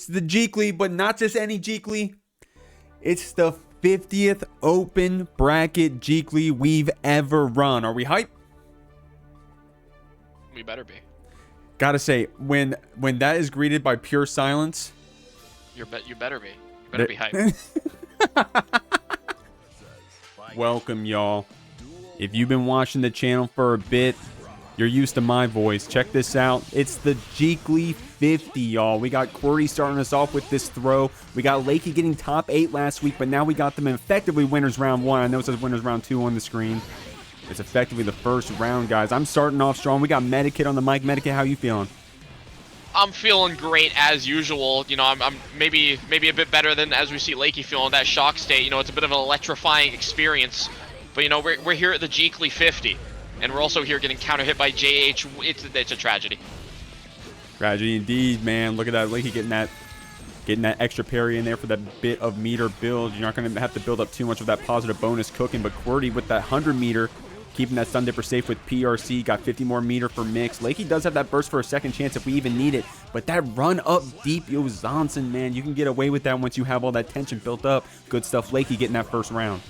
It's the Jeekly, but not just any Jeekly. It's the 50th open bracket Jeekly we've ever run. Are we hyped? We better be. Gotta say, when that is greeted by pure silence, You better be. You better be hyped. Welcome, y'all. If you've been watching the channel for a bit, you're used to my voice. Check this out. It's the Jeekly 50, y'all. We got Qwerty starting us off with this throw. We got Lakey getting top 8 last week, but now we got them effectively winners round 1. I know it says winners round 2 on the screen. It's effectively the first round, guys. I'm starting off strong. We got Medikit on the mic. Medikit, how you feeling? I'm feeling great as usual. You know, I'm maybe a bit better than as we see Lakey feeling that shock state. You know, it's a bit of an electrifying experience. But you know, we're here at the Jeekly 50, and we're also here getting counter hit by JH. It's a tragedy. Tragedy indeed, man. Look at that, Lakey getting that extra parry in there for that bit of meter build. You're not going to have to build up too much of that positive bonus cooking, but Qwerty with that 100 meter, keeping that Stun Dipper safe with PRC, got 50 more meter for mix. Lakey does have that burst for a second chance if we even need it, but that run up deep, yo, Zonson, man, you can get away with that once you have all that tension built up. Good stuff, Lakey getting that first round.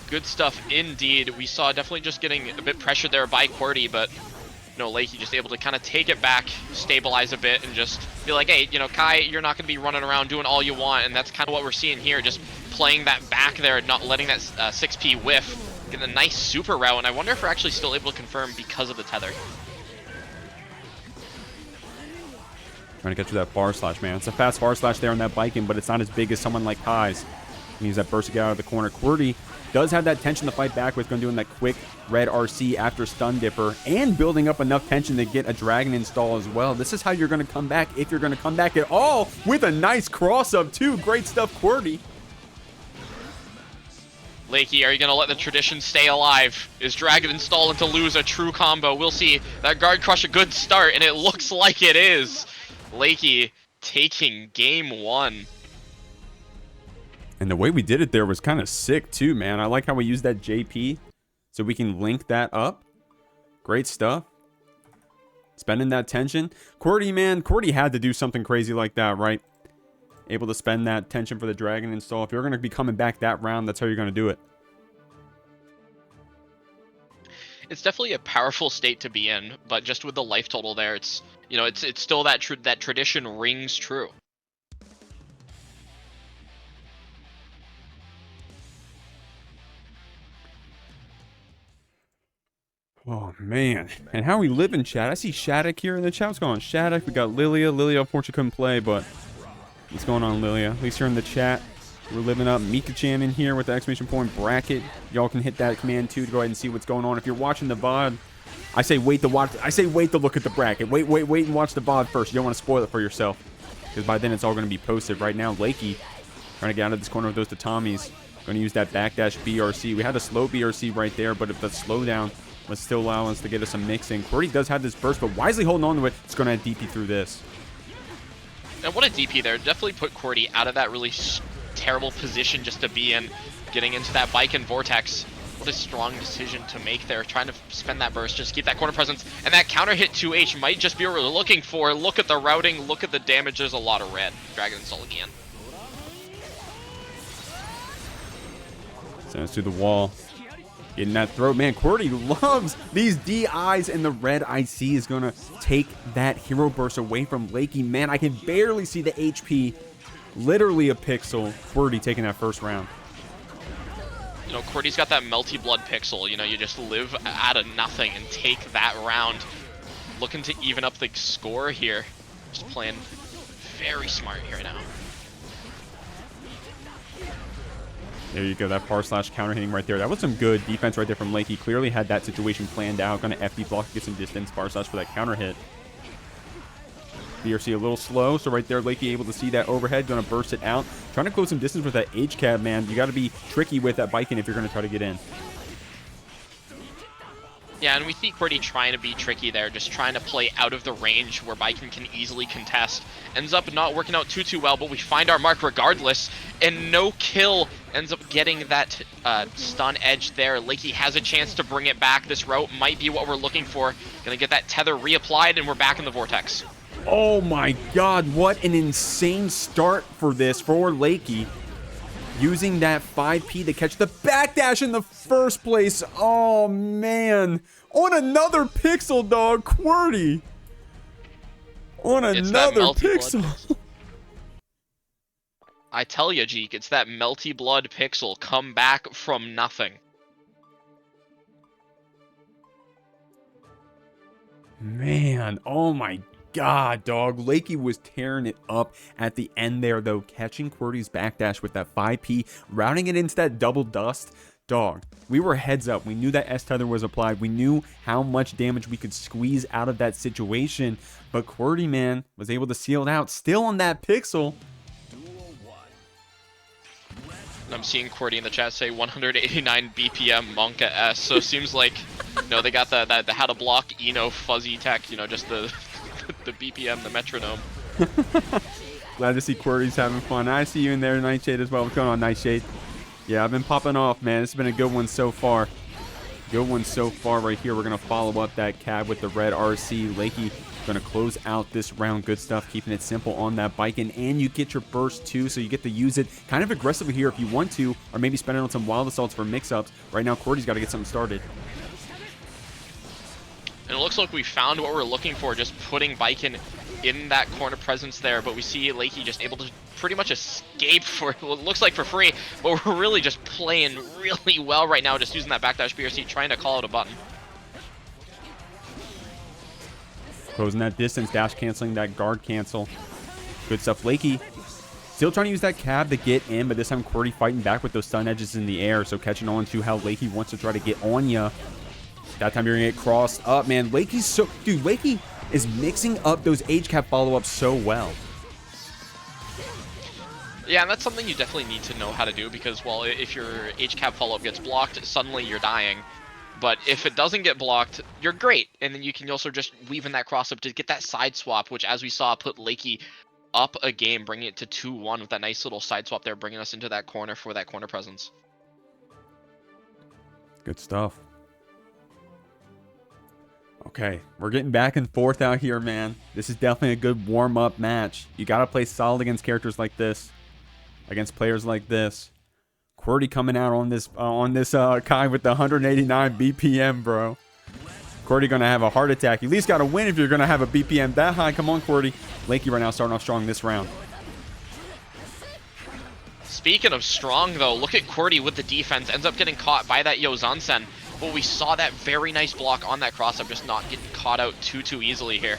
Good stuff indeed. We saw definitely just getting a bit pressured there by Qwerty, but you know, Lakey just able to kind of take it back, stabilize a bit, and just be like, hey, you know, Kai, you're not going to be running around doing all you want, and that's kind of what we're seeing here, just playing that back there, not letting that 6P whiff, getting a nice super route, and I wonder if we're actually still able to confirm because of the tether. Trying to get through that bar slash, man. It's a fast bar slash there on that Baiken, but it's not as big as someone like Kai's. He use that burst to get out of the corner. Qwerty does have that tension to fight back with, going doing that quick red RC after Stun Dipper, and building up enough tension to get a Dragon install as well. This is how you're going to come back, if you're going to come back at all, with a nice cross-up too. Great stuff, Qwerty. Lakey, are you going to let the tradition stay alive? Is Dragon install into lose a true combo? We'll see. That guard crush a good start, and it looks like it is. Lakey taking game 1. And the way we did it there was kind of sick too, man. I like how we used that JP so we can link that up. Great stuff. Spending that tension. Qwerty, man, Qwerty had to do something crazy like that, right? Able to spend that tension for the Dragon install. If you're going to be coming back that round, that's how you're going to do it. It's definitely a powerful state to be in, but just with the life total there, it's, you know, it's still that tradition rings true. Oh, man. And how we live in chat. I see Shattuck here in the chat. What's going on, Shattuck? We got Lilia. Lilia, unfortunately, couldn't play, but what's going on, Lilia? At least here in the chat. We're living up. Mika-chan in here with the exclamation point bracket. Y'all can hit that command, too, to go ahead and see what's going on. If you're watching the VOD, I say wait to watch. I say wait to look at the bracket. Wait and watch the VOD first. You don't want to spoil it for yourself, because by then it's all going to be posted. Right now, Lakey trying to get out of this corner with those tatamis. Going to use that backdash BRC. We had a slow BRC right there, but if the slowdown was still allowing us to get us some mixing. Qwerty does have this burst, but wisely holding on to it. It's going to have DP through this. And what a DP there. Definitely put Qwerty out of that really terrible position just to be in, getting into that Baiken vortex. What a strong decision to make there, trying to spend that burst, just keep that corner presence. And that counter hit 2H might just be what we're looking for. Look at the routing, look at the damage. There's a lot of red. Dragon install again. Send us through the wall. Getting that throat, man. Qwerty loves these DIs, and the red IC is going to take that hero burst away from Lakey. Man, I can barely see the HP. Literally a pixel. Qwerty taking that first round. You know, Qwerty's got that melty blood pixel. You know, you just live out of nothing and take that round. Looking to even up the score here. Just playing very smart here now. There you go, that par slash counter hitting right there. That was some good defense right there from Lakey. Clearly had that situation planned out. Going to FD block, get some distance. Par slash for that counter hit. BRC a little slow, so right there, Lakey able to see that overhead. Going to burst it out. Trying to close some distance with that H-cab, man. You got to be tricky with that Baiken if you're going to try to get in. Yeah, and we see Qwerty trying to be tricky there, just trying to play out of the range where Baiken can easily contest. Ends up not working out too well, but we find our mark regardless, and no kill ends up getting that stun edge there. Lakey has a chance to bring it back. This route might be what we're looking for. Gonna get that tether reapplied, and we're back in the vortex. Oh my god, what an insane start for this for Lakey. Using that 5P to catch the backdash in the first place. Oh man. On another pixel, dog. Qwerty. On another pixel. I tell you, Jeek, it's that melty blood pixel come back from nothing. Man, oh my god, dog. Lakey was tearing it up at the end there, though, catching Qwerty's backdash with that 5P, routing it into that double dust. Dog, we were heads up. We knew that S-tether was applied. We knew how much damage we could squeeze out of that situation. But Qwerty, man, was able to seal it out. Still on that pixel. I'm seeing Qwerty in the chat say 189 BPM Monka S. So it seems like, you know, they got the how to block Eno fuzzy tech, you know, just the the BPM, the metronome. Glad to see Qwerty's having fun. I see you in there, Nightshade, as well. What's going on, Nightshade? Yeah, I've been popping off, man. It's been a good one so far. Good one so far right here. We're going to follow up that cab with the red RC. Lakey going to close out this round. Good stuff, keeping it simple on that Baiken. And you get your burst too, so you get to use it kind of aggressively here if you want to, or maybe spend it on some wild assaults for mix-ups. Right now, Qwerty's got to get something started. And it looks like we found what we're looking for, just putting Baiken in that corner presence there, but we see Lakey just able to pretty much escape for what looks like for free, but we're really just playing really well right now, just using that backdash BRC, trying to call out a button. Closing that distance, dash canceling that guard cancel. Good stuff. Lakey still trying to use that cab to get in, but this time Qwerty fighting back with those stun edges in the air, so catching on to how Lakey wants to try to get on ya. That time you're gonna get crossed up, man. Lakey's so... Dude, Lakey is mixing up those H-cap follow-ups so well. Yeah, and that's something you definitely need to know how to do, because, well, if your H-cap follow-up gets blocked, suddenly you're dying. But if it doesn't get blocked, you're great. And then you can also just weave in that cross-up to get that side swap, which, as we saw, put Lakey up a game, bringing it to 2-1 with that nice little side swap there, bringing us into that corner for that corner presence. Good stuff. Okay, we're getting back and forth out here, man. This is definitely a good warm-up match. You got to play solid against characters like this, against players like this. Qwerty coming out on this Kai with the 189 BPM, bro. Qwerty gonna have a heart attack. You at least got to win if you're gonna have a BPM that high. Come on, Qwerty. Lakey right now starting off strong this round. Speaking of strong, though, look at Qwerty with the defense. Ends up getting caught by that Yozansen. But we saw that very nice block on that cross-up, just not getting caught out too easily here.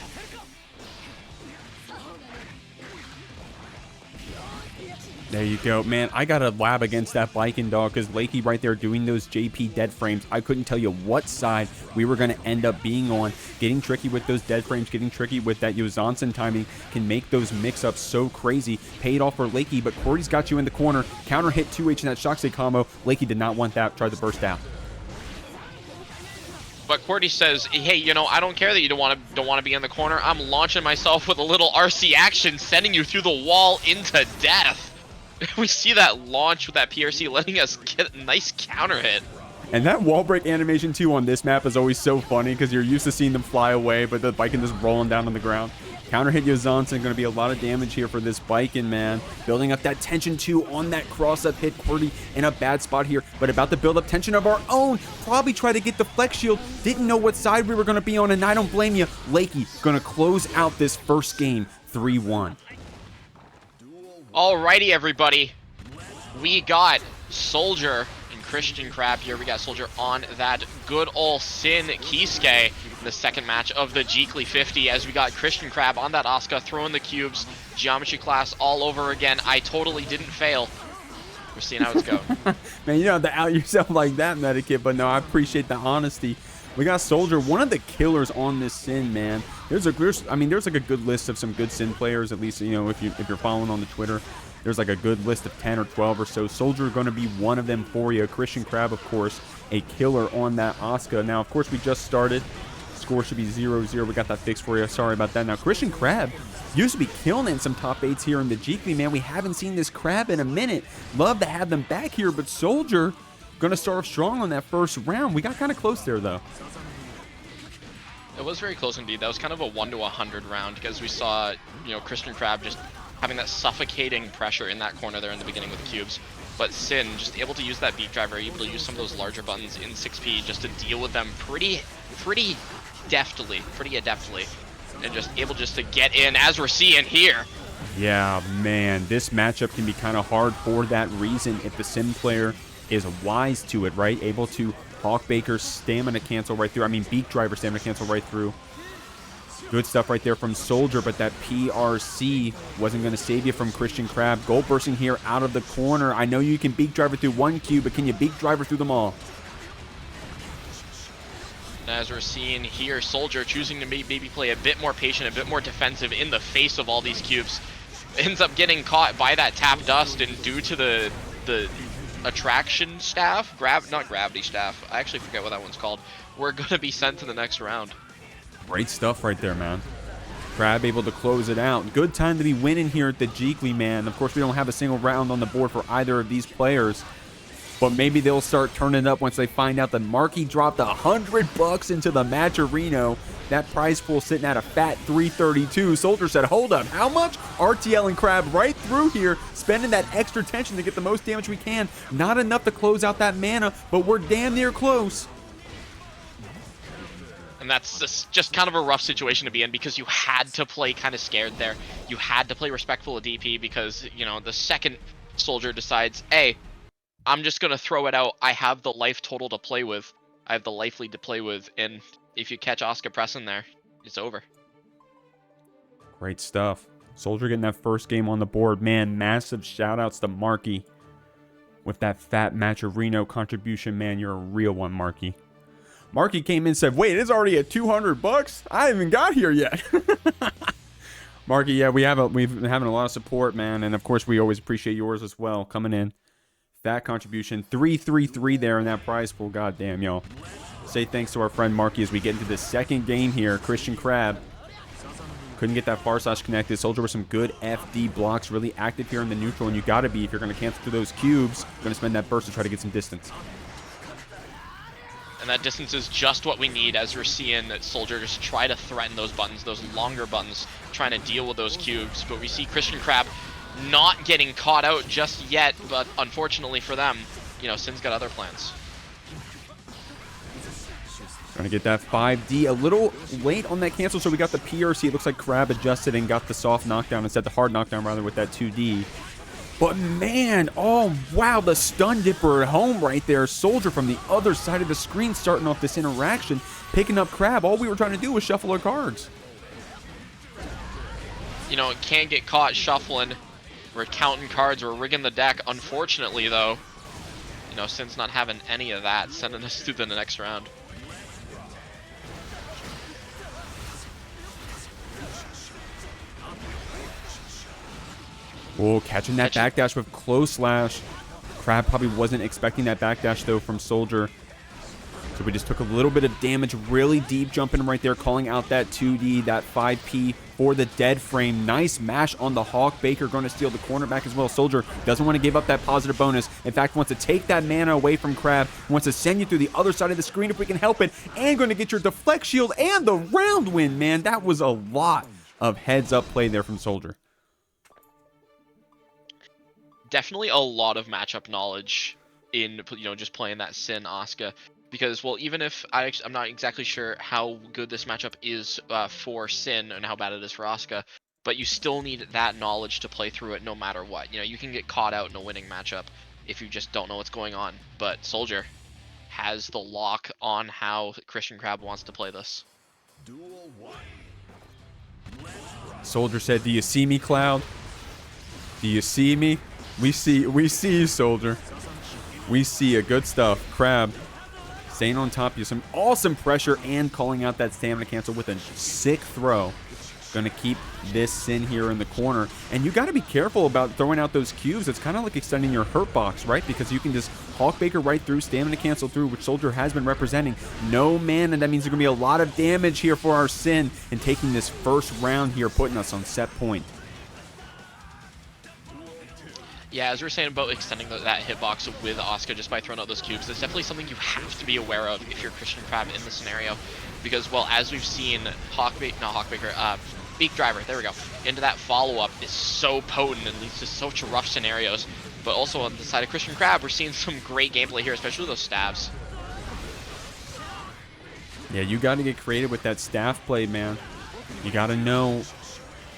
There you go, man. I got a lab against that Baiken, dog, because Lakey right there doing those JP dead frames. I couldn't tell you what side we were going to end up being on. Getting tricky with those dead frames, getting tricky with that Yozansen timing can make those mix-ups so crazy. Paid off for Lakey, but Qwerty's got you in the corner. Counter hit 2H in that shock state combo. Lakey did not want that. Tried to burst out. But Qwerty says, hey, you know, I don't care that you don't want to be in the corner. I'm launching myself with a little RC action, sending you through the wall into death. We see that launch with that PRC, letting us get a nice counter hit. And that wall break animation, too, on this map is always so funny because you're used to seeing them fly away, but the Baiken just rolling down on the ground. Counter hit Yozansen, going to be a lot of damage here for this Baiken, man. Building up that tension, too, on that cross-up hit. Qwerty in a bad spot here, but about to build up tension of our own. Probably try to get the flex shield. Didn't know what side we were going to be on, and I don't blame you. Lakey going to close out this first game 3-1. Alrighty, everybody. We got Soldier and Christian Crab here. We got Soldier on that good ol' Sin Kisuke in the second match of the Jeekly 50, as we got Christian Crab on that Asuka, throwing the cubes, geometry class all over again. I totally didn't fail. We're seeing how it's going. Man, you don't have to out yourself like that, Medikit, but no, I appreciate the honesty. We got Soldier, one of the killers on this Sin, man. There's like a good list of some good Sin players, at least, you know, if you're following on the Twitter. There's like a good list of 10 or 12 or so. Soldier going to be one of them for you. Christian Crab, of course, a killer on that Asuka. Now, of course, we just started. Score should be 0-0. We got that fixed for you. Sorry about that. Now, Christian Crab used to be killing in some top 8s here in the Jeekly, man. We haven't seen this Crab in a minute. Love to have them back here, but Soldier going to start off strong on that first round. We got kind of close there, though. It was very close indeed. That was kind of a 1 to 100 round because we saw, you know, Christian Crab just having that suffocating pressure in that corner there in the beginning with the cubes. But Sin just able to use that beat driver, able to use some of those larger buttons in 6P just to deal with them pretty deftly, and just able just to get in as we're seeing here. Yeah, man, this matchup can be kind of hard for that reason if the Sin player is wise to it, right? Able to Hawk Baker's stamina cancel right through. I mean, Beak Driver stamina cancel right through. Good stuff right there from Soldier, but that PRC wasn't going to save you from Christian Crab. Gold bursting here out of the corner. I know you can Beak Driver through one cube, but can you Beak Driver through them all? As we're seeing here, Soldier choosing to maybe play a bit more patient, a bit more defensive in the face of all these cubes. Ends up getting caught by that tap dust, and due to the attraction staff, not gravity staff, I actually forget what that one's called, we're going to be sent to the next round. Great stuff right there, man. Crab able to close it out. Good time to be winning here at the Jeekly, man. Of course, we don't have a single round on the board for either of these players, but maybe they'll start turning up once they find out that Marky dropped $100 into the match arena. That prize pool sitting at a fat 332. Soldier said, hold up, how much? RTL and Crab right through here, spending that extra tension to get the most damage we can. Not enough to close out that mana, but we're damn near close. And that's just kind of a rough situation to be in because you had to play kind of scared there. You had to play respectful of DP because, you know, the second Soldier decides, hey, I'm just going to throw it out. I have the life total to play with. I have the life lead to play with. And if you catch Asuka pressing there, it's over. Great stuff. Soldier getting that first game on the board. Man, massive shout outs to Marky with that fat Matcherino contribution. Man, you're a real one, Marky. Marky came in and said, wait, it's already at $200? I haven't even got here yet. Marky, yeah, we've been having a lot of support, man. And of course, we always appreciate yours as well coming in. That contribution, 333 there in that prize pool. God damn, y'all. Say thanks to our friend Marky as we get into the second game here. Christian Crab couldn't get that far slash connected. Soldier with some good FD blocks, really active here in the neutral, and you got to be if you're going to cancel through those cubes. You're going to spend that burst to try to get some distance. And that distance is just what we need as we're seeing that Soldier just try to threaten those buttons, those longer buttons, trying to deal with those cubes. But we see Christian Crab not getting caught out just yet, but unfortunately for them, you know, Sin's got other plans. Trying to get that 5D a little late on that cancel, so we got the PRC. It looks like Crab adjusted and got the soft knockdown instead the hard knockdown rather with that 2D. But man, oh wow, the stun dipper at home right there. Soldier from the other side of the screen starting off this interaction, picking up Crab. All we were trying to do was shuffle our cards. You know, it can't get caught shuffling. We're counting cards, we're rigging the deck. Unfortunately though, you know, Sin's not having any of that, sending us through the next round. Oh, catching that backdash with close slash. Crab probably wasn't expecting that backdash though from Soldier. So we just took a little bit of damage, really deep jumping right there, calling out that 2D, that 5P for the dead frame. Nice mash on the Hawk. Baker going to steal the cornerback as well. Soldier doesn't want to give up that positive bonus. In fact, wants to take that mana away from Crab. Wants to send you through the other side of the screen if we can help it. And going to get your deflect shield and the round win, man. That was a lot of heads up play there from Soldier. Definitely a lot of matchup knowledge in, you know, just playing that Sin Asuka. Because, well, even if I'm not exactly sure how good this matchup is for Sin and how bad it is for Asuka, but you still need that knowledge to play through it no matter what. You know, you can get caught out in a winning matchup if you just don't know what's going on. But Soldier has the lock on how Christian Crab wants to play this. Soldier said, do you see me, Cloud? Do you see me? We see you, Soldier. We see you. Good stuff. Crab staying on top of you. Some awesome pressure and calling out that stamina cancel with a sick throw. Going to keep this Sin here in the corner. And you got to be careful about throwing out those cubes. It's kind of like extending your hurt box, right? Because you can just Hawk Baker right through, stamina cancel through, which Soldier has been representing. No mana, and that means there's going to be a lot of damage here for our Sin in taking this first round here, putting us on set point. Yeah, as we were saying about extending that hitbox with Asuka just by throwing out those cubes, that's definitely something you have to be aware of if you're Christian Crab in the scenario. Because, well, as we've seen, Beak Driver, there we go, into that follow-up is so potent and leads to such rough scenarios. But also on the side of Christian Crab, we're seeing some great gameplay here, especially with those stabs. Yeah, you got to get creative with that staff play, man. You got to know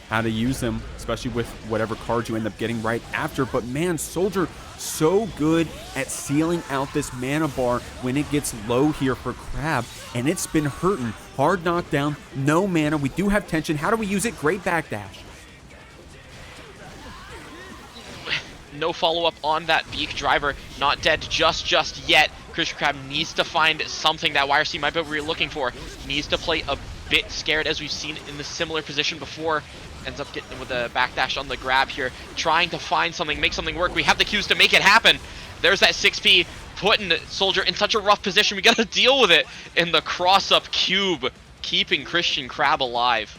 how to use them, especially with whatever cards you end up getting right after. But man, Soldier so good at sealing out this mana bar when it gets low here for Crab, and it's been hurting. Hard knockdown, no mana. We do have tension. How do we use it? Great backdash. No follow-up on that Beak Driver. Not dead just yet. Christian Crab needs to find something that YRC might be what we're looking for. Needs to play a bit scared, as we've seen in the similar position before. Ends up getting with a backdash on the grab here, trying to find something, make something work. We have the Qs to make it happen. There's that 6P, putting Soldier in such a rough position. We gotta deal with it in the cross-up cube, keeping Christian Crab alive.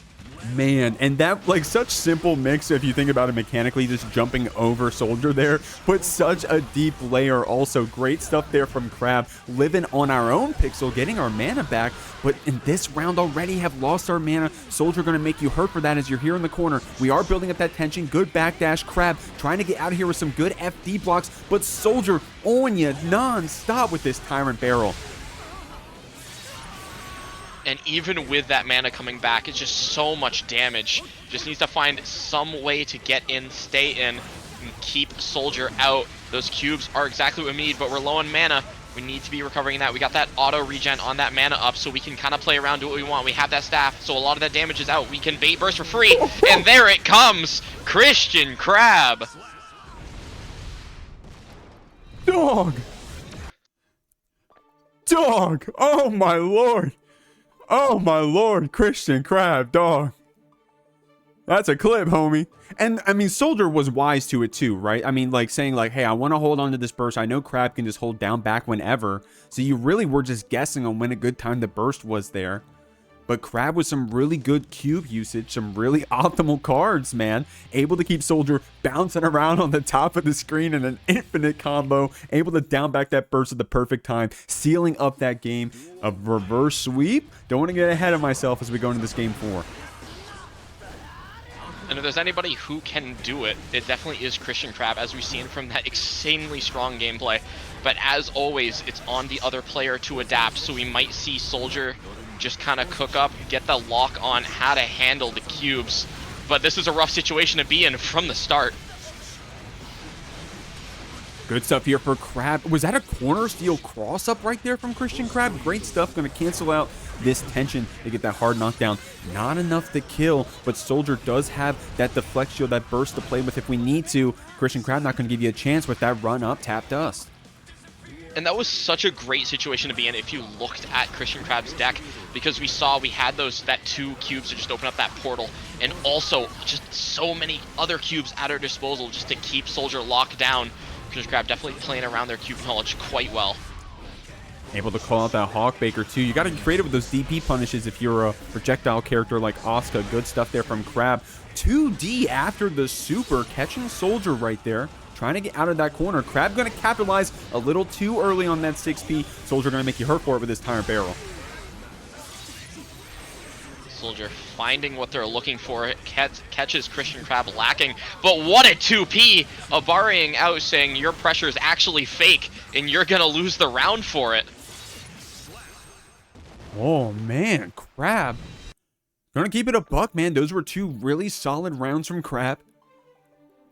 Man, and that, like, such simple mix, if you think about it mechanically, just jumping over Soldier there, but such a deep layer also. Great stuff there from Crab, living on our own pixel, getting our mana back, but in this round already have lost our mana. Soldier gonna make you hurt for that as you're here in the corner. We are building up that tension. Good backdash. Crab trying to get out of here with some good FD blocks, but Soldier on you non-stop with this Tyrant Barrel. And even with that mana coming back, it's just so much damage. Just needs to find some way to get in, stay in, and keep Soldier out. Those cubes are exactly what we need, but we're low on mana. We need to be recovering that. We got that auto regen on that mana up, so we can kind of play around, do what we want. We have that staff, so a lot of that damage is out. We can bait burst for free, and there it comes! Christian Crab! Dog! Dog! Oh my lord! Oh my lord, Christian Crab, dog. That's a clip, homie. And I mean, Soldier was wise to it too, right? I mean, like saying like, hey, I want to hold on to this burst. I know Crab can just hold down back whenever. So you really were just guessing on when a good time the burst was there. But Crab with some really good cube usage, some really optimal cards, man. Able to keep Soldier bouncing around on the top of the screen in an infinite combo. Able to down back that burst at the perfect time. Sealing up that game. A reverse sweep. Don't want to get ahead of myself as we go into this game 4. And if there's anybody who can do it, it definitely is Christian Crab, as we've seen from that insanely strong gameplay. But as always, it's on the other player to adapt, so we might see Soldier just kind of cook up, get the lock on how to handle the cubes. But this is a rough situation to be in from the start. Good stuff here for Crab. Was that a corner steal cross up right there from Christian Crab? Great stuff. Going to cancel out this tension to get that hard knockdown. Not enough to kill, but Soldier does have that deflect shield, that burst to play with if we need to. Christian Crab not going to give you a chance with that run up, tap dust. And that was such a great situation to be in if you looked at Christian Crab's deck, because we had that 2 cubes to just open up that portal, and also just so many other cubes at our disposal just to keep Soldier locked down. Christian Crab definitely playing around their cube knowledge quite well. Able to call out that Hawkbaker too. You got to get creative with those DP punishes if you're a projectile character like Asuka. Good stuff there from Crab. 2D after the super, catching Soldier right there. Trying to get out of that corner. Crab going to capitalize a little too early on that 6P. Soldier going to make you hurt for it with his Tyrant Barrel. Soldier finding what they're looking for, catches Christian Crab lacking, but what a 2P! Aboii out saying your pressure is actually fake, and you're gonna lose the round for it. Oh man, Crab. Gonna keep it a buck, man. Those were 2 really solid rounds from Crab.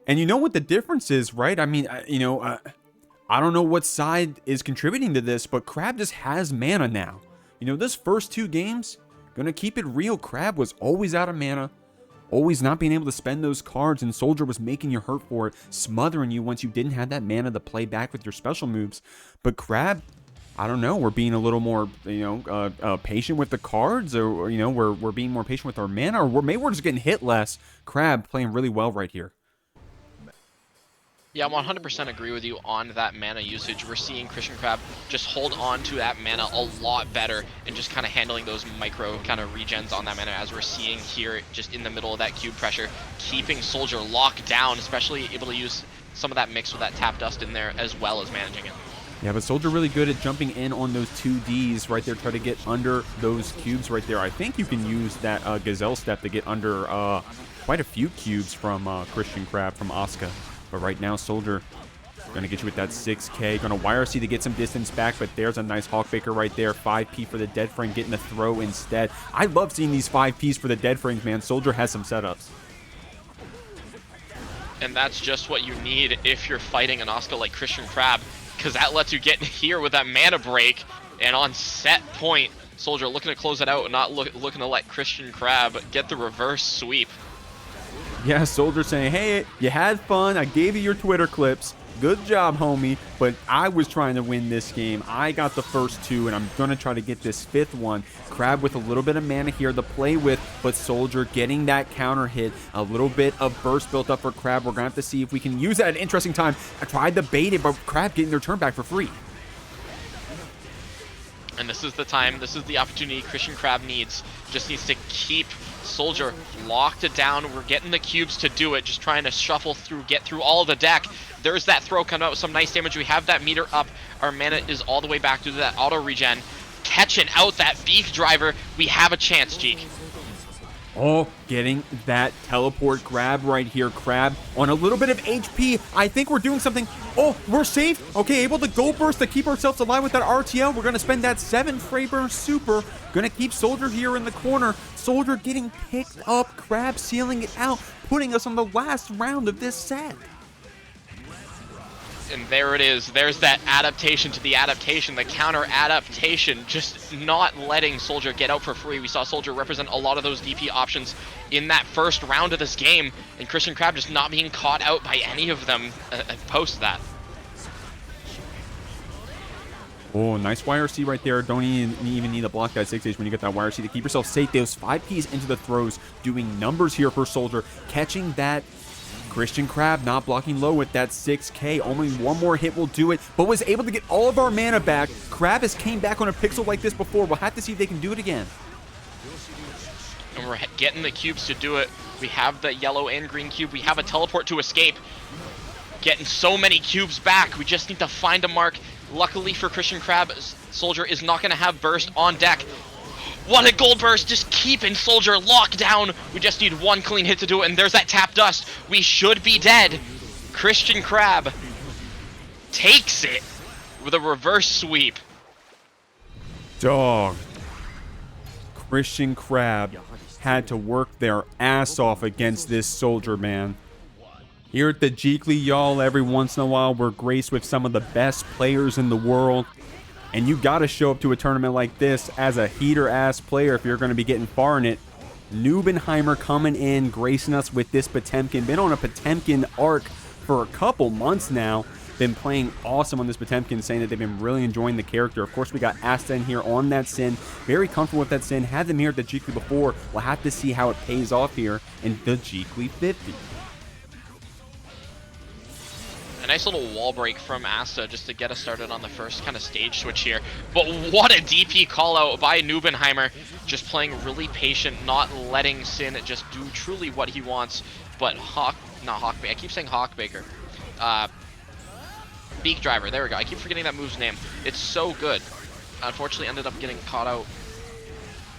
And you know what the difference is, right? I mean, I don't know what side is contributing to this, but Crab just has mana now. You know, this first 2 games, gonna keep it real, Crab was always out of mana, always not being able to spend those cards, and Soldier was making you hurt for it, smothering you once you didn't have that mana to play back with your special moves. But Crab, I don't know, we're being a little more, patient with the cards, or we're being more patient with our mana, or maybe we're just getting hit less. Crab playing really well right here. Yeah, I 100% agree with you on that mana usage. We're seeing Christian Crab just hold on to that mana a lot better and just kind of handling those micro kind of regens on that mana, as we're seeing here just in the middle of that cube pressure, keeping Soldier locked down, especially able to use some of that mix with that tap dust in there as well as managing it. Yeah, but Soldier really good at jumping in on those 2Ds right there, try to get under those cubes right there. I think you can use that Gazelle step to get under quite a few cubes from Christian Crab, from Asuka. But right now, Soldier going to get you with that 6K. Going to YRC to get some distance back, but there's a nice Hawkbaker right there. 5P for the dead frame, getting the throw instead. I love seeing these 5Ps for the dead frames, man. Soldier has some setups. And that's just what you need if you're fighting an Asuka like Christian Crab, because that lets you get here with that mana break, and on set point, Soldier looking to close it out and not looking to let Christian Crab get the reverse sweep. Yeah, Soldier saying, hey, you had fun. I gave you your Twitter clips. Good job, homie. But I was trying to win this game. I got the first 2, and I'm going to try to get this 5th one. Crab with a little bit of mana here to play with, but Soldier getting that counter hit. A little bit of burst built up for Crab. We're going to have to see if we can use that at an interesting time. I tried to bait it, but Crab getting their turn back for free. And this is the time, this is the opportunity Christian Crab needs. Just needs to keep Soldier locked it down. We're getting the cubes to do it, just trying to shuffle through, get through all of the deck. There's that throw coming out with some nice damage. We have that meter up. Our mana is all the way back to that auto regen. Catching out that beef driver. We have a chance, Jeek. Oh, getting that teleport grab right here. Crab on a little bit of HP. I think we're doing something. Oh, we're safe. Okay, able to go burst to keep ourselves alive with that RTL. We're going to spend that 7 Freyburn super. Going to keep Soldier here in the corner. Soldier getting picked up. Crab sealing it out, putting us on the last round of this set. And there it is. There's that adaptation to the adaptation, the counter adaptation, just not letting Soldier get out for free. We saw Soldier represent a lot of those DP options in that first round of this game, and Christian Crab just not being caught out by any of them post that. Oh, nice YRC right there. Don't even need to block that 6H when you get that YRC to keep yourself safe. Those 5Ps into the throws, doing numbers here for Soldier, catching that Christian Crab not blocking low with that 6K. Only one more hit will do it, but was able to get all of our mana back. Crab has came back on a pixel like this before. We'll have to see if they can do it again. And we're getting the cubes to do it. We have the yellow and green cube. We have a teleport to escape. Getting so many cubes back. We just need to find a mark. Luckily for Christian Crab, Soldier is not going to have burst on deck. What a gold burst, just keeping Soldier locked down. We just need one clean hit to do it, and there's that tap dust. We should be dead. Christian Crab takes it with a reverse sweep. Dog. Christian Crab had to work their ass off against this Soldier, man. Here at the Jeekly, y'all, every once in a while, we're graced with some of the best players in the world. And you got to show up to a tournament like this as a heater-ass player if you're going to be getting far in it. Nubenheimer coming in, gracing us with this Potemkin. Been on a Potemkin arc for a couple months now. Been playing awesome on this Potemkin, saying that they've been really enjoying the character. Of course, we got Asta in here on that Sin. Very comfortable with that Sin. Had them here at the Jeekly before. We'll have to see how it pays off here in the Jeekly 50. A nice little wall break from Asta just to get us started on the first kind of stage switch here. But what a DP call out by Nubenheimer. Just playing really patient, not letting Sin just do truly what he wants. But I keep saying Hawkbaker. Beak Driver, there we go. I keep forgetting that move's name. It's so good. Unfortunately ended up getting caught out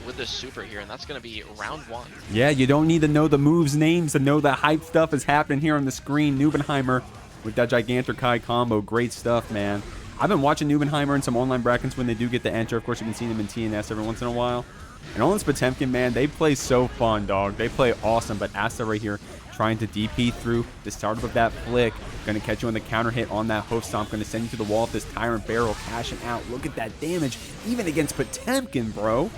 with this super here, and that's going to be round 1. Yeah, you don't need to know the moves' names to know the hype stuff is happening here on the screen. Nubenheimer with that Gigantic Kai combo. Great stuff, man. I've been watching Nubenheimer in some online brackets when they do get the enter. Of course, you've been seeing them in TNS every once in a while. And on this Potemkin, man, they play so fun, dog. They play awesome. But Asta right here trying to DP through the startup of that flick. Going to catch you on the counter hit on that hoof stomp. Going to send you to the wall with this Tyrant Barrel. Cashing out. Look at that damage. Even against Potemkin, bro.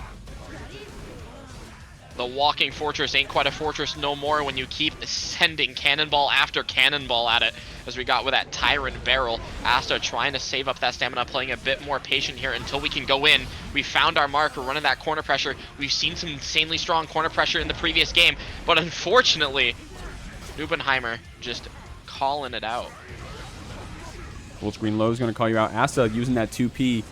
The walking fortress ain't quite a fortress no more when you keep sending cannonball after cannonball at it, as we got with that Tyrant Barrel. Asta trying to save up that stamina, playing a bit more patient here until we can go in. We found our mark. We're running that corner pressure. We've seen some insanely strong corner pressure in the previous game, but unfortunately, Nubenheimer just calling it out. Full screen low is going to call you out. Asta using that 2P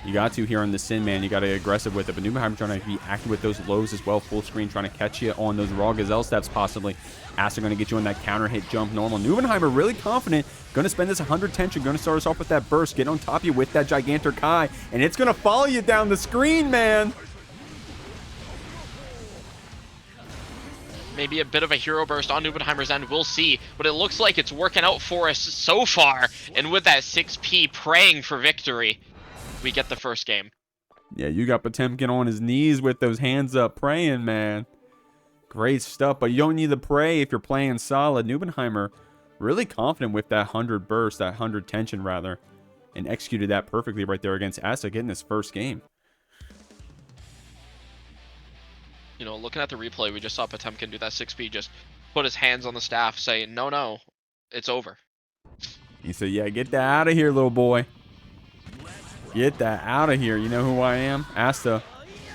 You got to here on the Sin, man. You got to get aggressive with it. But Nubenheimer trying to be active with those lows as well. Full screen, trying to catch you on those raw gazelle steps possibly. Asta going to get you on that counter hit jump normal. Nubenheimer really confident. Going to spend this 100 tension. Going to start us off with that burst. Get on top of you with that Gigantor Kai. And it's going to follow you down the screen, man. Maybe a bit of a hero burst on Nubenheimer's end. We'll see. But it looks like it's working out for us so far. And with that 6P praying for victory, we get the first game. Yeah, you got Potemkin on his knees with those hands up praying, man. Great stuff, but you don't need to pray if you're playing solid. Nubenheimer really confident with that 100 burst, that 100 tension rather, and executed that perfectly right there against Asta, getting his first game. You know, looking at the replay, we just saw Potemkin do that 6P, just put his hands on the staff, saying, no, it's over. He said, yeah, get that out of here, little boy. Get that out of here. You know who I am? Asta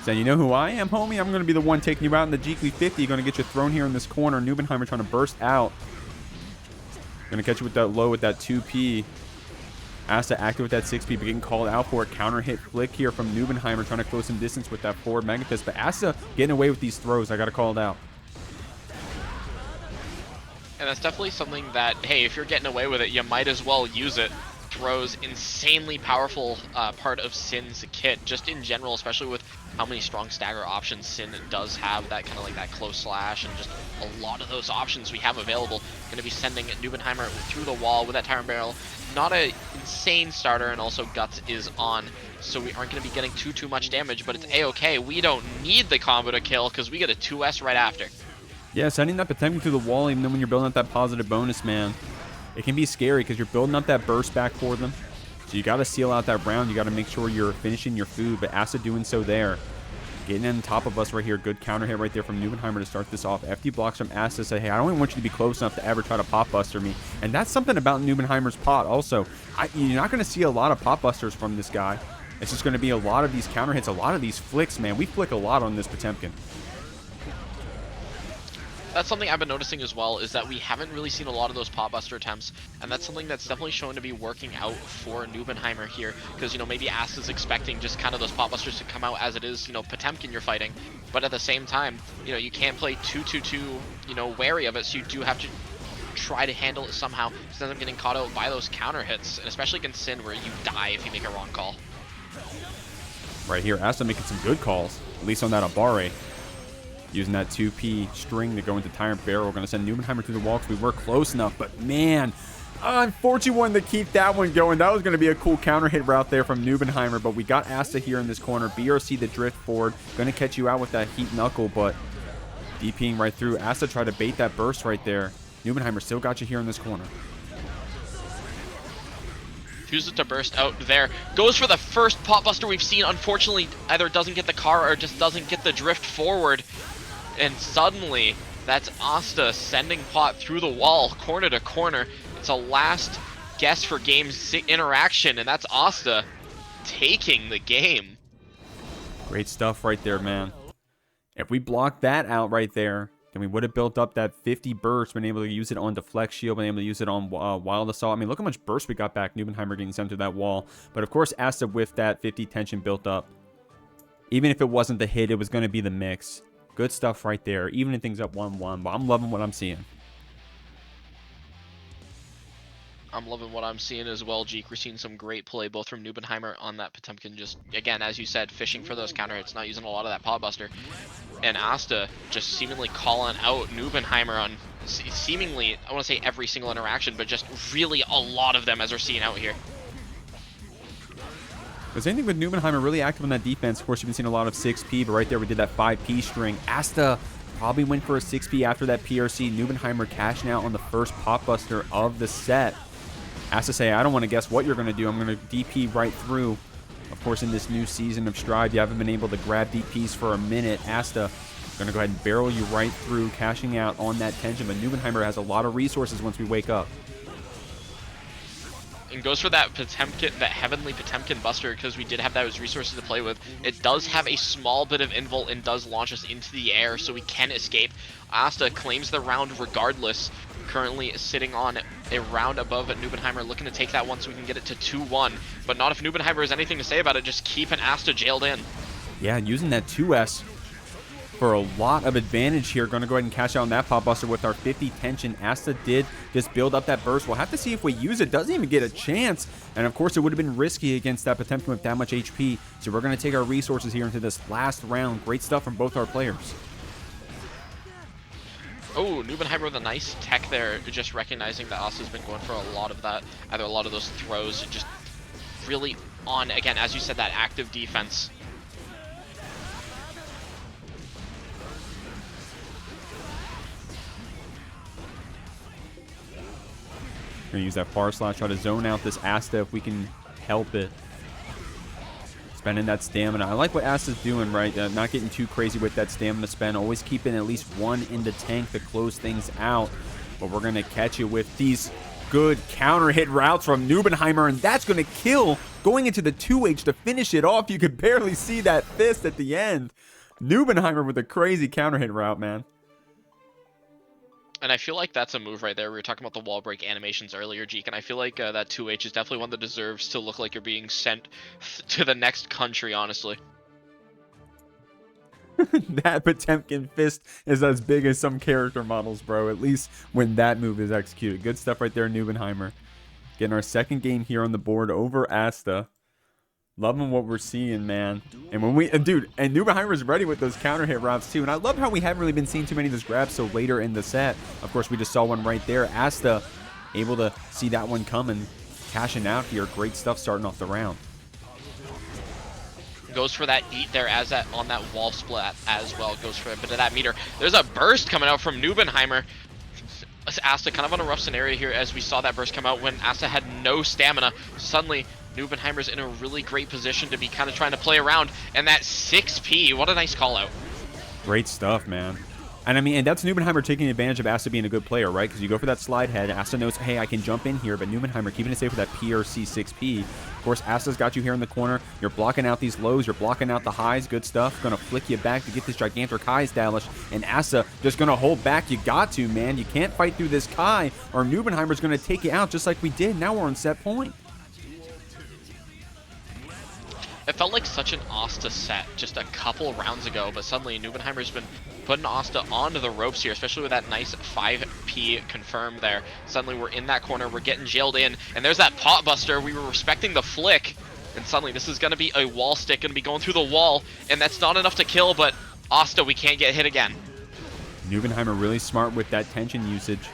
saying, you know who I am, homie? I'm going to be the one taking you out in the Jeekly 50. Going to get you thrown here in this corner. Nubenheimer trying to burst out. Going to catch you with that low with that 2P. Asta active with that 6P, but getting called out for a counter hit flick here from Nubenheimer, trying to close some distance with that forward Mega Fist. But Asta getting away with these throws. I got to call it out. And that's definitely something that, hey, if you're getting away with it, you might as well use it. Throws insanely powerful part of Sin's kit, just in general, especially with how many strong stagger options Sin does have, that kind of like that close slash, and just a lot of those options we have available. Going to be sending Nubenheimer through the wall with that Tyrant Barrel. Not a insane starter, and also Guts is on, so we aren't going to be getting too much damage, but it's a-okay. We don't need the combo to kill, because we get a 2S right after. Yeah, sending that Potemkin through the wall, even though when you're building up that positive bonus, man, it can be scary because you're building up that burst back for them. So you got to seal out that round. You got to make sure you're finishing your food. But Asta doing so there. Getting on top of us right here. Good counter hit right there from Nubenheimer to start this off. FD blocks from Asta. Say, hey, I don't even want you to be close enough to ever try to pop buster me. And that's something about Nubenheimer's pot also. You're not going to see a lot of pop busters from this guy. It's just going to be a lot of these counter hits. A lot of these flicks, man. We flick a lot on this Potemkin. That's something I've been noticing as well, is that we haven't really seen a lot of those pop buster attempts, and that's something that's definitely shown to be working out for Nubenheimer here, because, you know, maybe Asta's expecting just kind of those pop busters to come out as it is, you know, Potemkin you're fighting, but at the same time, you know, you can't play 2-2-2, you know, wary of it, so you do have to try to handle it somehow, instead of getting caught out by those counter hits, and especially against Sin, where you die if you make a wrong call. Right here, Asta making some good calls, at least on that Aboii. Using that 2P string to go into Tyrant Barrel. We're going to send Nubenheimer through the wall because we were close enough. But, man, unfortunately wanted to keep that one going. That was going to be a cool counter hit route there from Nubenheimer. But we got Asta here in this corner. BRC the drift forward. Going to catch you out with that heat knuckle, but DPing right through. Asta tried to bait that burst right there. Nubenheimer still got you here in this corner. Chooses to burst out there. Goes for the first pop buster we've seen. Unfortunately, either doesn't get the car or just doesn't get the drift forward. And suddenly, that's Asta sending pot through the wall, corner to corner. It's a last guess for game interaction, and that's Asta taking the game. Great stuff right there, man. If we blocked that out right there, then we would have built up that 50 burst, been able to use it on Deflect Shield, been able to use it on Wild Assault. I mean, look how much burst we got back. Nubenheimer getting sent through that wall. But of course, Asta with that 50 tension built up. Even if it wasn't the hit, it was going to be the mix. Good stuff right there. Evening things up 1-1, but I'm loving what I'm seeing. I'm loving what I'm seeing as well, Jeek. We're seeing some great play, both from Nubenheimer on that Potemkin, just, again, as you said, fishing for those counter hits, not using a lot of that pod buster. And Asta just seemingly calling out Nubenheimer on seemingly, I want to say every single interaction, but just really a lot of them as we're seeing out here. The same thing with Nubenheimer, really active on that defense. Of course, you've been seeing a lot of 6P, but right there we did that 5P string. Asta probably went for a 6P after that PRC. Nubenheimer cashing out on the first pop buster of the set. Asta say, I don't want to guess what you're going to do. I'm going to DP right through. Of course, in this new season of Stride, you haven't been able to grab DPs for a minute. Asta going to go ahead and barrel you right through, cashing out on that tension. But Nubenheimer has a lot of resources once we wake up. And goes for that Potemkin, that heavenly Potemkin buster, because we did have those resources to play with. It does have a small bit of invult and does launch us into the air, so we can escape. Asta claims the round regardless. currently sitting on a round above Nubenheimer, looking to take that one so we can get it to 2-1. But not if Nubenheimer has anything to say about it, just keeping Asta jailed in. Yeah, using that 2S for a lot of advantage here. Going to go ahead and cash out on that pop buster with our 50 tension. Asta did just build up that burst. We'll have to see if we use it. Doesn't even get a chance. And of course, it would have been risky against that Potemkin with that much HP. So we're going to take our resources here into this last round. Great stuff from both our players. Oh, Nubenheimer with a nice tech there, just recognizing that Asta's been going for a lot of that, either a lot of those throws, just really on, again, as you said, that active defense. Gonna use that far slash, try to zone out this Asta if we can help it. Spending that stamina. I like what Asta's doing, right? Not getting too crazy with that stamina spend. Always keeping at least one in the tank to close things out. But we're gonna catch you with these good counter hit routes from Nubenheimer, and that's gonna kill. Going into the 2H to finish it off. You could barely see that fist at the end. Nubenheimer with a crazy counter hit route, man. And I feel like that's a move right there. We were talking about the wall break animations earlier, Jeek, and I feel like that 2H is definitely one that deserves to look like you're being sent to the next country, honestly. That Potemkin fist is as big as some character models, bro. At least when that move is executed. Good stuff right there, Nubenheimer. Getting our second game here on the board over Asta. Loving what we're seeing, man. And when we, dude, and Nubenheimer's ready with those counter hit routes too. And I love how we haven't really been seeing too many of those grabs so later in the set. Of course, we just saw one right there. Asta able to see that one coming, cashing out here. Great stuff starting off the round. Goes for that eat there as that on that wall split as well. Goes for a bit of that meter. There's a burst coming out from Nubenheimer. Asta kind of on a rough scenario here as we saw that burst come out when Asta had no stamina. Suddenly, Nubenheimer's in a really great position to be kind of trying to play around. And that 6P, what a nice call out. Great stuff, man. And I mean, and that's Nubenheimer taking advantage of Asta being a good player, right? Because you go for that slide head. Asta knows, hey, I can jump in here, but Nubenheimer keeping it safe with that PRC 6P. Of course, Asta's got you here in the corner. You're blocking out these lows. You're blocking out the highs. Good stuff. Gonna flick you back to get this gigantic high established. And Asta just gonna hold back. You got to, man. You can't fight through this Kai, or Nubenheimer's gonna take you out just like we did. Now we're on set point. It felt like such an Asta set just a couple rounds ago, but suddenly Nubenheimer's been putting Asta onto the ropes here, especially with that nice 5P confirmed there. Suddenly we're in that corner, we're getting jailed in, and there's that pot buster. We were respecting the flick, and suddenly this is going to be a wall stick, going to be going through the wall, and that's not enough to kill, but Asta, we can't get hit again. Nubenheimer really smart with that tension usage.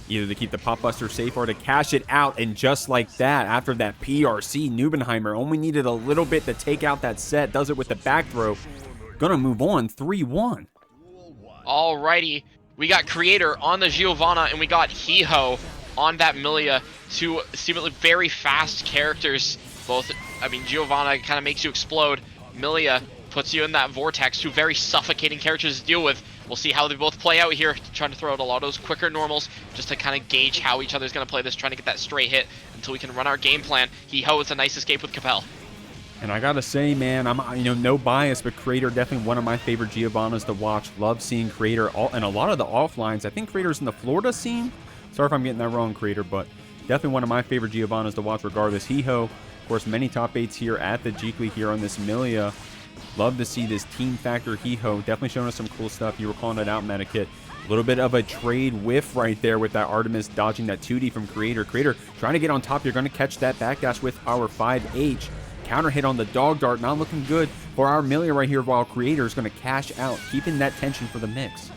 Either to keep the pop buster safe or to cash it out, and just like that, after that PRC, Nubenheimer only needed a little bit to take out that set. Does it with the back throw. Gonna move on 3-1. Alrighty, we got Kreator on the Giovanna, and we got Hiho on that Millia. Two seemingly very fast characters. Both, I mean, Giovanna kind of makes you explode. Millia puts you in that vortex. Two very suffocating characters to deal with. We'll see how they both play out here, trying to throw out a lot of those quicker normals, just to kind of gauge how each other's going to play this, trying to get that stray hit until we can run our game plan. Hiho is a nice escape with Capel. And I gotta say, man, I'm no bias, but Kreator definitely one of my favorite Giovannas to watch. Love seeing Kreator and a lot of the offlines. I think Kreator's in the Florida scene. Sorry if I'm getting that wrong, Kreator, but definitely one of my favorite Giovannas to watch regardless. Hiho, of course, many top 8s here at the Jeekly here on this Millia. Love to see this team factor Hiho. Definitely showing us some cool stuff. You were calling it out, Metakit. A little bit of a trade whiff right there with that Artemis dodging that 2D from Kreator. Kreator trying to get on top. You're going to catch that backdash with our 5H. Counter hit on the dog dart. Not looking good for our Millia right here, while Kreator is going to cash out, keeping that tension for the mix.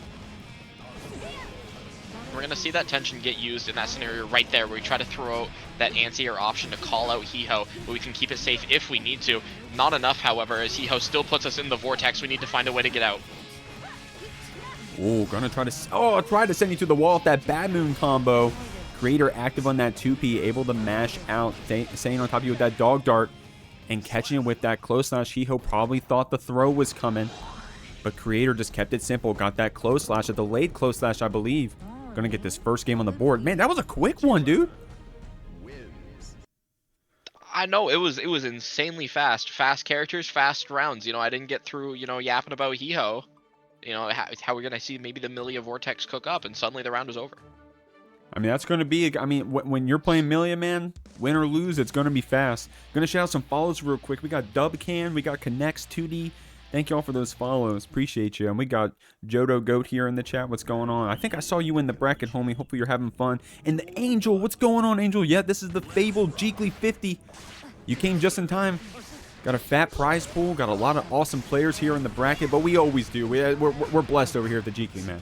We're going to see that tension get used in that scenario right there, where we try to throw out that anti-air option to call out Hiho, but we can keep it safe if we need to. Not enough, however, as Hiho still puts us in the vortex. We need to find a way to get out. Oh, gonna try to send you to the wall with that Bad Moon combo. Kreator active on that 2P, able to mash out, staying on top of you with that dog dart, and catching it with that close slash. Hiho probably thought the throw was coming, but Kreator just kept it simple. Got that close slash, a delayed close slash, I believe. Gonna get this first game on the board. Man, that was a quick one, dude. I know, it was insanely fast. Fast characters, fast rounds. You know, I didn't get through, yapping about Hiho. How we're going to see maybe the Millia Vortex cook up, and suddenly the round was over. I mean, that's going to be, I mean, when you're playing Millia, man, win or lose, it's going to be fast. Going to shout out some follows real quick. We got Dubcan, we got Connects 2D. Thank you all for those follows. Appreciate you. And we got Jodo Goat here in the chat. What's going on? I think I saw you in the bracket, homie. Hopefully you're having fun. And the Angel, what's going on, Angel? Yeah, this is the fabled Jeekly 50. You came just in time. Got a fat prize pool. Got a lot of awesome players here in the bracket, but we always do. We're blessed over here at the Jeekly, man.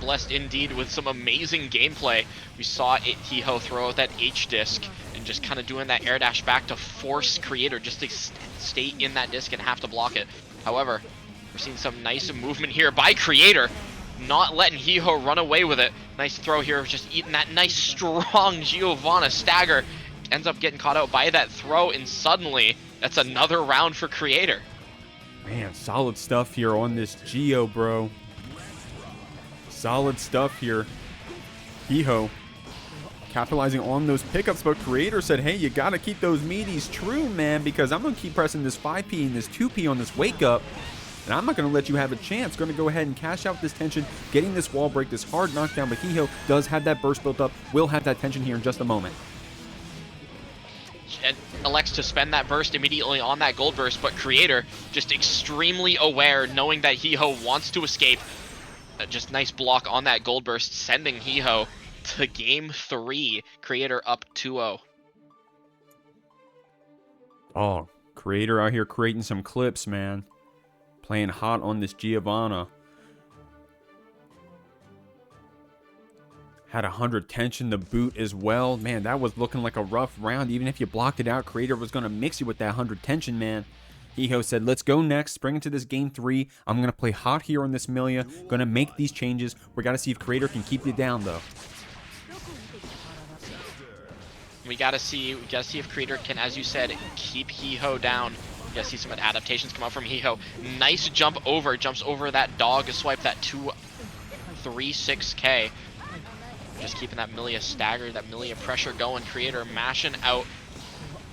Blessed indeed with some amazing gameplay. We saw Hiho throw out that H disc and just kind of doing that air dash back to force Kreator just to stay in that disc and have to block it. However, we're seeing some nice movement here by Kreator, not letting Hiho run away with it. Nice throw here, just eating that nice strong Giovanna stagger. Ends up getting caught out by that throw, and suddenly that's another round for Kreator. Man, solid stuff here on this Geo, bro. Solid stuff here. Hiho capitalizing on those pickups, but Kreator said, hey, you got to keep those meaties true, man, because I'm going to keep pressing this 5P and this 2P on this wake up, and I'm not going to let you have a chance. Going to go ahead and cash out this tension, getting this wall break, this hard knockdown, but Hiho does have that burst built up, will have that tension here in just a moment. And elects to spend that burst immediately on that gold burst, but Kreator just extremely aware, knowing that Hiho wants to escape. Just nice block on that gold burst, sending Hiho to game 3. Kreator up 2-0. Oh, Kreator out here creating some clips, man. Playing hot on this Giovanna. Had 100 tension to boot as well. Man, that was looking like a rough round. Even if you blocked it out, Kreator was going to mix you with that 100 tension, man. Hiho said, let's go next. Bring it to this game 3. I'm going to play hot here on this Millia. Going to make these changes. We got to see if Kreator can keep you down, though. We gotta see if Kreator can, as you said, keep Hiho down. We gotta see some adaptations come out from Hiho. Nice jumps over that dog swipe, that 236K. Just keeping that Millia staggered, that Millia pressure going. Kreator mashing out.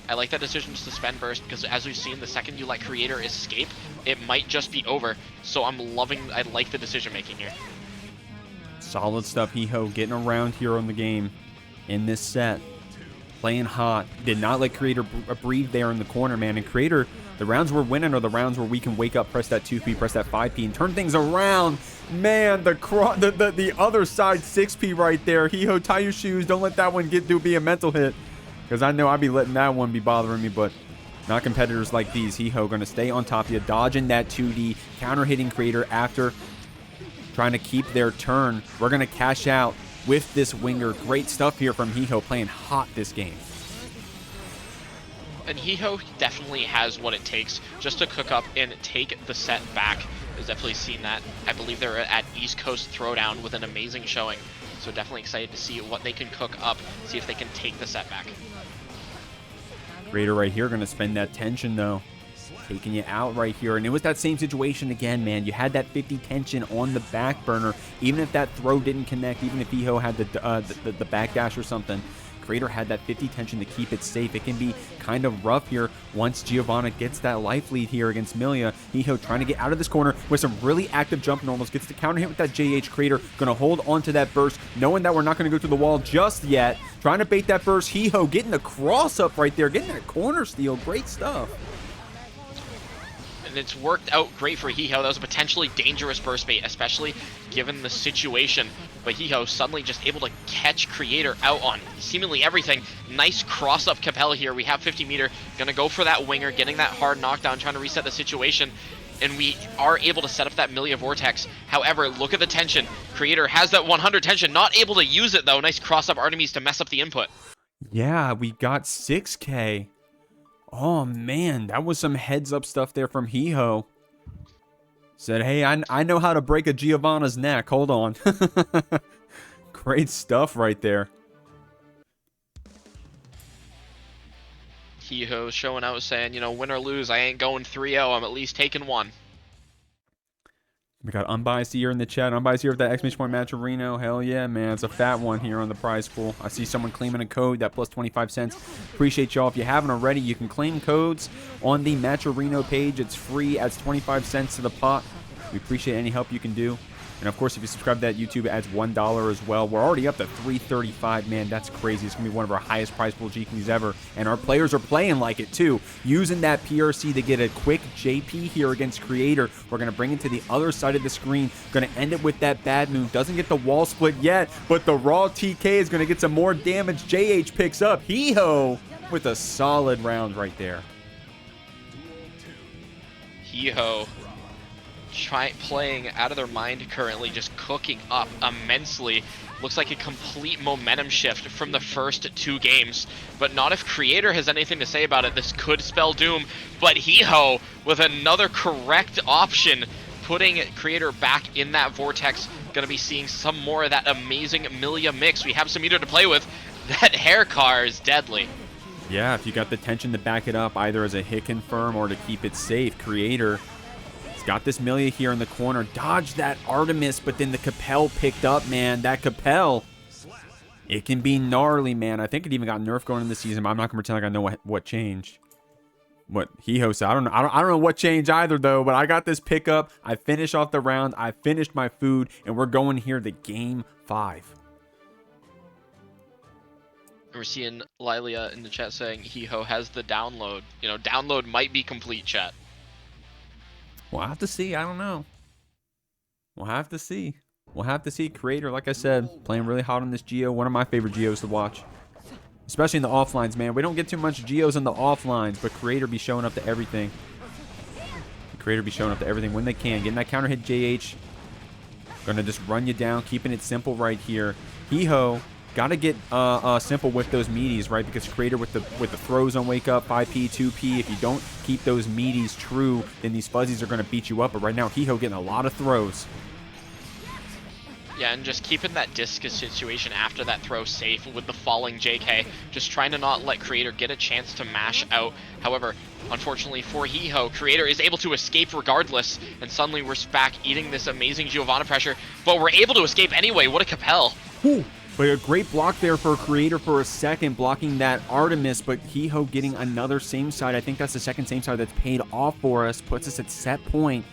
I like that decision to suspend burst, because as we've seen, the second you let Kreator escape, it might just be over. So I like the decision making here. Solid stuff, Hiho getting around here on the game in this set. Playing hot. Did not let Kreator breathe there in the corner, man. And Kreator, the rounds we're winning are the rounds where we can wake up, press that 2P, press that 5P, and turn things around. Man, the other side 6P right there. Hiho, tie your shoes. Don't let that one be a mental hit. Because I know I'd be letting that one be bothering me, but not competitors like these. Hiho going to stay on top of you, dodging that 2D, counter-hitting Kreator after trying to keep their turn. We're going to cash out with this winger. Great stuff here from Hiho, playing hot this game. And Hiho definitely has what it takes just to cook up and take the set back. Has definitely seen that. I believe they're at East Coast Throwdown with an amazing showing. So definitely excited to see what they can cook up, see if they can take the set back. Kreator right here going to spend that tension, though. Taking you out right here. And it was that same situation again, man. You had that 50 tension on the back burner. Even if that throw didn't connect, even if Hiho had the backdash or something, Kreator had that 50 tension to keep it safe. It can be kind of rough here once Giovanna gets that life lead here against Millia. Hiho trying to get out of this corner with some really active jump normals. Gets the counter hit with that JH. Kreator going to hold on to that burst, knowing that we're not going to go to the wall just yet. Trying to bait that burst. Hiho getting the cross up right there. Getting that corner steal. Great stuff. And it's worked out great for Hiho. That was a potentially dangerous burst bait, especially given the situation. But Hiho suddenly just able to catch Kreator out on seemingly everything. Nice cross-up Capella here. We have 50 meter. Gonna go for that winger, getting that hard knockdown, trying to reset the situation. And we are able to set up that Millia Vortex. However, look at the tension. Kreator has that 100 tension. Not able to use it, though. Nice cross-up Artemis to mess up the input. Yeah, we got 6K. Oh, man, that was some heads-up stuff there from Hiho. Said, hey, I know how to break a Giovanna's neck. Hold on. Great stuff right there. Hiho showing out saying, you know, win or lose, I ain't going 3-0. I'm at least taking one. We got Unbiased here in the chat. Unbiased here with that exclamation point match Reno. Hell yeah, man. It's a fat one here on the prize pool. I see someone claiming a code, that plus 25 cents. Appreciate y'all. If you haven't already, you can claim codes on the Match Reno page. It's free. Adds 25 cents to the pot. We appreciate any help you can do. And of course, if you subscribe to that, YouTube adds $1 as well. We're already up to 335, man. That's crazy. It's going to be one of our highest prize pool Jeeklies ever. And our players are playing like it too. Using that PRC to get a quick JP here against Kreator. We're going to bring it to the other side of the screen. Going to end it with that bad moon. Doesn't get the wall split yet, but the raw TK is going to get some more damage. JH picks up. Hee-ho with a solid round right there. Hee-ho. Playing out of their mind currently, just cooking up immensely. Looks like a complete momentum shift from the first 2 games, but not if Kreator has anything to say about it. This could spell doom, but Hee-ho with another correct option, putting Kreator back in that vortex. Gonna be seeing some more of that amazing Millia mix. We have some meter to play with. That hair car is deadly. Yeah, if you got the tension to back it up, either as a hit confirm or to keep it safe, Kreator got this Millia here in the corner. Dodged that Artemis, but then the Capel picked up, man. That Capel, it can be gnarly, man. I think it even got nerfed going into the season, but I'm not going to pretend like I know what changed. What Hee-ho said. I don't know what changed either, though, but I got this pickup. I finished off the round. I finished my food, and we're going here to Game 5. We're seeing Lilia in the chat saying Hee-ho has the download. You know, download might be complete, chat. We'll have to see. I don't know. We'll have to see. We'll have to see. Kreator, like I said, playing really hot on this Geo. One of my favorite Geos to watch. Especially in the offlines, man. We don't get too much Geos in the offlines, but Kreator be showing up to everything. Kreator be showing up to everything when they can. Getting that counter hit JH. Gonna just run you down, keeping it simple right here. Hee-ho. Gotta get simple with those meaties, right? Because Kreator with the throws on wake up, 5P, 2P. If you don't keep those meaties true, then these fuzzies are gonna beat you up. But right now, Hee-ho getting a lot of throws. Yeah, and just keeping that discus situation after that throw safe with the falling JK. Just trying to not let Kreator get a chance to mash out. However, unfortunately for Hee-ho, Kreator is able to escape regardless. And suddenly we're back eating this amazing Giovanna pressure. But we're able to escape anyway. What a Capel. Ooh. But a great block there for Kreator for a second, blocking that Artemis, but Hee-ho getting another same side. I think that's the second same side that's paid off for us, puts us at set point.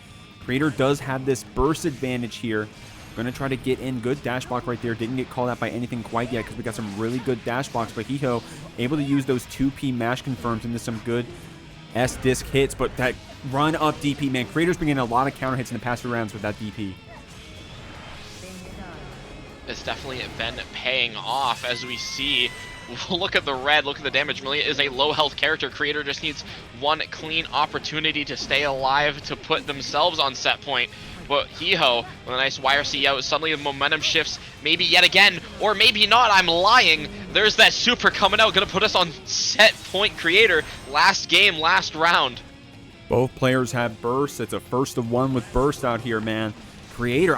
Kreator does have this burst advantage here. Going to try to get in. Good dash block right there. Didn't get called out by anything quite yet because we got some really good dash blocks, but Hee-ho able to use those 2P mash confirms into some good S-disc hits, but that run up DP, man. Kreator's been getting a lot of counter hits in the past few rounds with that DP. It's definitely been paying off as we see. Look at the red, look at the damage. Millia is a low health character. Kreator just needs one clean opportunity to stay alive to put themselves on set point. But Hee-ho with a nice YRC out, suddenly the momentum shifts, maybe yet again, or maybe not, I'm lying. There's that super coming out, gonna put us on set point. Kreator, last game, last round. Both players have bursts. It's a first of one with burst out here, man. Kreator,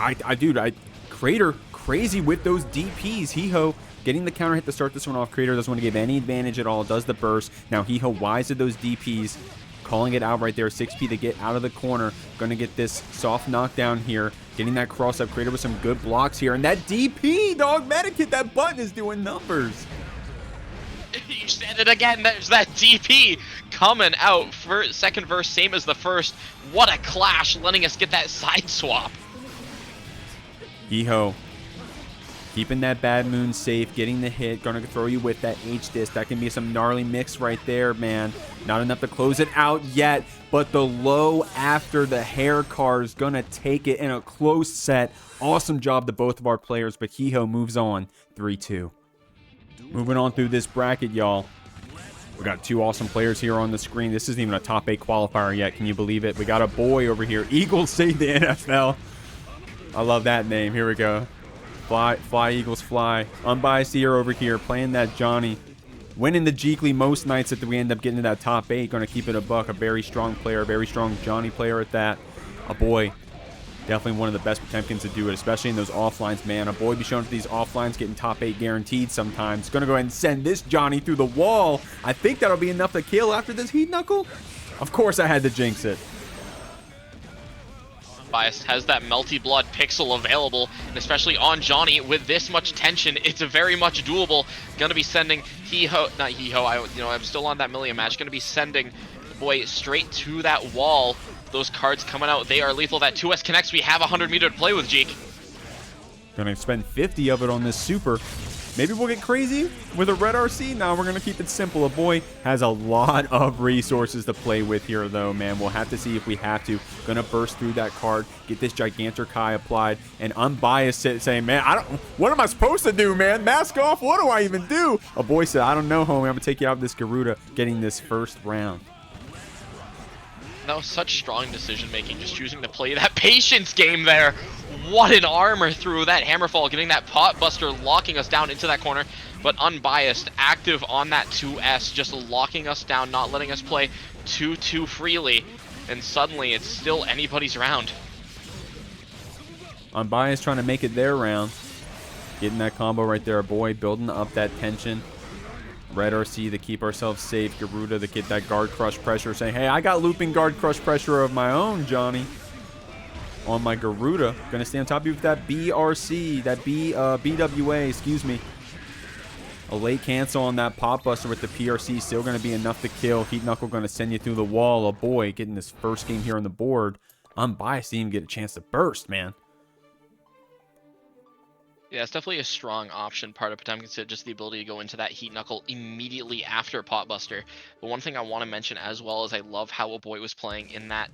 Kreator crazy with those DPs. Hee-ho getting the counter hit to start this one off. Kreator doesn't want to give any advantage at all. Does the burst. Now Hee-ho wise to those DPs. Calling it out right there. 6P to get out of the corner. Going to get this soft knockdown here. Getting that cross up. Kreator with some good blocks here. And that DP, dog, Medikit, that button is doing numbers. You said it again. There's that DP coming out for second verse, same as the first. What a clash, letting us get that side swap. Hee-ho keeping that bad moon safe, getting the hit, gonna throw you with that H-disc. That can be some gnarly mix right there, man. Not enough to close it out yet, but the low after the hair car is gonna take it in a close set. Awesome job to both of our players, but Hee-ho moves on 3-2. Moving on through this bracket, y'all. We got two awesome players here on the screen. This isn't even a top 8 qualifier yet. Can you believe it? We got Aboii over here. Eagles save the NFL. I love that name. Here we go. Fly, Eagles, fly. Unbiased here over here, playing that Johnny. Winning the Jeekly most nights that we end up getting to that top 8. Going to keep it a buck. A very strong player, a very strong Johnny player at that. Aboii, definitely one of the best Potemkins to do it, especially in those offlines, man. Aboii be showing up these offlines, getting top 8 guaranteed sometimes. Going to go ahead and send this Johnny through the wall. I think that'll be enough to kill after this heat knuckle. Of course I had to jinx it. Unbiased has that melty blood pixel available, and especially on Johnny with this much tension, it's a very much doable. Gonna be sending not Hee-ho, I'm still on that Millia match. Gonna be sending Aboii straight to that wall. Those cards coming out, they are lethal. That 2S connects. We have 100 meter to play with, Jeek. Gonna spend 50 of it on this super. Maybe we'll get crazy with a red RC. Now we're going to keep it simple. Aboii has a lot of resources to play with here, though, man. We'll have to see if we have to. Going to burst through that card, get this Gigantor Kai applied, and Unbiased saying, man, what am I supposed to do, man? Mask off? What do I even do? Aboii said, I don't know, homie. I'm going to take you out of this Garuda, getting this first round. That was such strong decision-making, just choosing to play that patience game there. What an armor through that Hammerfall, getting that pot buster, locking us down into that corner. But Unbiased, active on that 2S, just locking us down, not letting us play 2-2 freely. And suddenly, it's still anybody's round. Unbiased trying to make it their round. Getting that combo right there, Aboii, building up that tension. Red RC to keep ourselves safe. Garuda to get that guard crush pressure, saying, hey, I got looping guard crush pressure of my own, Johnny. On my Garuda. Gonna stay on top of you with that BRC, that BWA, excuse me. A late cancel on that pop buster with the PRC. Still gonna be enough to kill. Heat Knuckle gonna send you through the wall. Aboii getting this first game here on the board. Unbiased didn't even get a chance to burst, man. Yeah, it's definitely a strong option, part of Potemkin, just the ability to go into that Heat Knuckle immediately after Pot Buster. But one thing I want to mention as well is I love how Aboii was playing in that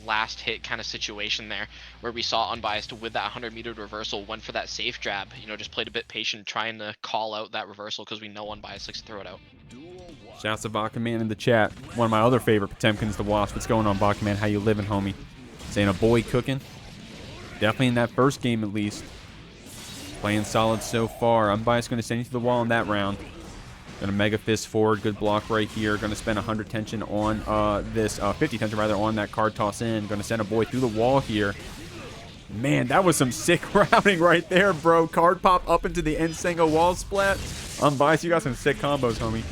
last hit kind of situation there, where we saw Unbiased with that 100-meter reversal, went for that safe jab, you know, just played a bit patient, trying to call out that reversal because we know Unbiased likes to throw it out. Shouts to Baiken Man in the chat. One of my other favorite Potemkins, the Wasp. What's going on, Baiken Man? How you living, homie? Saying Aboii cooking. Definitely in that first game at least. Playing solid so far. Unbiased going to send you to the wall in that round. Going to Mega Fist forward. Good block right here. Going to spend 100 tension on this, 50 tension rather, on that card toss in. Going to send Aboii through the wall here. Man, that was some sick routing right there, bro. Card pop up into the Nsengo wall splat. Unbiased, you got some sick combos, homie.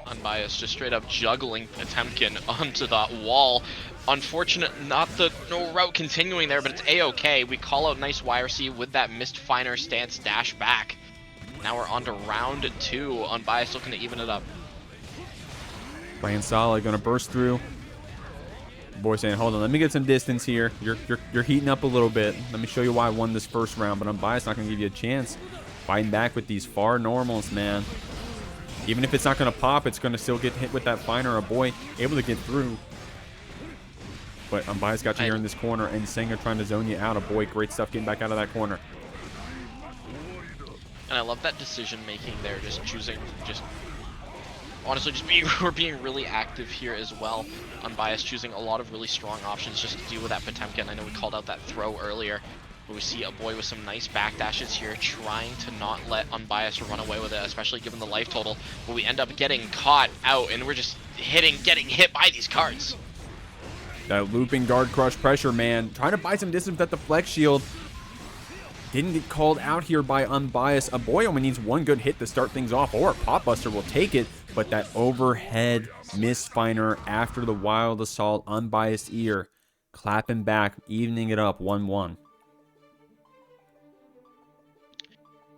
Unbiased just straight up juggling Potemkin onto that wall. Unfortunate, no route continuing there, but it's a-okay. We call out nice YRC with that missed finer stance dash back. Now we're on to round 2. Unbiased looking to even it up. Playing solid, gonna burst through. Boy saying, hold on, let me get some distance here. You're heating up a little bit. Let me show you why I won this first round, but Unbiased not gonna give you a chance. Fighting back with these far normals, man. Even if it's not gonna pop, it's gonna still get hit with that finer. Aboii able to get through. But Unbiased got you here in this corner, and Senga trying to zone you out. Aboii, great stuff getting back out of that corner. And I love that decision making there, just choosing, honestly, we're being really active here as well. Unbiased choosing a lot of really strong options just to deal with that Potemkin. I know we called out that throw earlier, but we see Aboii with some nice backdashes here, trying to not let Unbiased run away with it, especially given the life total. But we end up getting caught out, and we're just getting hit by these cards. That looping guard crush pressure, man. Trying to buy some distance with that flex shield. Didn't get called out here by Unbiased. Aboii only needs one good hit to start things off, or Pot Buster will take it. But that overhead misfiner after the Wild Assault, Unbiased ear, clapping back, evening it up, 1-1.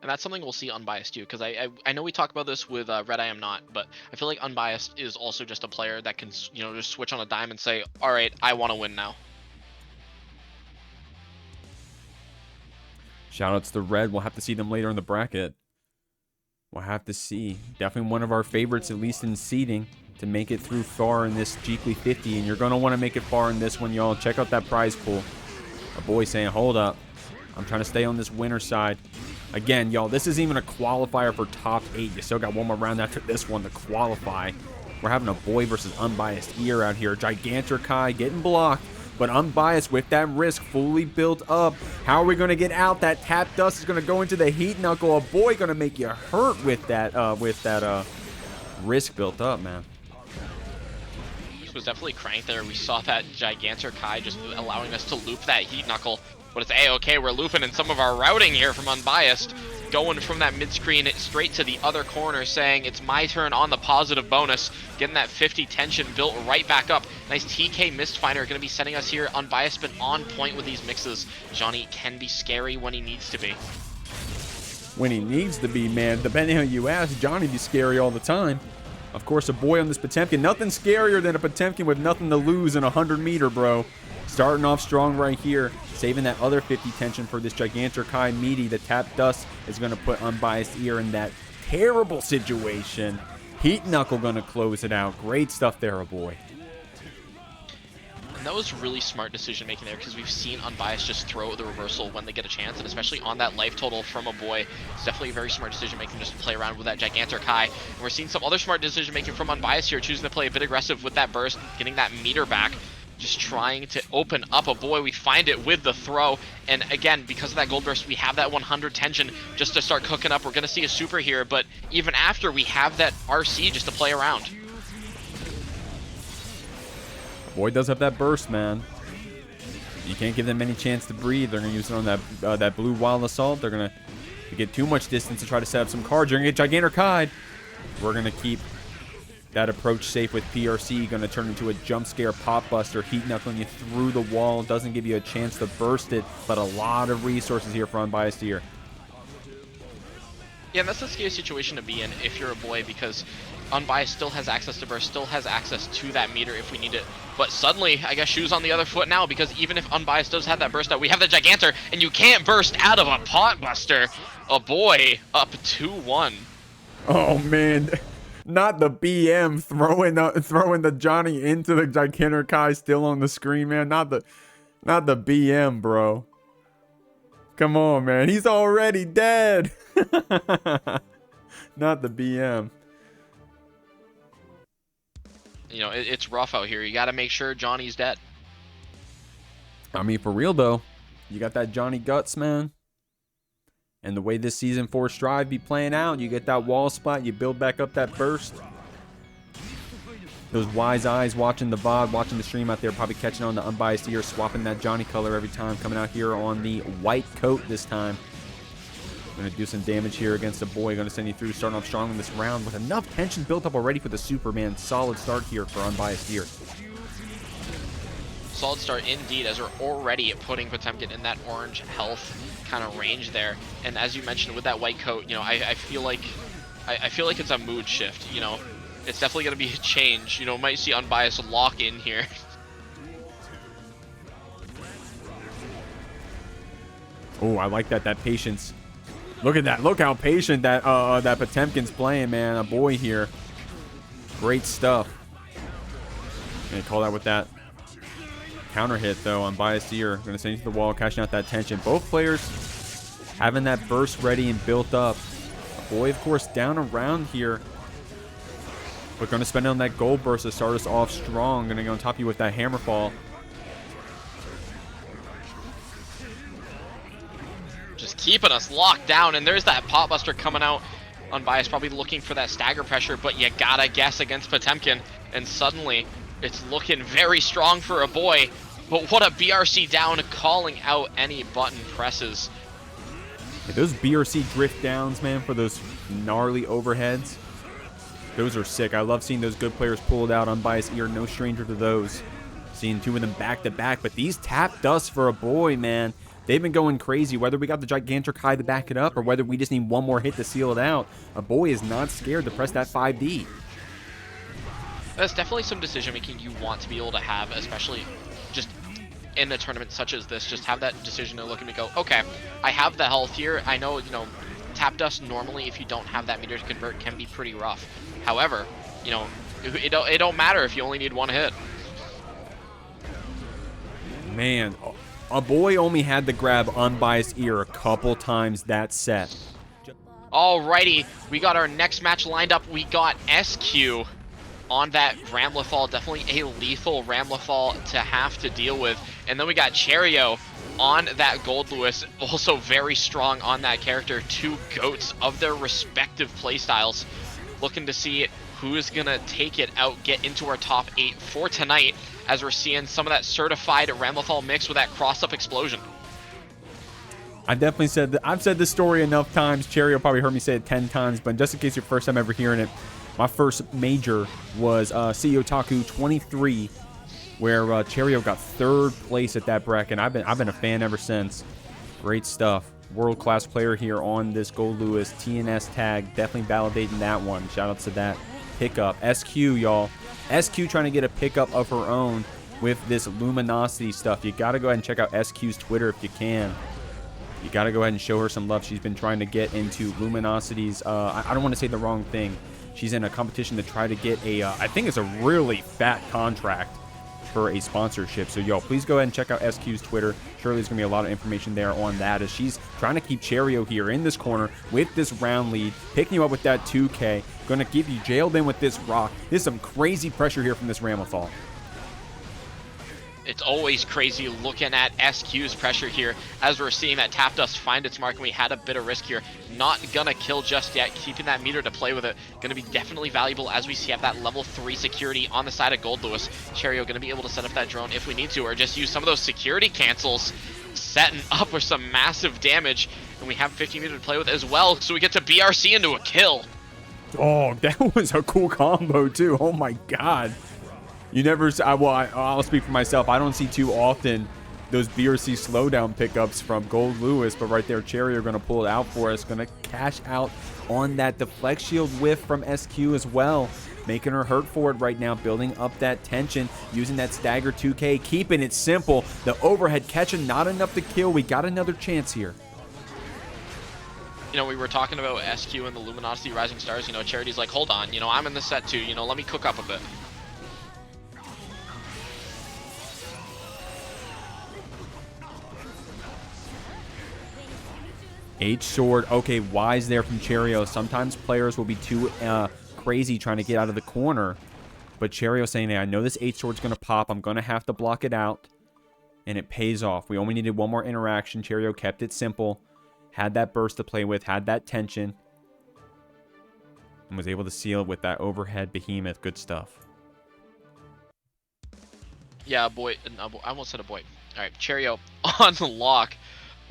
And that's something we'll see Unbiased too, because I know we talk about this with RedIAmNot, but I feel like Unbiased is also just a player that can, you know, just switch on a dime and say, all right, I want to win now. Shoutouts to Red. We'll have to see them later in the bracket. We'll have to see. Definitely one of our favorites, at least in seeding, to make it through far in this Jeekly 50. And you're going to want to make it far in this one, y'all. Check out that prize pool. Aboii saying, hold up. I'm trying to stay on this winner side. Again, y'all, this isn't even a qualifier for top 8. You still got one more round after this one to qualify. We're having Aboii versus Unbiased ear out here. Gigantor Kai getting blocked. But Unbiased with that risk fully built up. How are we going to get out? That tap dust is going to go into the Heat Knuckle. Aboii going to make you hurt with that risk built up, man. This was definitely cranked there. We saw that Gigantor Kai just allowing us to loop that Heat Knuckle. But it's a-okay. We're looping in some of our routing here from Unbiased. Going from that mid-screen straight to the other corner, saying it's my turn on the positive bonus. Getting that 50 tension built right back up. Nice TK Mistfinder going to be sending us here. Unbiased been on point with these mixes. Johnny can be scary when he needs to be. When he needs to be, man. Depending on who you ask, Johnny be scary all the time. Of course, Aboii on this Potemkin. Nothing scarier than a Potemkin with nothing to lose in 100 meter, bro. Starting off strong right here, saving that other 50 tension for this Gigantor Kai meaty. The tap dust is going to put Unbiased Ear in that terrible situation. Heat Knuckle going to close it out. Great stuff there, Aboii. And that was really smart decision making there, because we've seen Unbiased just throw the reversal when they get a chance, and especially on that life total from Aboii, it's definitely a very smart decision making just to play around with that Gigantor Kai. And we're seeing some other smart decision making from Unbiased here, choosing to play a bit aggressive with that burst, getting that meter back, just trying to open up Aboii. We find it with the throw, and again, because of that gold burst, we have that 100 tension just to start cooking up. We're going to see a super here, but even after, we have that RC just to play around. Aboii does have that burst, man. You can't give them any chance to breathe. They're going to use it on that blue Wild Assault. They're going to get too much distance to try to set up some cards. You're going to get Gigantor Kai'd. We're going to keep that approach safe with PRC. Going to turn into a jump scare pop buster, heat knuckling you through the wall. Doesn't give you a chance to burst it, but a lot of resources here for Unbiased Ear. Yeah, and that's a scary situation to be in if you're Aboii, because Unbiased still has access to burst, still has access to that meter if we need it. But suddenly, I guess shoes on the other foot now, because even if Unbiased does have that burst out, we have the Gigantor, and you can't burst out of a pot buster. Aboii up 2-1. Oh man, not the BM throwing the Johnny into the Gigantor Kai still on the screen, man. Not the BM, bro. Come on, man. He's already dead. Not the BM. You know, it's rough out here. You got to make sure Johnny's dead. I mean, for real, though. You got that Johnny Guts, man. And the way this Season 4 Strive be playing out, you get that wall spot, you build back up that burst. Those wise eyes watching the VOD, watching the stream out there, probably catching on the Unbiased Ear, swapping that Johnny color every time, coming out here on the white coat this time. Going to do some damage here against Aboii. Going to send you through, starting off strong in this round with enough tension built up already for the Superman. Solid start here for Unbiased Ear. Solid start indeed, as we're already putting Potemkin in that orange health kind of range there. And as you mentioned with that white coat, you know, I feel like it's a mood shift. You know, it's definitely going to be a change. You know, might see Unbiased lock in here. Oh, I like that patience. Look at that. Look how patient that Potemkin's playing, man. Aboii here. Great stuff. Gonna call that with that counter hit, though. Unbiased Ear. Gonna send you to the wall, cashing out that tension. Both players having that burst ready and built up. Aboii, of course, down around here. But gonna spend it on that gold burst to start us off strong. Gonna go on top of you with that Hammerfall. Just keeping us locked down, and there's that pot buster coming out. Unbiased probably looking for that stagger pressure, but you gotta guess against Potemkin, and suddenly it's looking very strong for Aboii. But what a BRC down, calling out any button presses. Yeah, those BRC drift downs, man, for those gnarly overheads, those are sick. I love seeing those good players pull it out. Unbiased Ear, no stranger to those. Seeing two of them back to back, but these tap dusts for Aboii, man. They've been going crazy, whether we got the Gigantor Kai to back it up or whether we just need one more hit to seal it out. Aboii is not scared to press that 5D. That's definitely some decision making you want to be able to have, especially just in a tournament such as this. Just have that decision to look at me and go, okay, I have the health here. I know, you know, tap dust normally, if you don't have that meter to convert, can be pretty rough. However, you know, it don't matter if you only need one hit. Man, Aboii only had to grab Unbiased Ear a couple times that set. Alrighty, we got our next match lined up. We got SQ on that Ramlethal, definitely a lethal Ramlethal to have to deal with. And then we got Cheryo on that Goldlewis, also very strong on that character. Two goats of their respective playstyles. Looking to see who is going to take it out, get into our top 8 for tonight, as we're seeing some of that certified Ramlethal mix with that cross-up explosion. I've definitely said that. I've said this story enough times. Cheryo probably heard me say it 10 times, but just in case your first time ever hearing it, my first major was CEO Taku 23, where Cheryo got 3rd place at that bracket. I've been a fan ever since. Great stuff. World-class player here on this Goldlewis TNS tag. Definitely validating that one. Shout out to that pickup. SQ, y'all. SQ trying to get a pickup of her own with this luminosity stuff. You got to go ahead and check out SQ's Twitter if you can. You got to go ahead and show her some love. She's been trying to get into luminosities. I don't want to say the wrong thing. She's in a competition to try to get a, I think it's a really fat contract for a sponsorship. So, yo, please go ahead and check out SQ's Twitter. Surely there's going to be a lot of information there on that as she's trying to keep Cheryo here in this corner with this round lead, picking you up with that 2K, going to keep you jailed in with this rock. There's some crazy pressure here from this Ramlethal. It's always crazy looking at SQ's pressure here as we're seeing that Tap Dust find its mark, and we had a bit of risk here. Not gonna kill just yet, keeping that meter to play with it. Gonna be definitely valuable as we see have that level 3 security on the side of Goldlewis. Cheryo gonna be able to set up that drone if we need to, or just use some of those security cancels, setting up for some massive damage. And we have 50 meter to play with as well, so we get to BRC into a kill. Oh, that was a cool combo too. Oh my god. You never, I'll speak for myself. I don't see too often those BRC slowdown pickups from Goldlewis, but right there, Cheryo are going to pull it out for us. Going to cash out on that deflect shield whiff from SQ as well, making her hurt for it right now, building up that tension, using that stagger 2K, keeping it simple. The overhead catching, not enough to kill. We got another chance here. You know, we were talking about SQ and the Luminosity Rising Stars. You know, Charity's like, hold on, you know, I'm in the set too. You know, let me cook up a bit. H sword. Okay, wise there from Cheryo. Sometimes players will be too crazy trying to get out of the corner. But Cheryo saying, hey, I know this H sword's going to pop. I'm going to have to block it out. And it pays off. We only needed one more interaction. Cheryo kept it simple. Had that burst to play with. Had that tension. And was able to seal it with that overhead behemoth. Good stuff. Yeah, boy. I almost said a boy. All right, Cheryo on the lock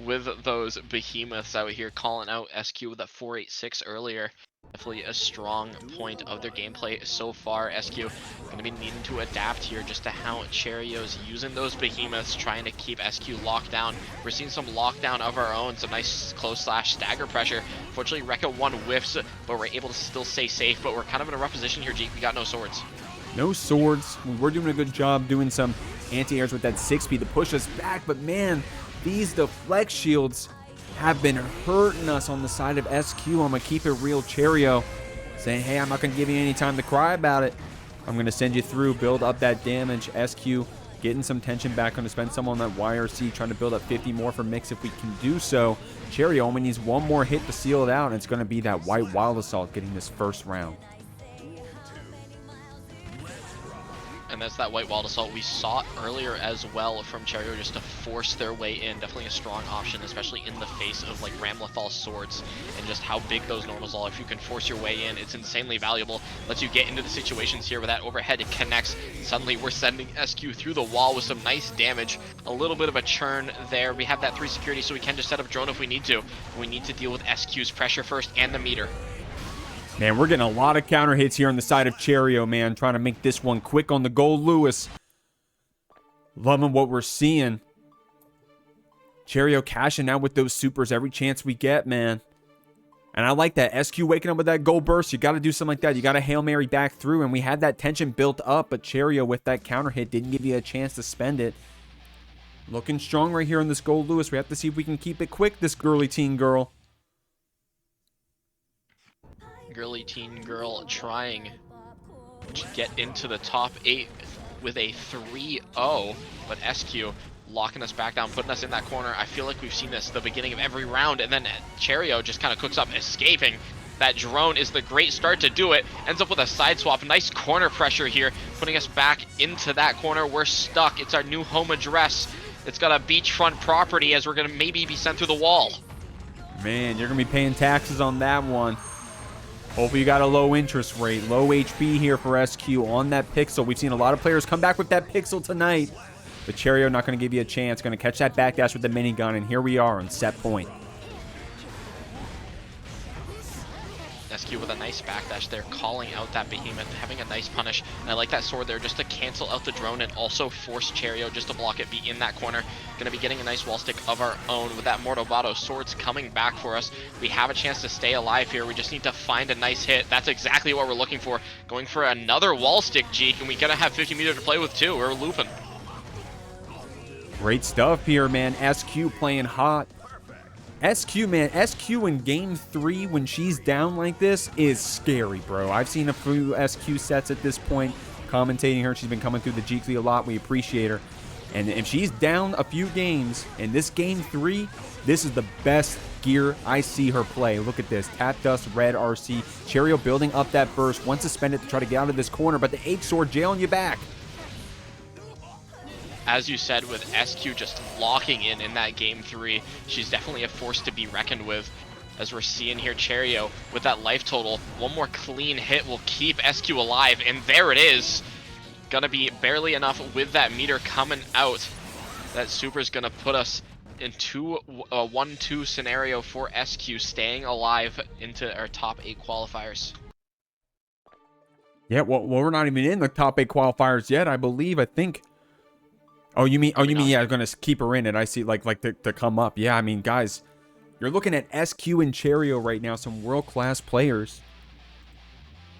with those behemoths out here, calling out SQ with that 486 earlier. Definitely a strong point of their gameplay so far. SQ going to be needing to adapt here just to how Cheryo's using those behemoths, trying to keep SQ locked down. We're seeing some lockdown of our own, some nice close slash stagger pressure. Fortunately, Rekka 1 whiffs, but we're able to still stay safe. But we're kind of in a rough position here, Jeek. We got no swords. No swords. We're doing a good job doing some anti-airs with that 6 speed to push us back, but man, these deflect shields have been hurting us on the side of SQ. I'm going to keep it real, Cheryo, saying, hey, I'm not going to give you any time to cry about it. I'm going to send you through, build up that damage. SQ getting some tension back, going to spend some on that YRC, trying to build up 50 more for Mix if we can do so. Cheryo only needs one more hit to seal it out, and it's going to be that White Wild Assault getting this first round. And that's that White Wild Assault we saw earlier as well from Cheryo, just to force their way in. Definitely a strong option, especially in the face of like Ramlethal swords and just how big those normals are. If you can force your way in, it's insanely valuable. Lets you get into the situations here where that overhead connects. Suddenly we're sending SQ through the wall with some nice damage. A little bit of a churn there. We have that 3 security, so we can just set up drone if we need to. We need to deal with SQ's pressure first and the meter. Man, we're getting a lot of counter hits here on the side of Cheryo, man. Trying to make this one quick on the Goldlewis. Loving what we're seeing. Cheryo cashing out with those supers every chance we get, man. And I like that. SQ waking up with that gold burst. You got to do something like that. You got to Hail Mary back through. And we had that tension built up. But Cheryo with that counter hit didn't give you a chance to spend it. Looking strong right here on this Goldlewis. We have to see if we can keep it quick, this girly teen girl. Girly teen girl trying to get into the top 8 with a 3-0, but SQ locking us back down, putting us in that corner. I feel like we've seen this the beginning of every round, and then Cheryo just kind of cooks up, escaping. That drone is the great start to do it. Ends up with a side swap. Nice corner pressure here, putting us back into that corner. We're stuck. It's our new home address. It's got a beachfront property, as we're going to maybe be sent through the wall. Man, you're going to be paying taxes on that one. Hopefully you got a low interest rate, low HP here for SQ on that pixel. We've seen a lot of players come back with that pixel tonight. But Cheryo not going to give you a chance. Going to catch that backdash with the minigun, and here we are on set point. SQ with a nice backdash there, calling out that behemoth, having a nice punish. And I like that sword there just to cancel out the drone and also force Cheryo just to block it, be in that corner. Gonna be getting a nice wall stick of our own with that Mordobato. Swords coming back for us. We have a chance to stay alive here. We just need to find a nice hit. That's exactly what we're looking for. Going for another wall stick, Jeek, and we gotta have 50 meter to play with too. We're looping. Great stuff here, man. SQ playing hot. SQ, man. SQ in game 3 when she's down like this is scary, bro. I've seen a few SQ sets at this point. Commentating her. She's been coming through the Jeekly a lot. We appreciate her. And if she's down a few games in this game 3, this is the best gear I see her play. Look at this. Tap Dust, Red RC. Cheryo building up that burst. One suspended to try to get out of this corner, but the H-Sword jailing you back. As you said, with SQ just locking in that game 3, she's definitely a force to be reckoned with. As we're seeing here, Cheryo with that life total. One more clean hit will keep SQ alive, and there it is. Gonna be barely enough with that meter coming out. That super's gonna put us into a 1-2 scenario for SQ, staying alive into our top 8 qualifiers. Yeah, well, we're not even in the top 8 qualifiers yet, I believe. I think. Oh, you mean, yeah, I'm gonna keep her in it. I see, like to come up. Yeah, I mean, guys, you're looking at SQ and Cheryo right now, some world-class players.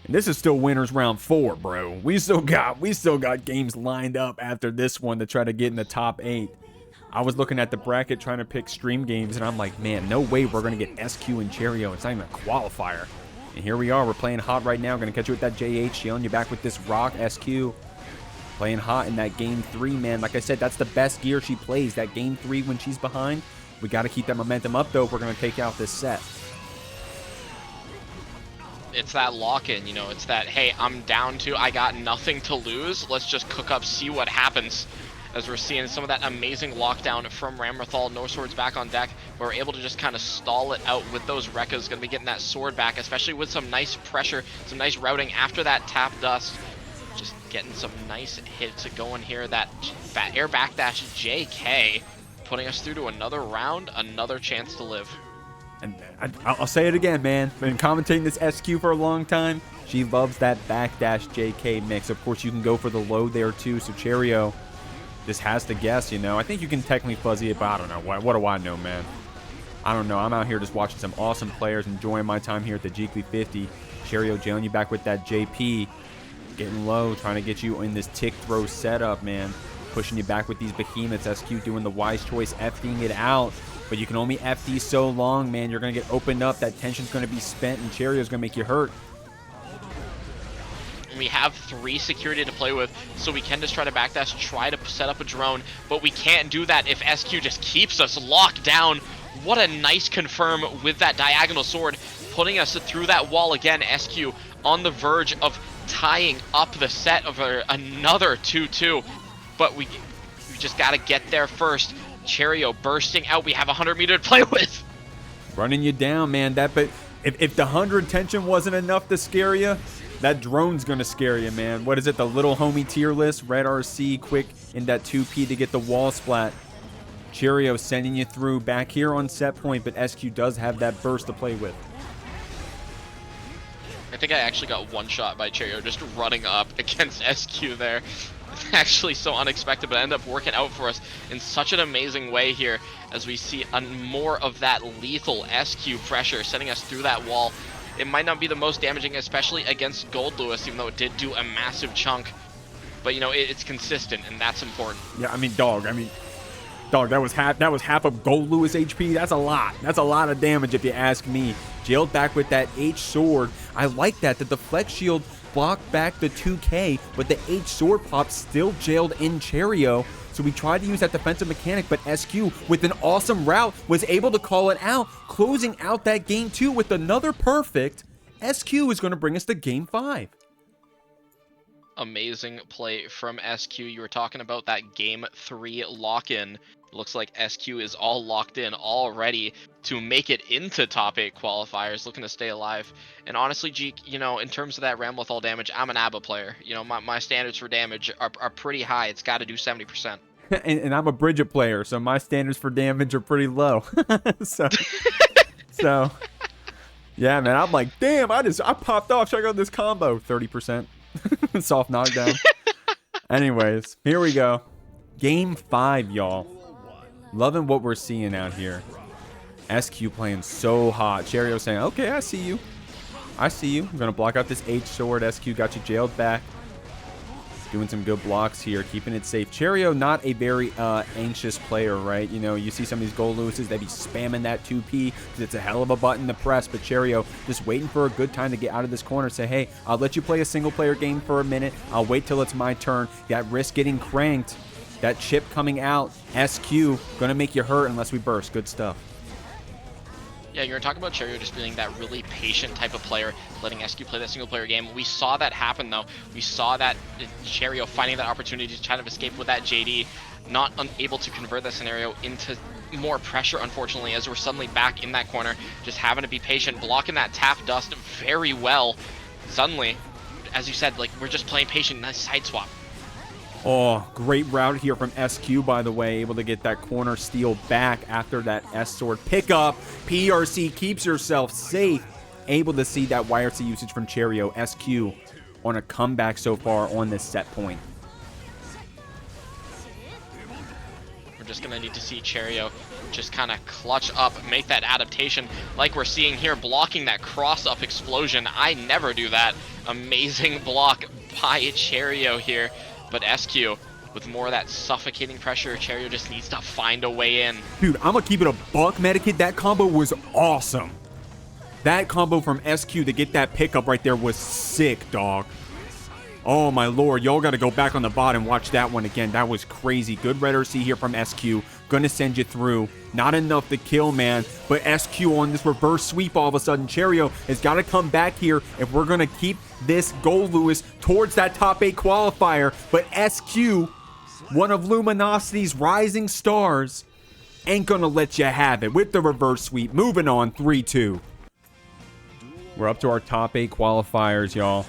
And this is still winners round 4, bro. We still got games lined up after this one to try to get in the top 8. I was looking at the bracket trying to pick stream games, and I'm like, man, no way we're gonna get SQ and Cheryo. It's not even a qualifier. And here we are. We're playing hot right now. Gonna catch you with that JH, yelling you back with this rock. SQ playing hot in that game 3, man. Like I said, that's the best gear she plays. That game 3 when she's behind. We got to keep that momentum up, though, if we're going to take out this set. It's that lock-in, you know, it's that, hey, I'm down to, I got nothing to lose. Let's just cook up, see what happens. As we're seeing some of that amazing lockdown from Ramlethal. No swords back on deck. We're able to just kind of stall it out with those Rekkas. Going to be getting that sword back, especially with some nice pressure, some nice routing after that tap dust. Just getting some nice hits going here. That air backdash JK putting us through to another round, another chance to live. And I'll say it again, man. Been commentating this SQ for a long time. She loves that backdash JK mix. Of course, you can go for the load there too. So Cheryo just has to guess, you know. I think you can technically fuzzy it, but I don't know. What do I know, man? I don't know. I'm out here just watching some awesome players, enjoying my time here at the Jeekly 50. Cheryo jailing you back with that JP. Getting low, trying to get you in this tick throw setup, man. Pushing you back with these behemoths. SQ doing the wise choice, FDing it out. But you can only FD so long, man. You're going to get opened up. That tension's going to be spent, and Cheryo's going to make you hurt. We have 3 security to play with, so we can just try to backdash, try to set up a drone. But we can't do that if SQ just keeps us locked down. What a nice confirm with that diagonal sword, putting us through that wall again. SQ on the verge of tying up the set of another 2-2, but we just got to get there first. Cheryo bursting out. We have 100 meter to play with. Running you down, man. But if the 100 tension wasn't enough to scare you, that drone's gonna scare you, man. What is it? The little homie tier list. Red RC quick in that 2P to get the wall splat. Cheryo sending you through back here on set point, but SQ does have that burst to play with. I think I actually got one shot by Cheryo just running up against SQ there. It's actually so unexpected, but ended up working out for us in such an amazing way here as we see more of that lethal SQ pressure sending us through that wall. It might not be the most damaging, especially against Goldlewis, even though it did do a massive chunk. But, you know, it's consistent, and that's important. Yeah, I mean, dog, that was half of Goldlewis HP. That's a lot. That's a lot of damage if you ask me. Jailed back with that H sword. I like that. The deflect shield blocked back the 2K, but the H sword pop still jailed in Cheryo. So we tried to use that defensive mechanic, but SQ with an awesome route was able to call it out, closing out that game 2 with another perfect. SQ is going to bring us to game 5. Amazing play from SQ. You were talking about that game 3 lock-in. Looks like SQ is all locked in, all ready to make it into top 8 qualifiers, looking to stay alive. And honestly, Jeek, you know, in terms of that Ramlethal damage, I'm an ABBA player. You know, my standards for damage are pretty high. It's got to do 70%. and I'm a Bridget player, so my standards for damage are pretty low. so, yeah, man, I'm like, damn, I popped off. Check out this combo. 30%. Soft knockdown. Anyways, here we go. Game 5, y'all. Loving what we're seeing out here. SQ playing so hot. Cheryo saying, okay, I see you. I'm going to block out this H sword. SQ got you jailed back. Doing some good blocks here, keeping it safe. Cheryo, not a very anxious player, right? You know, you see some of these Goldlewises, they be spamming that 2P because it's a hell of a button to press. But Cheryo just waiting for a good time to get out of this corner. Say, hey, I'll let you play a single-player game for a minute. I'll wait till it's my turn. That risk getting cranked. That chip coming out. SQ, going to make you hurt unless we burst. Good stuff. Yeah, you're talking about Cheryo just being that really patient type of player, letting SQ play that single player game. We saw that happen though. We saw that Cheryo finding that opportunity to kind of escape with that JD, not unable to convert that scenario into more pressure, unfortunately, as we're suddenly back in that corner, just having to be patient, blocking that tap dust very well. Suddenly, as you said, like, we're just playing patient, nice side swap. Oh, great route here from SQ, by the way. Able to get that corner steal back after that S-sword pickup. PRC keeps yourself safe. Able to see that YRC usage from Cheryo. SQ on a comeback so far on this set point. We're just going to need to see Cheryo just kind of clutch up, make that adaptation like we're seeing here, blocking that cross-up explosion. I never do that. Amazing block by Cheryo here. But SQ, with more of that suffocating pressure, Cheryo just needs to find a way in. Dude, I'm going to keep it a buck, Medikit. That combo was awesome. That combo from SQ to get that pickup right there was sick, dog. Oh, my lord. Y'all got to go back on the bot and watch that one again. That was crazy. Good RedRC here from SQ. Going to send you through. Not enough to kill, man. But SQ on this reverse sweep all of a sudden. Cheryo has got to come back here if we're going to keep this Goldlewis towards that top 8 qualifier. But SQ, one of Luminosity's rising stars, ain't going to let you have it with the reverse sweep. Moving on, 3-2. We're up to our top 8 qualifiers, y'all.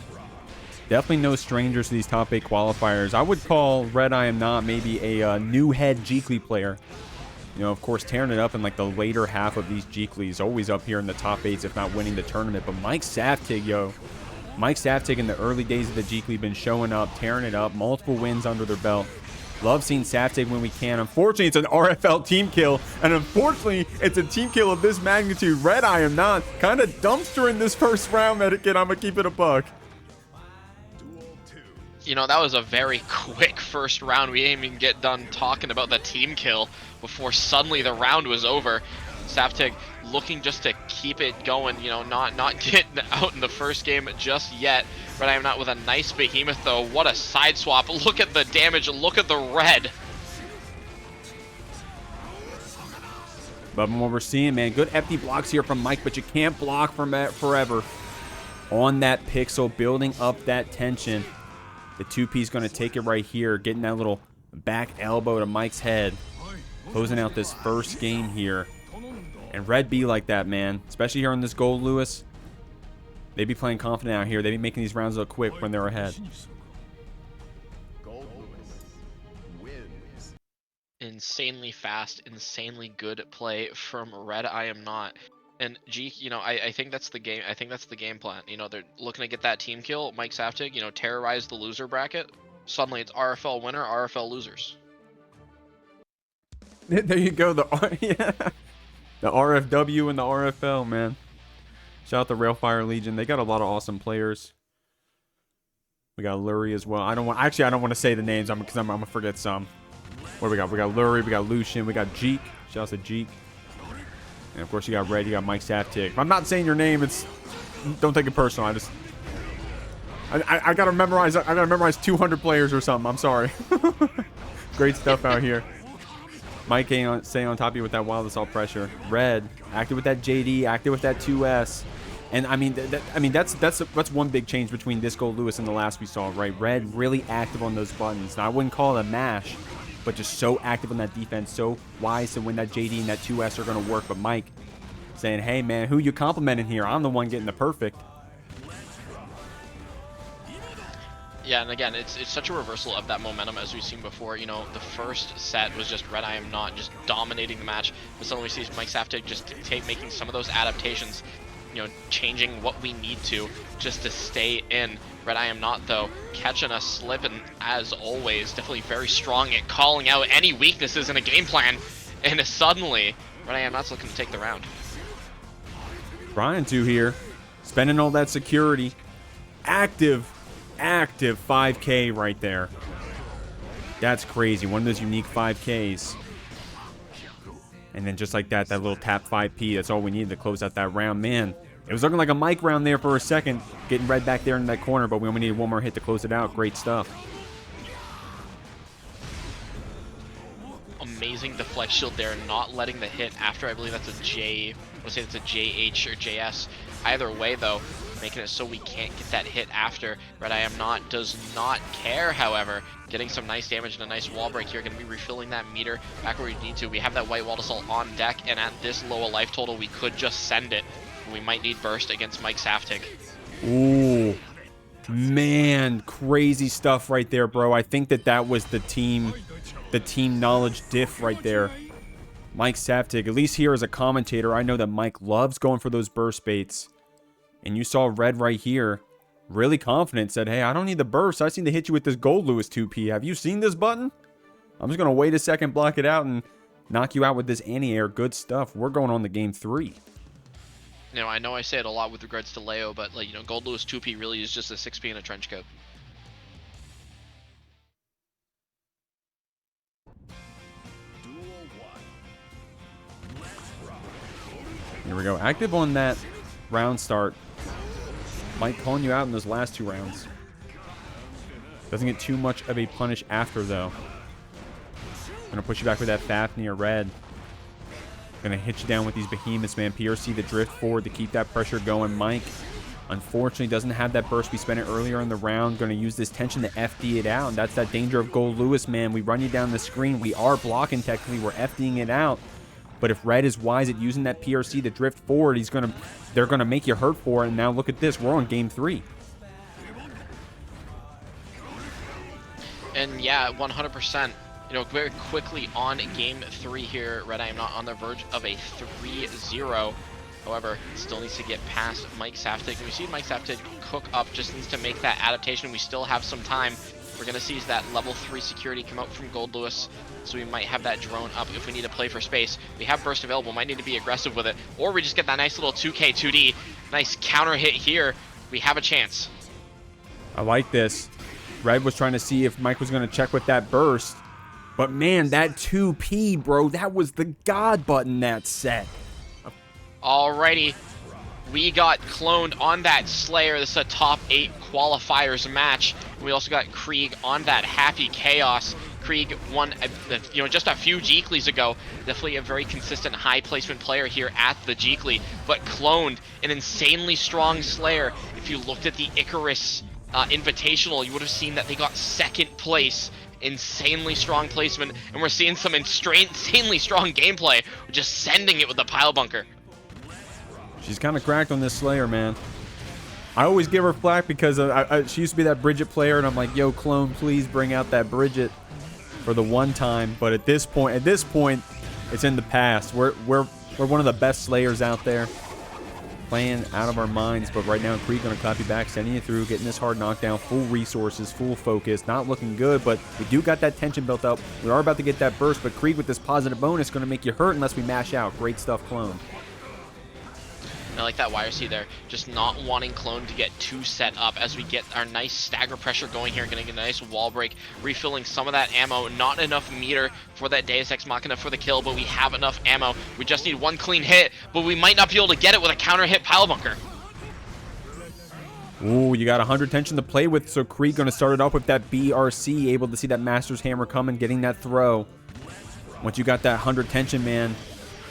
Definitely no strangers to these top 8 qualifiers. I would call RedIAmNot maybe a new head Jeekly player. You know, of course, tearing it up in like the later half of these Jeeklys. Always up here in the top 8s, if not winning the tournament. But Mikesaftig, yo. Mikesaftig in the early days of the Jeekly been showing up, tearing it up. Multiple wins under their belt. Love seeing Saftig when we can. Unfortunately, it's an RFL team kill. And unfortunately, it's a team kill of this magnitude. RedIAmNot kind of dumpstering this first round, Medikit. I'm going to keep it a buck. You know, that was a very quick first round. We didn't even get done talking about the team kill before suddenly the round was over. Saftig looking just to keep it going, you know, not getting out in the first game just yet. RedIAmNot with a nice behemoth though. What a side swap. Look at the damage. Look at the red. Loving what we're seeing, man. Good FD blocks here from Mike, but you can't block from that forever. On that pixel, building up that tension. The 2P's going to take it right here, getting that little back elbow to Mike's head. Closing out this first game here. And Red be like that, man. Especially here on this Goldlewis. They be playing confident out here. They be making these rounds look quick when they're ahead. Insanely fast, insanely good play from RedIAmNot. And Jeek, you know, I think that's the game. I think that's the game plan. You know, they're looking to get that team kill. Mikesaftig, you know, terrorize the loser bracket. Suddenly, it's RFL winner, RFL losers. There you go. The RFW and the RFL, man. Shout out to Railfire Legion. They got a lot of awesome players. We got Lurie as well. I don't want to say the names because I'm gonna forget some. What do we got? We got Lurie. We got Lucian. We got Jeek. Shout out to Jeek. And of course, you got Red, you got Mikesaftig. If I'm not saying your name, don't take it personal. I gotta memorize. I gotta memorize 200 players or something. I'm sorry. Great stuff out here. Mike staying on top of you with that wild assault pressure. Red active with that JD, active with that 2S. And I mean, that's one big change between this Goldlewis and the last we saw, right? Red really active on those buttons. Now I wouldn't call it a mash, but just so active on that defense, so wise to when that JD and that 2S are going to work. But Mike saying, hey, man, who you complimenting here? I'm the one getting the perfect. Yeah, and again, it's such a reversal of that momentum as we've seen before. You know, the first set was just RedIAmNot just dominating the match. But suddenly we see Mikesaftig just making some of those adaptations, you know, changing what we need to just to stay in. RedIAmNot, though, catching us slipping as always. Definitely very strong at calling out any weaknesses in a game plan. And suddenly, RedIAmNot's looking to take the round. Trying to here. Spending all that security. Active 5K right there. That's crazy. One of those unique 5Ks. And then just like that, that little tap 5P, that's all we needed to close out that round. Man, it was looking like a Mike round there for a second. Getting Red back there in that corner, but we only needed one more hit to close it out. Great stuff. Amazing deflect shield there, not letting the hit after. I believe that's a J. Let's say it's a JH or JS. Either way, though, making it so we can't get that hit after. RedIAmNot does not care, however. Getting some nice damage and a nice wall break here. Going to be refilling that meter back where we need to. We have that white wall assault on deck, and at this low a life total, we could just send it. We might need burst against Mikesaftig. Ooh, man, crazy stuff right there, bro. I think that was the team knowledge diff right there. Mikesaftig, at least here as a commentator, I know that Mike loves going for those burst baits. And you saw Red right here, really confident, said, hey, I don't need the burst. I just need to hit you with this Goldlewis 2P. Have you seen this button? I'm just going to wait a second, block it out, and knock you out with this anti-air. Good stuff. We're going on to game 3. You know I say it a lot with regards to Leo, but like, Goldlewis 2P really is just a 6P in a trench coat. Here we go. Active on that round start. Might calling you out in those last 2 rounds. Doesn't get too much of a punish after, though. Gonna push you back with that Fafnir or Red. Gonna hit you down with these behemoths, man. PRC the drift forward to keep that pressure going. Mike, unfortunately, doesn't have that burst. We spent it earlier in the round. Gonna use this tension to FD it out. And that's that danger of Goldlewis, man. We run you down the screen. We are blocking technically. We're FDing it out. But if Red is wise at using that PRC to drift forward, they're gonna make you hurt for it. And now look at this. We're on game 3. And yeah, 100%. Very quickly on game 3 here. RedIAmNot on the verge of a 3-0. However, still needs to get past Mikesaftig. We see Mikesaftig cook up, just needs to make that adaptation. We still have some time. We're going to see that level 3 security come out from Goldlewis, so we might have that drone up if we need to play for space. We have burst available, might need to be aggressive with it, or we just get that nice little 2K 2D. Nice counter hit here. We have a chance. I like this. Red was trying to see if Mike was going to check with that burst. But man, that 2P, bro, that was the God button that set. Alrighty. We got cloned on that Slayer. This is a top 8 qualifiers match. And we also got Kreeg on that Happy Chaos. Kreeg won, just a few Jeeklys ago. Definitely a very consistent high placement player here at the Jeekly, but cloned an insanely strong Slayer. If you looked at the Icarus Invitational, you would have seen that they got 2nd place. Insanely strong placement, and we're seeing some insanely strong gameplay. We're just sending it with the pile bunker. She's kind of cracked on this Slayer, man. I always give her flack because she used to be that Bridget player, and I'm like, yo, clone, please bring out that Bridget for the one time. But at this point, it's in the past. We're one of the best Slayers out there, playing out of our minds. But right now, Kreeg gonna clap you back, sending you through, getting this hard knockdown, full resources, full focus, not looking good, but we do got that tension built up. We are about to get that burst, but Kreeg with this positive bonus gonna make you hurt unless we mash out. Great stuff, clone. I like that YRC there, just not wanting clone to get too set up as we get our nice stagger pressure going here, getting a nice wall break, refilling some of that ammo. Not enough meter for that Deus Ex Machina for the kill, but we have enough ammo. We just need one clean hit, but we might not be able to get it with a counter hit pile bunker. Ooh, you got 100 tension to play with, so Kreeg gonna start it off with that BRC, able to see that Master's Hammer coming, getting that throw. Once you got that 100 tension, man,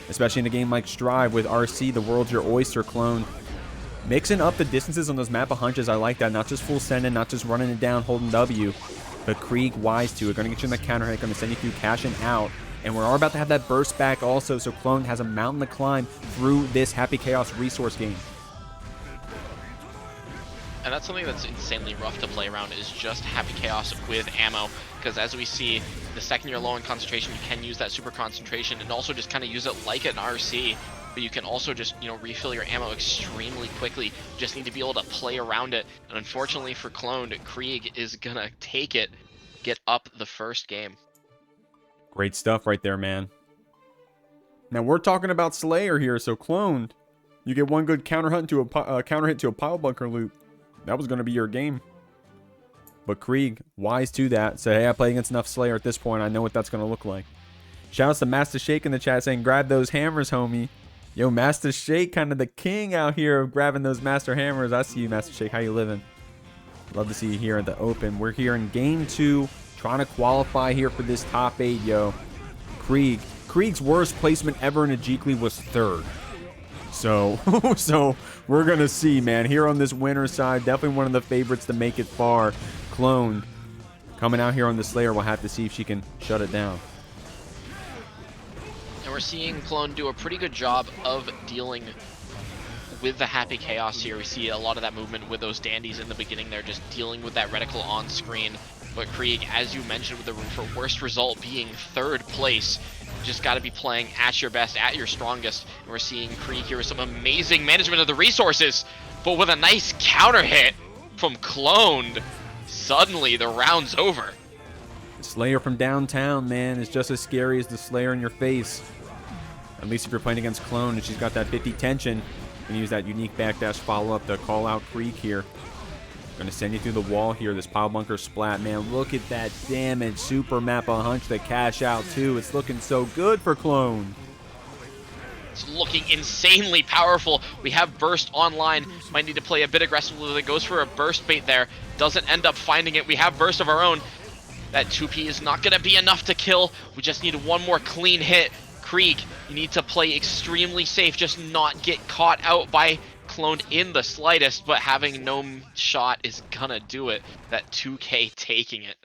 especially in a game like Strive with RC, the world's your oyster, clone. Mixing up the distances on those map of hunches, I like that. Not just full sending, not just running it down, holding W. But Kreeg wise to it. Going to get you in the counter hit, going to send you through cashing out. And we're about to have that burst back also, so clone has a mountain to climb through this Happy Chaos resource game. And that's something that's insanely rough to play around, is just Happy Chaos with ammo. Because as we see, the second you're low in concentration, you can use that super concentration and also just kind of use it like an RC. But you can also just, refill your ammo extremely quickly. You just need to be able to play around it. And unfortunately for cloned, Kreeg is gonna take it, get up the first game. Great stuff right there, man. Now we're talking about Slayer here, so cloned, you get one good counter hit to a pile bunker loop. That was going to be your game. But Kreeg, wise to that, said, hey, I play against enough Slayer at this point. I know what that's going to look like. Shoutouts to Master Shake in the chat saying, grab those hammers, homie. Yo, Master Shake, kind of the king out here of grabbing those Master Hammers. I see you, Master Shake. How you living? Love to see you here at the Open. We're here in Game 2, trying to qualify here for this top 8, yo. Kreeg's worst placement ever in a Jeekly was 3rd. So, we're going to see, man. Here on this winner side, definitely one of the favorites to make it far. Clone coming out here on the Slayer. We'll have to see if she can shut it down. And we're seeing Clone do a pretty good job of dealing with the Happy Chaos here. We see a lot of that movement with those dandies in the beginning. They're just dealing with that reticle on screen. But Kreeg, as you mentioned, with the worst result being 3rd place, just got to be playing at your best, at your strongest. And we're seeing Kreeg here with some amazing management of the resources, but with a nice counter hit from Cloned. Suddenly, the round's over. The Slayer from downtown, man, is just as scary as the Slayer in your face. At least if you're playing against Clone and she's got that 50 tension, and use that unique backdash follow-up to call out Kreeg here. Gonna send you through the wall here. This pile bunker splat, man. Look at that damage. Super map a hunch to cash out too. It's looking so good for Clone. It's looking insanely powerful. We have burst online. Might need to play a bit aggressively. It goes for a burst bait there. Doesn't end up finding it. We have burst of our own. That 2P is not gonna be enough to kill. We just need one more clean hit. Kreeg, you need to play extremely safe. Just not get caught out by Clone in the slightest, but having no shot is gonna do it. That 2K taking it.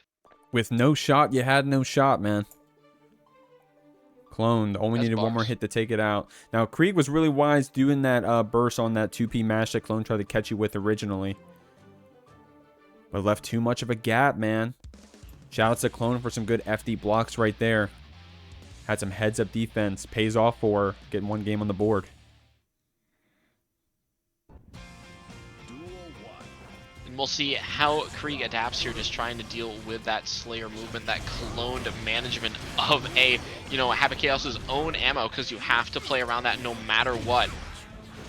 With no shot, you had no shot, man. Clone only needed one more hit to take it out. Now, Kreeg was really wise doing that burst on that 2P mash that Clone tried to catch you with originally. But left too much of a gap, man. Shoutouts to Clone for some good FD blocks right there. Had some heads-up defense. Pays off for getting one game on the board. And we'll see how Kreeg adapts here, just trying to deal with that Slayer movement, that cloned management of a, Happy Chaos's own ammo, because you have to play around that no matter what.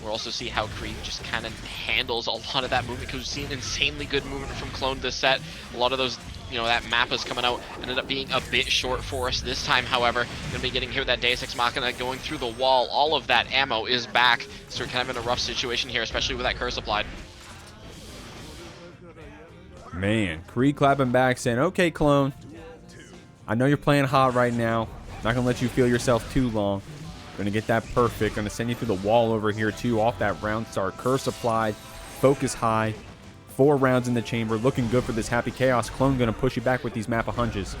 We'll also see how Kreeg just kind of handles a lot of that movement, because we've seen insanely good movement from Clone this set. A lot of those, that map is coming out, ended up being a bit short for us this time, however. Gonna be getting here with that Deus Ex Machina going through the wall. All of that ammo is back, so we're kind of in a rough situation here, especially with that curse applied. Man, Kreeg clapping back saying, okay, Clone, I know you're playing hot right now. Not gonna let you feel yourself too long. Gonna get that perfect. Gonna send you through the wall over here too, off that round start. Curse applied, focus high. 4 rounds in the chamber, looking good for this Happy Chaos. Clone gonna push you back with these map of hunches.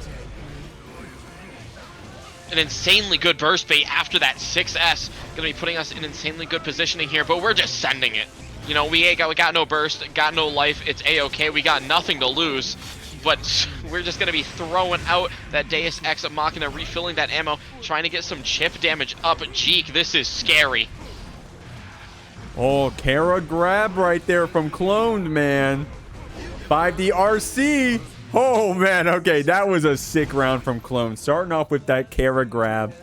An insanely good burst bait after that 6S. Gonna be putting us in insanely good positioning here, but we're just sending it. We got no burst, got no life. It's A-okay. We got nothing to lose. But we're just going to be throwing out that Deus Ex Machina, refilling that ammo, trying to get some chip damage up. Jeek, this is scary. Oh, Kara grab right there from Cloned, man. 5D RC. Oh, man. Okay, that was a sick round from Clone. Starting off with that Kara grab.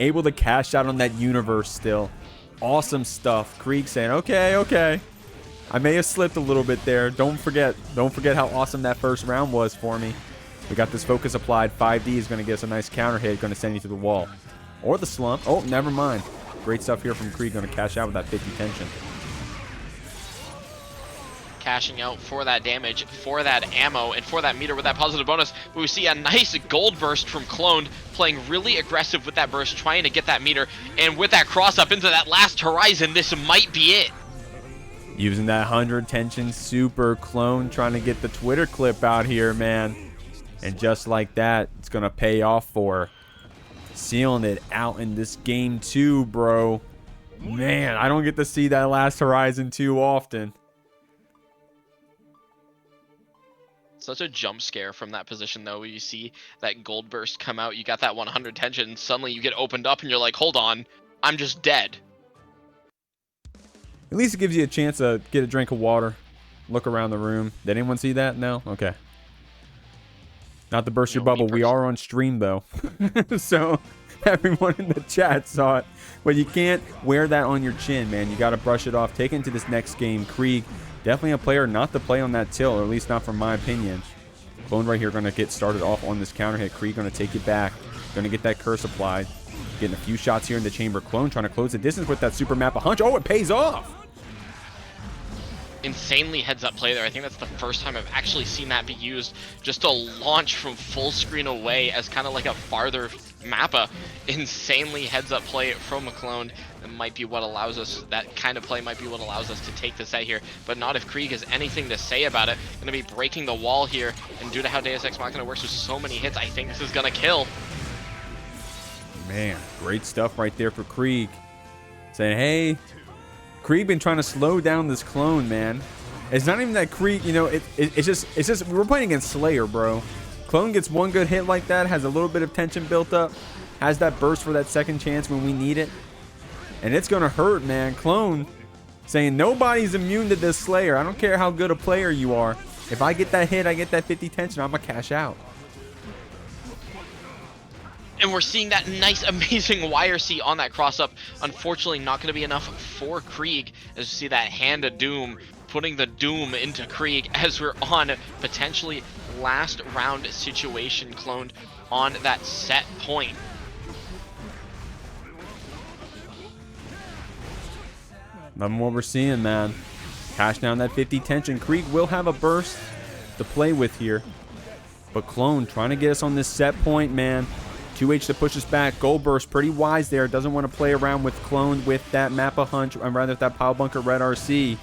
Able to cash out on that universe still. Awesome stuff. Kreeg saying, okay. I may have slipped a little bit there. Don't forget how awesome that first round was for me. We got this focus applied. 5D is going to get us a nice counter hit. Going to send you to the wall. Or the slump. Oh, never mind. Great stuff here from Kreeg. Going to cash out with that 50 tension. Cashing out for that damage, for that ammo, and for that meter with that positive bonus. But we see a nice gold burst from Cloned, playing really aggressive with that burst, trying to get that meter. And with that cross up into that last horizon, this might be it. Using that 100 tension super. Clone trying to get the Twitter clip out here, man. And just like that, it's going to pay off for sealing it out in this game too, bro. Man, I don't get to see that last horizon too often. Such a jump scare from that position, though. You see that gold burst come out, you got that 100 tension, and suddenly you get opened up and you're like, hold on, I'm just dead. At least it gives you a chance to get a drink of water, look around the room. Did anyone see that? No? Okay. Not to burst your bubble. We are on stream, though. So everyone in the chat saw it. But you can't wear that on your chin, man. You got to brush it off. Take it into this next game. Kreeg, definitely a player not to play on that tilt, or at least not from my opinion. Clone right here going to get started off on this counter hit. Kreeg going to take it back. Going to get that curse applied. Getting a few shots here in the chamber. Clone trying to close the distance with that super map. A hunch. Oh, it pays off. Insanely heads-up play there. I think that's the first time I've actually seen that be used. Just to launch from full screen away as kind of like a farther mappa. Insanely heads-up play from a Clone. That might be what allows us, that kind of play might be what allows us to take the set here. But not if Kreeg has anything to say about it. Going to be breaking the wall here. And due to how Deus Ex Machina works with so many hits, I think this is going to kill. Man, great stuff right there for Kreeg. Saying, hey, Kreeg been trying to slow down this Clone, man. It's not even that Kreeg, you know, it's just we're playing against Slayer, bro. Clone gets one good hit like that, has a little bit of tension built up, has that burst for that second chance when we need it. And it's gonna hurt, man. Clone saying nobody's immune to this Slayer. I don't care how good a player you are. If I get that hit, I get that 50 tension, I'm gonna cash out. And we're seeing that nice, amazing YRC on that cross-up. Unfortunately, not going to be enough for Kreeg. As you see that Hand of Doom, putting the Doom into Kreeg as we're on potentially last round situation cloned on that set point. Loving what we're seeing, man. Cash down that 50 tension. Kreeg will have a burst to play with here. But Clone trying to get us on this set point, man. 2H to push us back. Gold burst pretty wise there. Doesn't want to play around with Clone with that Mappa Hunch, and rather that Pile Bunker Red RC.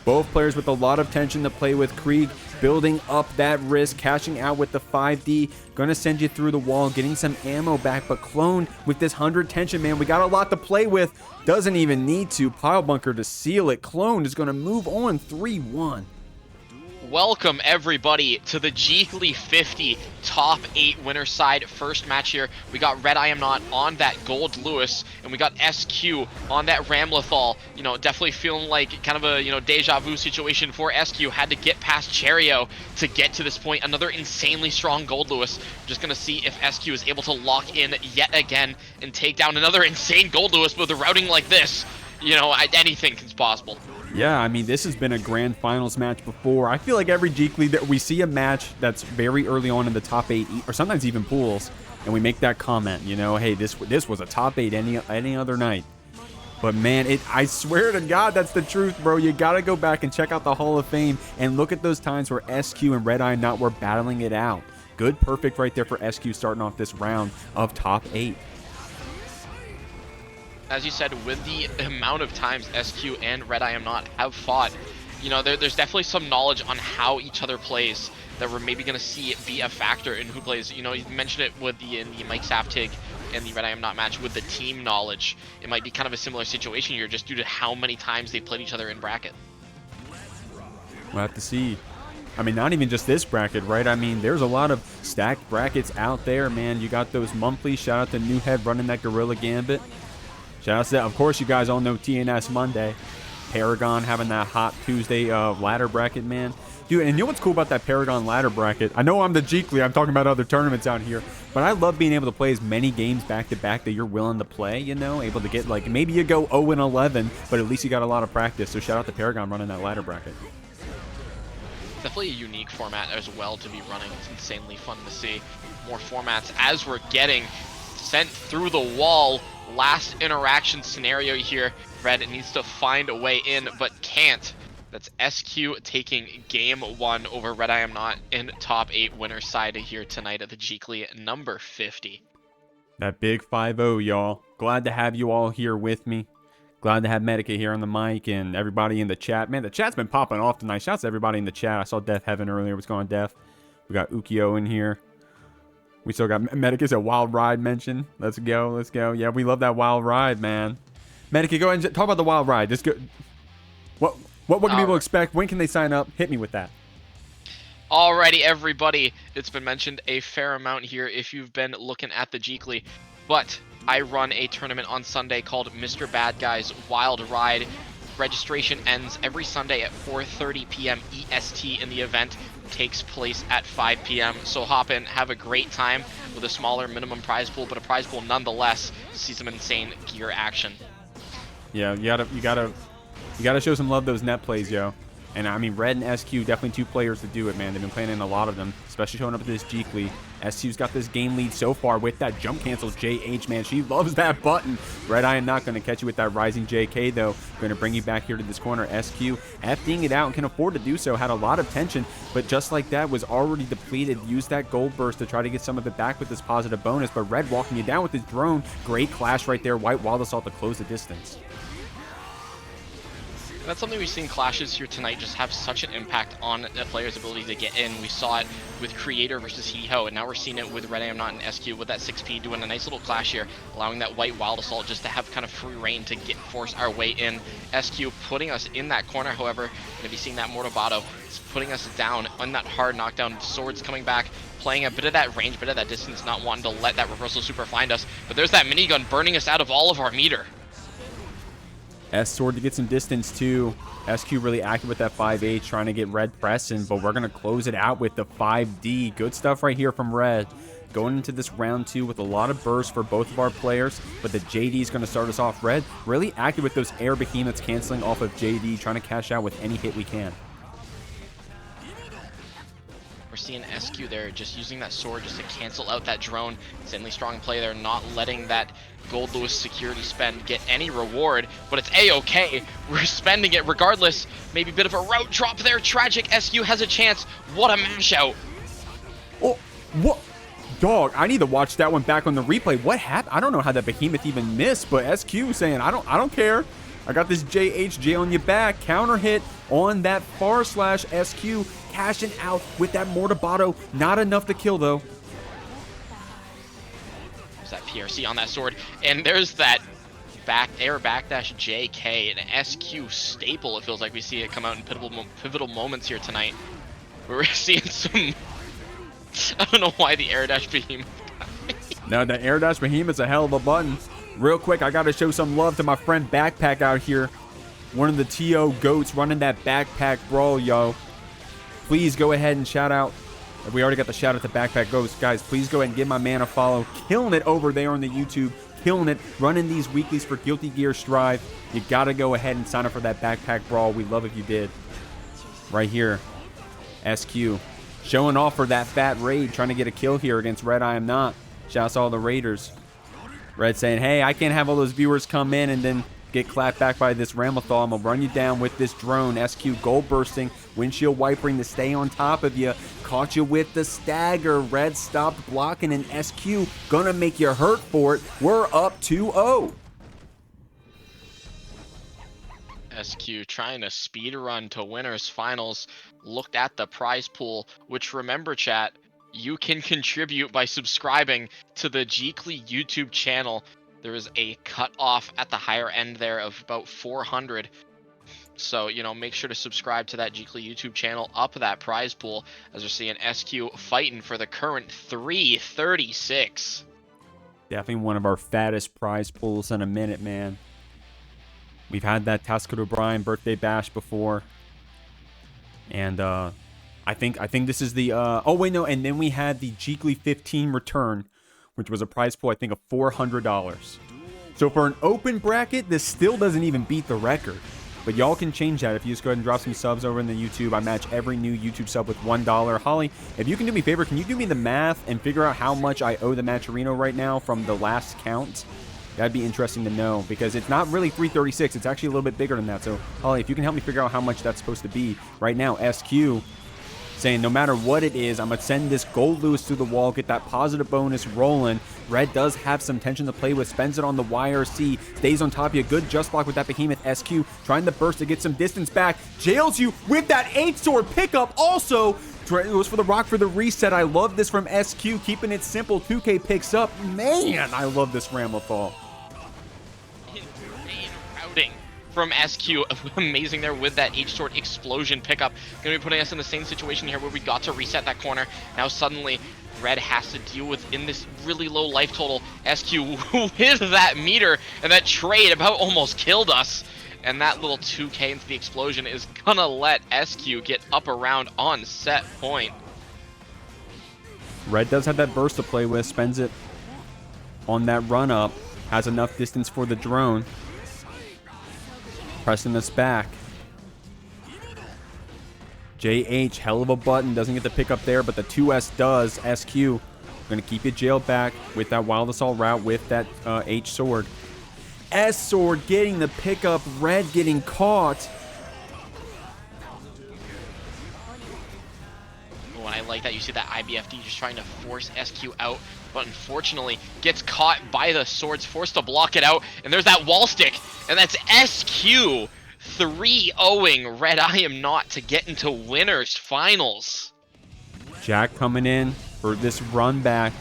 Both players with a lot of tension to play with. Kreeg building up that risk, cashing out with the 5D. Gonna send you through the wall, getting some ammo back. But Clone with this 100 tension, man, we got a lot to play with. Doesn't even need to. Pile Bunker to seal it. Clone is gonna move on 3-1. Welcome everybody to the Jeekly 50 top 8 winner side first match here. We got RedIAmNot on that Goldlewis, and we got SQ on that Ramlethal. You know, definitely feeling like kind of a, you know, deja vu situation for SQ. Had to get past Cheryo to get to this point. Another insanely strong Goldlewis. Just gonna see if SQ is able to lock in yet again and take down another insane Goldlewis with a routing like this. You know, anything is possible. Yeah, I mean, this has been a grand finals match before. I feel like every Jeekly that we see a match that's very early on in the top 8, or sometimes even pools, and we make that comment, you know, hey, this was a top 8 any other night. But man, I swear to God, that's the truth, bro. You gotta go back and check out the Hall of Fame and look at those times where SQ and RedIAmNot were battling it out. Good, perfect right there for SQ starting off this round of top 8. As you said, with the amount of times SQ and RedIAmNot have fought, you know, there's definitely some knowledge on how each other plays that we're maybe going to see it be a factor in who plays. You know, you mentioned it with in the Mikesaftig and the RedIAmNot match with the team knowledge. It might be kind of a similar situation here just due to how many times they played each other in bracket. We'll have to see. I mean, not even just this bracket, right? I mean, there's a lot of stacked brackets out there, man. You got those monthly. Shout out to Newhead running that Gorilla Gambit. Shout out to that. Of course, you guys all know TNS Monday. Paragon having that hot Tuesday ladder bracket, man. Dude, and you know what's cool about that Paragon ladder bracket? I know I'm the Jeekly. I'm talking about other tournaments out here. But I love being able to play as many games back-to-back that you're willing to play, you know? Able to get, like, maybe you go 0-11, but at least you got a lot of practice. So shout out to Paragon running that ladder bracket. Definitely a unique format as well to be running. It's insanely fun to see. More formats as we're getting sent through the wall. Last interaction scenario here. Red needs to find a way in, but can't. That's SQ taking game 1 over RedIAmNot in top 8 winner side here tonight at the Jeekly number 50. That big 5-0, y'all. Glad to have you all here with me. Glad to have Medica here on the mic and everybody in the chat. Man, the chat's been popping off tonight. Shouts to everybody in the chat. I saw Death Heaven earlier. What's going on, Death? We got Ukio in here. We still got Medica's a wild ride mention. Let's go, let's go. Yeah, we love that wild ride, man. Medica, go ahead and talk about the wild ride. Just go. What can people expect? When can they sign up? Hit me with that. Alrighty, everybody. It's been mentioned a fair amount here if you've been looking at the Jeekly, but I run a tournament on Sunday called Mr. Bad Guy's Wild Ride. Registration ends every Sunday at 4:30 p.m. EST, and the event takes place at 5 p.m. So hop in, have a great time with a smaller minimum prize pool, but a prize pool nonetheless. See some insane gear action. Yeah, you gotta show some love to those net plays, yo. And I mean, Red and SQ, definitely two players to do it, man. They've been playing in a lot of them, especially showing up at this Jeekly. SQ's got this game lead so far with that jump cancel. JH, man, she loves that button. RedIAmNot going to catch you with that rising JK, though. Going to bring you back here to this corner. SQ FDing it out and can afford to do so. Had a lot of tension, but just like that, was already depleted. Used that gold burst to try to get some of it back with this positive bonus, but Red walking you down with his drone. Great clash right there. White Wild Assault to close the distance. That's something we've seen clashes here tonight just have such an impact on the player's ability to get in. We saw it with Kreator versus Heho, and now we're seeing it with RedIAmNot and SQ with that 6P doing a nice little clash here, allowing that White Wild Assault just to have kind of free reign to force our way in. SQ putting us in that corner, however, going to be seeing that Mortabato. It's putting us down on that hard knockdown. Swords coming back, playing a bit of that range, bit of that distance, not wanting to let that reversal super find us. But there's that minigun burning us out of all of our meter. S-Sword to get some distance too. SQ really active with that 5H, trying to get Red pressing, but we're going to close it out with the 5D. Good stuff right here from Red. Going into this round 2 with a lot of bursts for both of our players, but the JD is going to start us off. Red really active with those air behemoths canceling off of JD, trying to cash out with any hit we can. We're seeing SQ there just using that sword just to cancel out that drone. Insanely strong play there, not letting that Goldlewis security spend get any reward, but it's a-okay. We're spending it regardless. Maybe a bit of a route drop there. Tragic. SQ has a chance. What a mash out. Oh, what? Dog, I need to watch that one back on the replay. What happened? I don't know how that behemoth even missed, but SQ saying, I don't care. I got this JHJ on your back. Counter hit on that far slash. SQ cashing out with that Mortabato. Not enough to kill, though. There's that PRC on that sword. And there's that air backdash JK, an SQ staple. It feels like we see it come out in pivotal moments here tonight. We're seeing some... I don't know why the air dash behemoth. No, the air dash behemoth's a hell of a button. Real quick, I got to show some love to my friend Backpack out here. One of the TO goats running that Backpack brawl, yo. Please go ahead and shout out. We already got the shout out to Backpack Goats. Guys, please go ahead and give my man a follow. Killing it over there on the YouTube. Killing it. Running these weeklies for Guilty Gear Strive. You got to go ahead and sign up for that Backpack brawl. We love if you did. Right here. SQ. Showing off for that fat raid. Trying to get a kill here against RedIAmNot. Shouts to all the raiders. Red saying, hey, I can't have all those viewers come in and then get clapped back by this Ramlethal. I'm going to run you down with this drone. SQ gold bursting, windshield wipering to stay on top of you. Caught you with the stagger. Red stopped blocking, and SQ going to make you hurt for it. We're up 2-0. SQ trying to speed run to winners finals. Looked at the prize pool, which remember, chat, you can contribute by subscribing to the Jeekly YouTube channel. There is a cutoff at the higher end there of about 400. So, you know, make sure to subscribe to that Jeekly YouTube channel, up that prize pool, as we're seeing SQ fighting for the current 336. Definitely one of our fattest prize pools in a minute, man. We've had that Tascott O'Brien birthday bash before. And, I think this is the, oh wait, no, and then we had the Jeekly 15 return, which was a prize pool, I think, of $400. So for an open bracket, this still doesn't even beat the record. But y'all can change that if you just go ahead and drop some subs over in the YouTube. I match every new YouTube sub with $1. Holly, if you can do me a favor, can you do me the math and figure out how much I owe the Matcherino right now from the last count? That'd be interesting to know, because it's not really 336. It's actually a little bit bigger than that. So, Holly, if you can help me figure out how much that's supposed to be right now. SQ saying no matter what it is, I'm going to send this Goldlewis through the wall, get that positive bonus rolling. Red does have some tension to play with, spends it on the YRC, stays on top of you. Good just block with that Behemoth. SQ trying to burst to get some distance back. Jails you with that 8-sword pickup also. It was for the rock for the reset. I love this from SQ, keeping it simple. 2K picks up. Man, I love this Ramlethal. Insane routing from SQ. Amazing there with that H-sword explosion pickup. Gonna be putting us in the same situation here where we got to reset that corner. Now suddenly Red has to deal with, in this really low life total, SQ with that meter, and that trade about almost killed us. And that little 2K into the explosion is gonna let SQ get up around on set point. Red does have that burst to play with, spends it on that run up, has enough distance for the drone. Pressing us back. JH, hell of a button. Doesn't get the pick up there, but the 2S does. SQ, going to keep it jailed back with that Wild Assault route with that H sword. S sword getting the pickup. Red getting caught. Oh, and I like that. You see that IBFD just trying to force SQ out, but unfortunately gets caught by the swords, forced to block it out. And there's that wall stick, and that's SQ 3-0ing RedIAmNot to get into winners finals. Jack coming in for this run back.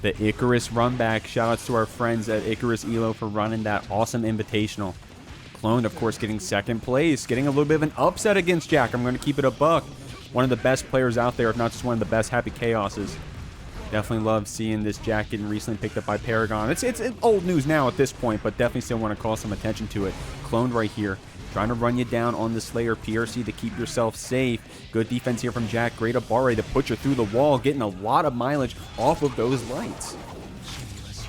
The Icarus run back. Shoutouts to our friends at Icarus Elo for running that awesome invitational. Clone, of course, getting second place. Getting a little bit of an upset against Jack. I'm going to keep it a buck. One of the best players out there, if not just one of the best Happy Chaoses. Definitely love seeing this Jack getting recently picked up by Paragon. It's old news now at this point, but definitely still want to call some attention to it. Cloned right here. Trying to run you down on the Slayer PRC to keep yourself safe. Good defense here from Jack. Great Aboii to put you through the wall. Getting a lot of mileage off of those lights. This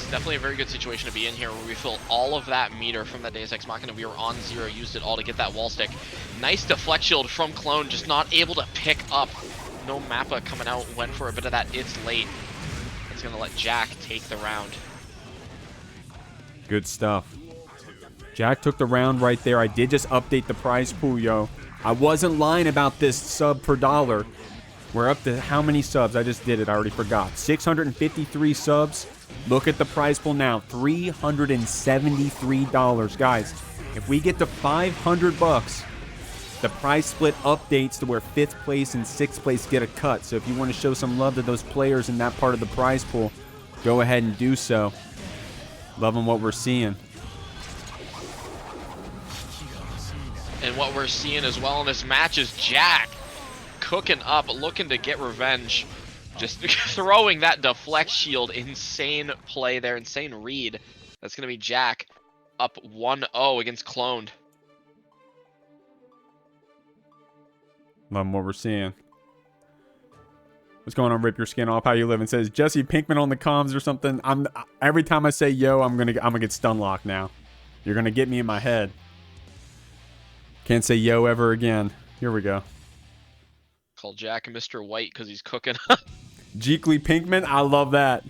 is definitely a very good situation to be in here, where we fill all of that meter from that Deus Ex Machina. We were on 0, used it all to get that wall stick. Nice deflect shield from Clone, just not able to pick up. No Mappa coming out, went for a bit of that it's late. It's going to let Jack take the round. Good stuff. Jack took the round right there. I did just update the prize pool, yo. I wasn't lying about this sub per dollar. We're up to how many subs? I just did it. I already forgot. 653 subs. Look at the prize pool now. $373. Guys, if we get to 500 bucks, the prize split updates to where 5th place and 6th place get a cut. So if you want to show some love to those players in that part of the prize pool, go ahead and do so. Loving what we're seeing. And what we're seeing as well in this match is Jack cooking up, looking to get revenge. Just throwing that deflect shield. Insane play there, insane read. That's going to be Jack up 1-0 against Cloned. Loving what we're seeing. What's going on, Rip Your Skin Off? How you living? Says Jesse Pinkman on the comms or something. Every time I say yo, I'm gonna get stun locked now. You're gonna get me in my head. Can't say yo ever again. Here we go. Call Jack Mr. White because he's cooking. Jeekly Pinkman, I love that.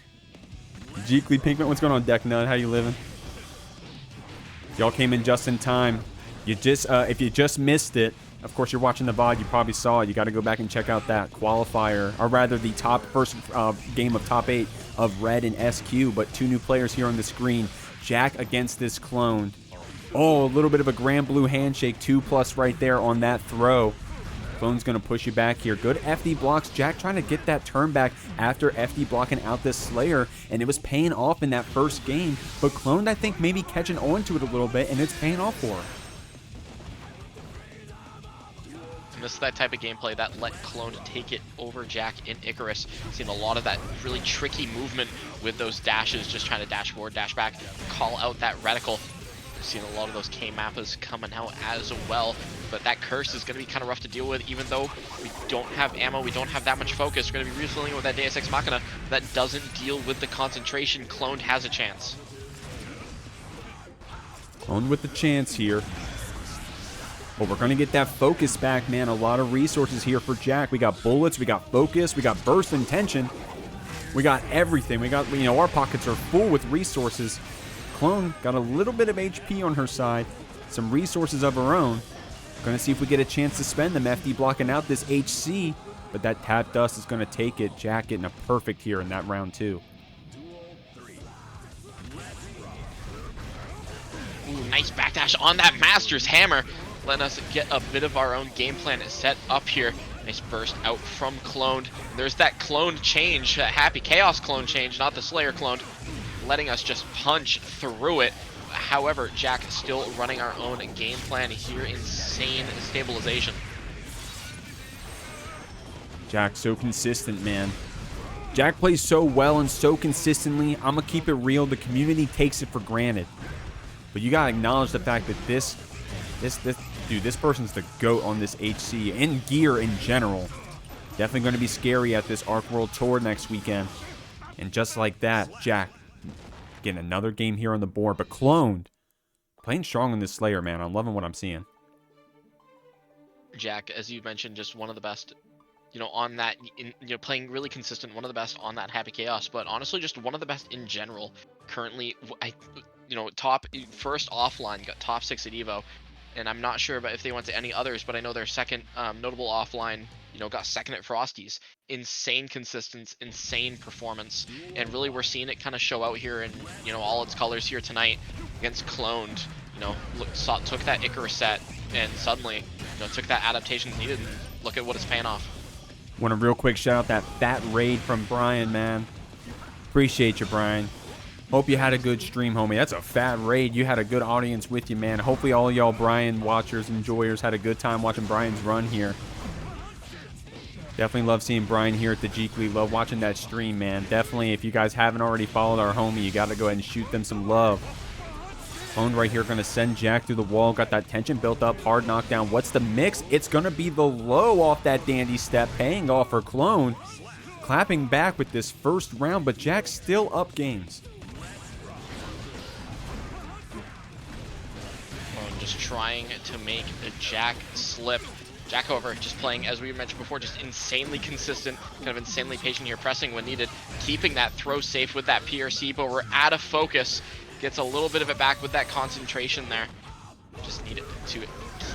Jeekly Pinkman, what's going on, Deck Nut? How you living? Y'all came in just in time. You just, if you just missed it, of course you're watching the VOD, you probably saw it. You got to go back and check out that qualifier, or rather the first game of top 8 of Red and SQ. But 2 new players here on the screen. Jack against this Clone. Oh, a little bit of a Grand Blue handshake, 2+ right there on that throw. Clone's going to push you back here. Good FD blocks. Jack trying to get that turn back after FD blocking out this Slayer, and it was paying off in that first game. But Clone, I think, maybe catching on to it a little bit, and it's paying off for him. And this is that type of gameplay that let Clone take it over Jack in Icarus. Seen a lot of that really tricky movement with those dashes, just trying to dash forward, dash back, call out that reticle. Seen a lot of those K-Mappas coming out as well, but that curse is going to be kind of rough to deal with. Even though we don't have ammo, we don't have that much focus, we're going to be refilling with that Deus Ex Machina that doesn't deal with the concentration. Cloned has a chance. Cloned with the chance here. But we're going to get that focus back, man. A lot of resources here for Jack. We got bullets, we got focus, we got burst intention. We got everything. We got, you know, our pockets are full with resources. Clone got a little bit of HP on her side, some resources of her own. Going to see if we get a chance to spend them. FD blocking out this HC, but that tap dust is going to take it. Jack getting a perfect here in that round 2. Ooh, nice backdash on that Master's Hammer, letting us get a bit of our own game plan set up here. Nice burst out from Cloned. There's that cloned change, Happy Chaos clone change, not the Slayer cloned, letting us just punch through it. However, Jack still running our own game plan here. Insane stabilization. Jack so consistent, man. Jack plays so well and so consistently. I'm going to keep it real. The community takes it for granted. But you got to acknowledge the fact that this person's the GOAT on this HC and gear in general. Definitely going to be scary at this Arc World Tour next weekend. And just like that, Jack getting another game here on the board. But Cloned, playing strong on this Slayer, man. I'm loving what I'm seeing. Jack, as you mentioned, just one of the best, on that, playing really consistent, one of the best on that Happy Chaos, but honestly, just one of the best in general. Currently, top first offline, got top 6 at Evo, and I'm not sure about if they went to any others, but I know their second notable offline, got second at Frosties. Insane consistency, insane performance, and really we're seeing it kind of show out here in, all its colors here tonight against Cloned. Took that Icarus set and suddenly, took that adaptation needed, and look at what it's paying off. Want a real quick shout out that fat raid from Brian, man. Appreciate you, Brian. Hope you had a good stream, homie. That's a fat raid. You had a good audience with you, man. Hopefully all y'all Brian watchers, enjoyers had a good time watching Brian's run here. Definitely love seeing Brian here at the Jeekly. Love watching that stream, man. Definitely, if you guys haven't already followed our homie, you got to go ahead and shoot them some love. Clone right here going to send Jack through the wall. Got that tension built up. Hard knockdown. What's the mix? It's going to be the low off that dandy step. Paying off for Clone. Clapping back with this first round, but Jack's still up games. Clone just trying to make Jack slip. Jack, however, just playing, as we mentioned before, just insanely consistent, kind of insanely patient here, pressing when needed, keeping that throw safe with that PRC, but we're out of focus. Gets a little bit of it back with that concentration there. Just need it to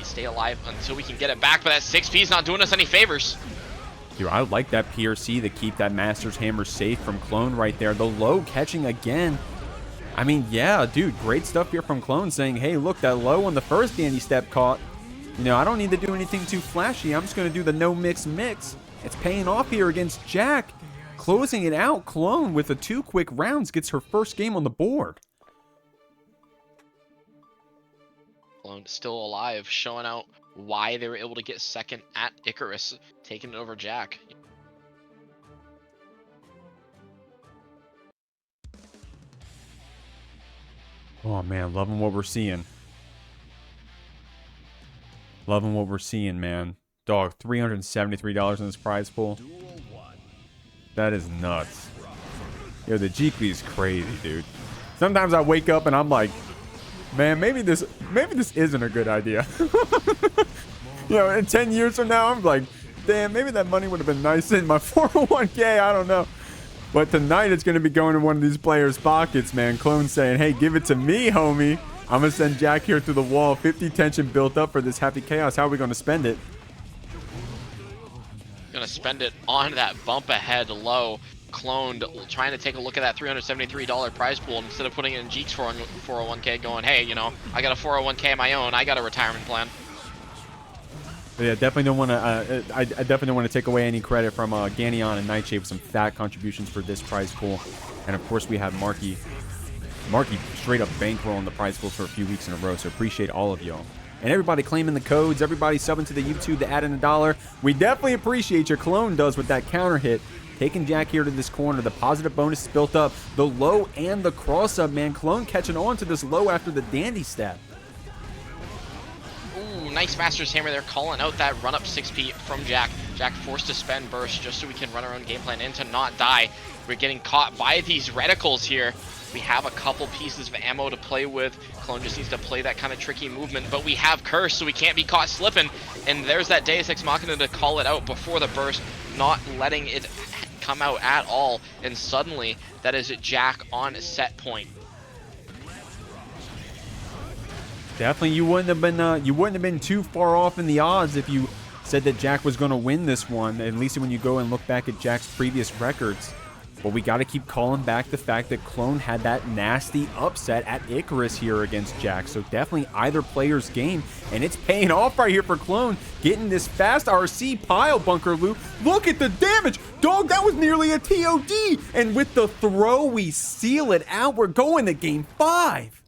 stay alive until we can get it back, but that 6P is not doing us any favors. Dude, I like that PRC to keep that Master's Hammer safe from Clone right there. The low catching again. I mean, yeah, dude, great stuff here from Clone saying, hey, look, that low on the first dandy step caught. I don't need to do anything too flashy. I'm just going to do the no mix. It's paying off here against Jack. Closing it out, Clone with the 2 quick rounds gets her first game on the board. Clone still alive, showing out why they were able to get second at Icarus, taking it over Jack. Oh, man, loving what we're seeing. Loving what we're seeing, man. Dog, $373 in this prize pool. That is nuts. Yo, the Jeekly is crazy, dude. Sometimes I wake up and I'm like, man, maybe this isn't a good idea. In 10 years from now, I'm like, damn, maybe that money would have been nice in my 401k. I don't know. But tonight it's going to be going in one of these players' pockets, man. Clone saying, hey, give it to me, homie. I'm going to send Jack here through the wall. 50 tension built up for this Happy Chaos. How are we going to spend it? Gonna spend it on that bump ahead low. Cloned, trying to take a look at that $373 prize pool, and instead of putting it in Jeek's 401k, going, hey, I got a 401k of my own. I got a retirement plan. But yeah, definitely don't want to. I definitely don't want to take away any credit from Ganeon and Nightshade with some fat contributions for this prize pool, and of course we have Marky. Marky straight up bankrolling the prize pool for a few weeks in a row. So appreciate all of y'all. And everybody claiming the codes, everybody subbing to the YouTube to add in $1. We definitely appreciate your. Clone does with that counter hit. Taking Jack here to this corner. The positive bonus is built up. The low and the cross up, man. Clone catching on to this low after the dandy step. Ooh, nice Master's Hammer there, calling out that run up 6P from Jack. Jack forced to spend burst just so we can run our own game plan and to not die. We're getting caught by these reticles here. We have a couple pieces of ammo to play with. Clone just needs to play that kind of tricky movement, but we have Curse, so we can't be caught slipping. And there's that Deus Ex Machina to call it out before the burst, not letting it come out at all. And suddenly, that is Jack on set point. Definitely, you wouldn't have been too far off in the odds if you said that Jack was going to win this one. At least when you go and look back at Jack's previous records. But we got to keep calling back the fact that Clone had that nasty upset at Icarus here against Jack. So definitely either player's game. And it's paying off right here for Clone. Getting this fast RC pile bunker loop. Look at the damage. Dog, that was nearly a TOD. And with the throw, we seal it out. We're going to game 5.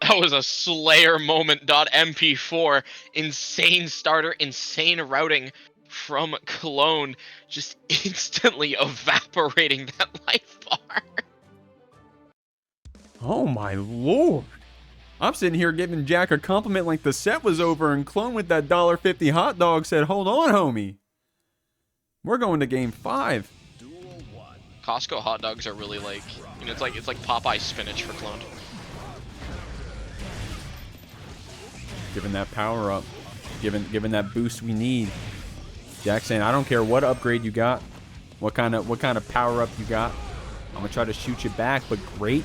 That was a Slayer moment. MP4. Insane starter, insane routing from Clone, just instantly evaporating that life bar. Oh my lord. I'm sitting here giving Jack a compliment like the set was over, and Clone with that $1.50 hot dog said, hold on, homie. We're going to game 5. Costco hot dogs are really like, it's like Popeye spinach for Clone. Giving that power up. giving that boost we need. Jack saying, I don't care what upgrade you got, what kind of power up you got. I'm gonna try to shoot you back, but great